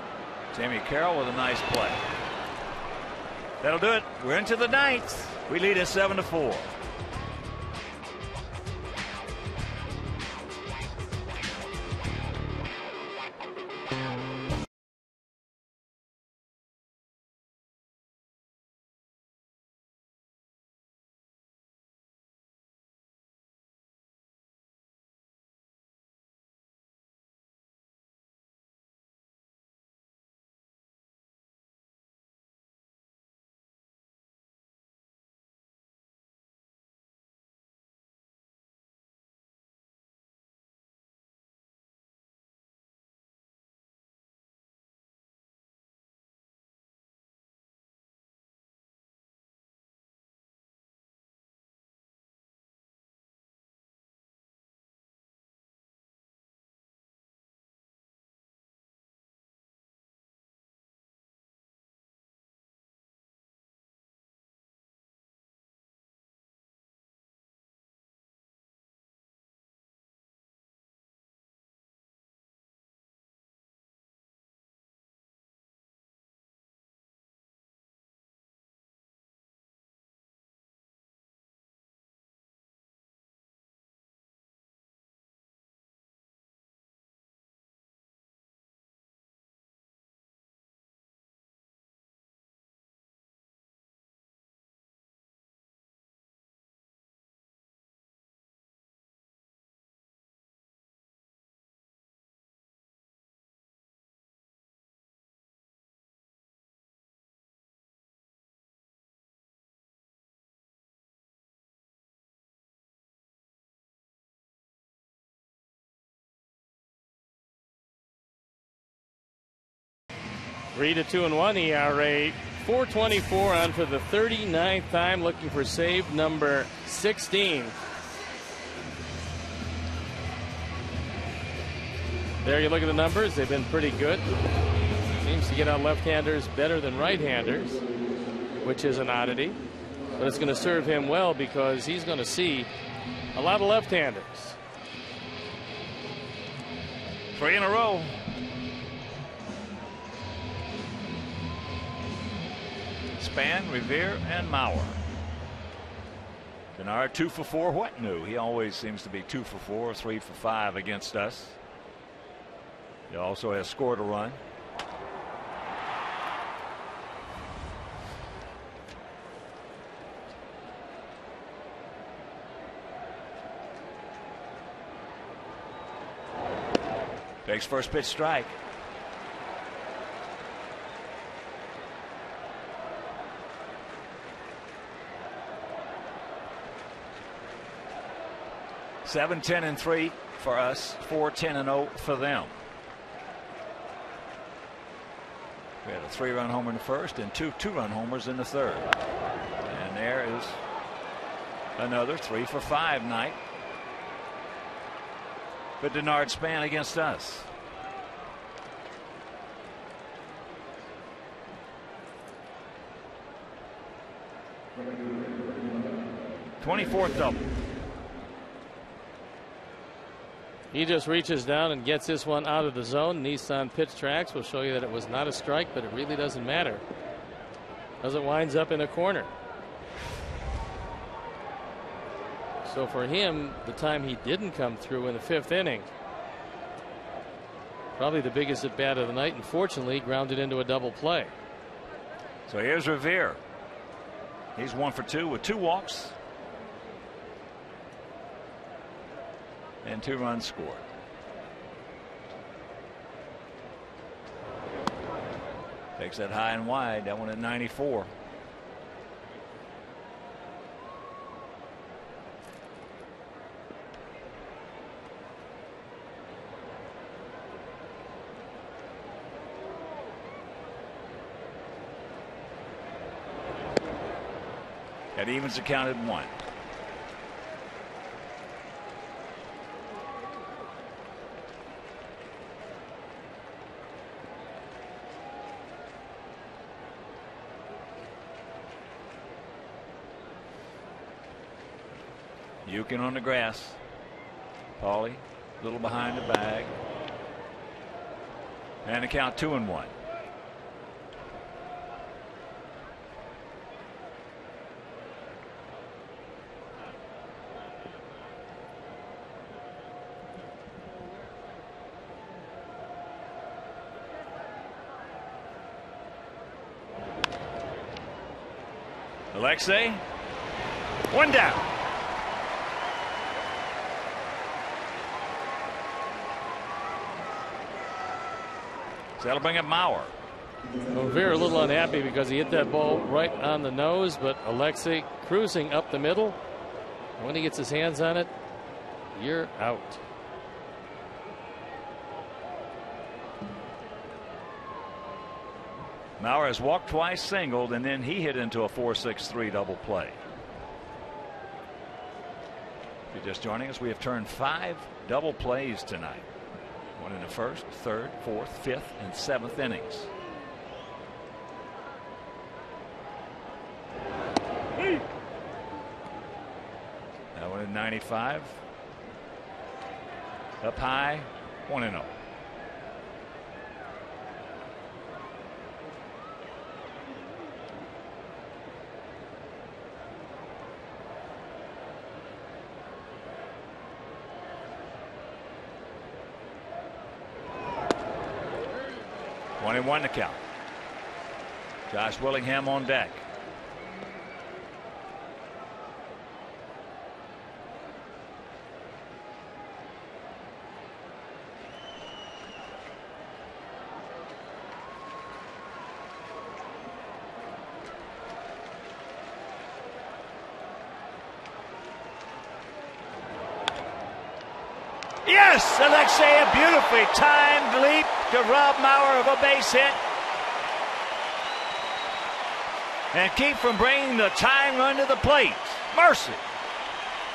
Jamie Carroll with a nice play. That'll do it. We're into the ninth. We lead at 7-4. Reed at 2-1 ERA. 424 on for the 39th time, looking for save number 16. There you look at the numbers. They've been pretty good. Seems to get on left-handers better than right-handers, which is an oddity. But it's going to serve him well because he's going to see a lot of left-handers. 3 in a row. Span, Revere, and Mauer. Denard 2 for 4. What new? He always seems to be 2 for 4, 3 for 5 against us. He also has scored a run. Takes first pitch strike. Seven, 10, and 3 for us. 4, 10, and 0 for them. We had a 3-run homer in the first and 2 2-run homers in the third. And there is another 3 for 5 night. But Denard Span against us. '24th double. He just reaches down and gets this one out of the zone. Nissan pitch tracks will show you that it was not a strike, but it really doesn't matter as it winds up in a corner. So for him, the time he didn't come through in the 5th inning, probably the biggest at bat of the night, and fortunately grounded into a double play. So here's Revere. He's 1 for 2 with 2 walks and 2 runs scored. Takes that high and wide. That one at 94. That evens the count at 1. Yukin on the grass. Paulie a little behind the bag. And the count 2-1. Alexei, 1 down. So that'll bring up Mauer. Well, Revere a little unhappy because he hit that ball right on the nose, but Alexei cruising up the middle. When he gets his hands on it, you're out. Mauer has walked twice, singled, and then he hit into a 4-6-3 double play. If you're just joining us, we have turned 5 double plays tonight. 1 in the 1st, 3rd, 4th, 5th, and 7th innings. That one in 95. Up high, 1-0. One to count. Josh Willingham on deck. Yes, Alexei, a beautifully timed leap to rob Mauer of a base hit and keep from bringing the tying run to the plate. Mercy.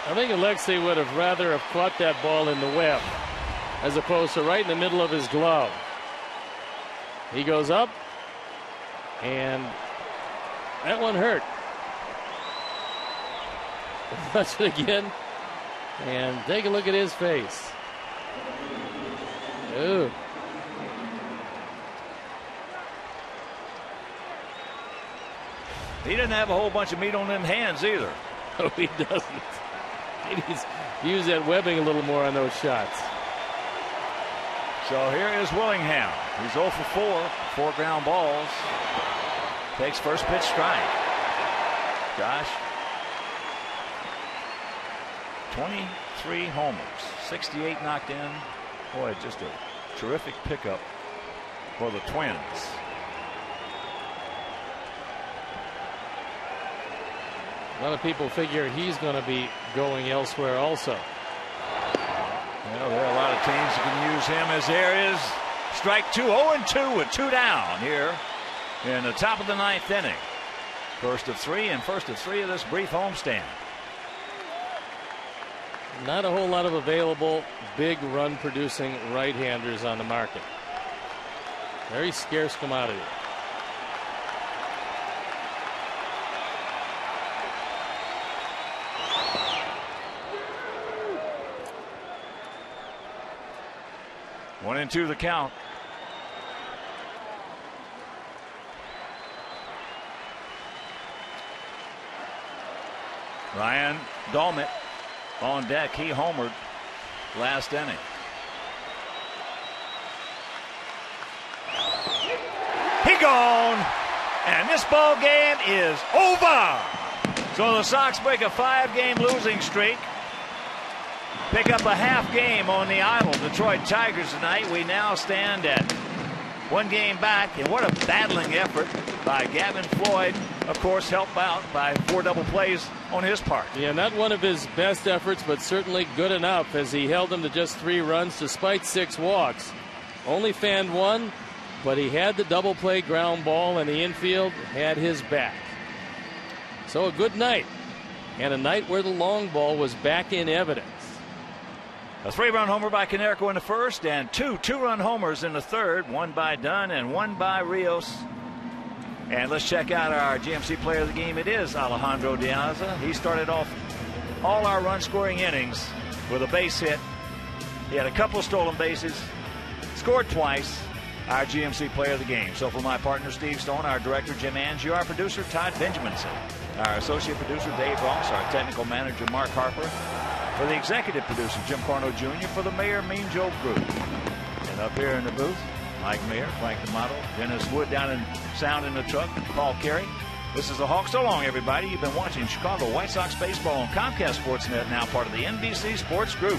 I think Alexei would have rather have caught that ball in the web. as opposed to right in the middle of his glove. He goes up, and that one hurt. Watch it again, and take a look at his face. Ooh. He didn't have a whole bunch of meat on them hands either. No, he doesn't. He needs to use that webbing a little more on those shots. So here is Willingham. He's 0 for 4 ground balls. Takes first pitch strike. Josh. 23 homers, 68 knocked in. Boy, just a terrific pickup for the Twins. A lot of people figure he's going to be going elsewhere also. Well, there are a lot of teams that can use him as there is strike 2, 0-2 with 2 down here in the top of the 9th inning. First of 3 and first of 3 of this brief homestand. Not a whole lot of available big run producing right-handers on the market. Very scarce commodity. One and 2 the count. Ryan Dalmit on deck. He homered last inning. He gone, and this ball game is over. So the Sox break a 5-game losing streak. Pick up a half game on the idle Detroit Tigers tonight. We now stand at 1 game back, and what a battling effort by Gavin Floyd. Of course, helped out by 4 double plays on his part. Yeah, not one of his best efforts, but certainly good enough as he held them to just 3 runs despite 6 walks. Only fanned 1, but he had the double play ground ball, and the infield had his back. So a good night, and a night where the long ball was back in evidence. A 3-run homer by Konerko in the first, and 2 2-run homers in the third. 1 by Dunn and 1 by Rios. And let's check out our GMC player of the game. It is Alejandro De Aza. He started off all our run-scoring innings with a base hit. He had a couple of stolen bases, scored twice. Our GMC player of the game. So for my partner Steve Stone, our director Jim Angier, our producer Todd Benjaminson, our associate producer Dave Ross, our technical manager Mark Harper, for the executive producer Jim Carno Jr., for the Mayor Mean Joe Group. And up here in the booth, Mike Mayer, Frank D'Amato, Dennis Wood down in sound in the truck, Paul Carey. This is the Hawk. So long, everybody. You've been watching Chicago White Sox baseball on Comcast Sportsnet, now part of the NBC Sports Group.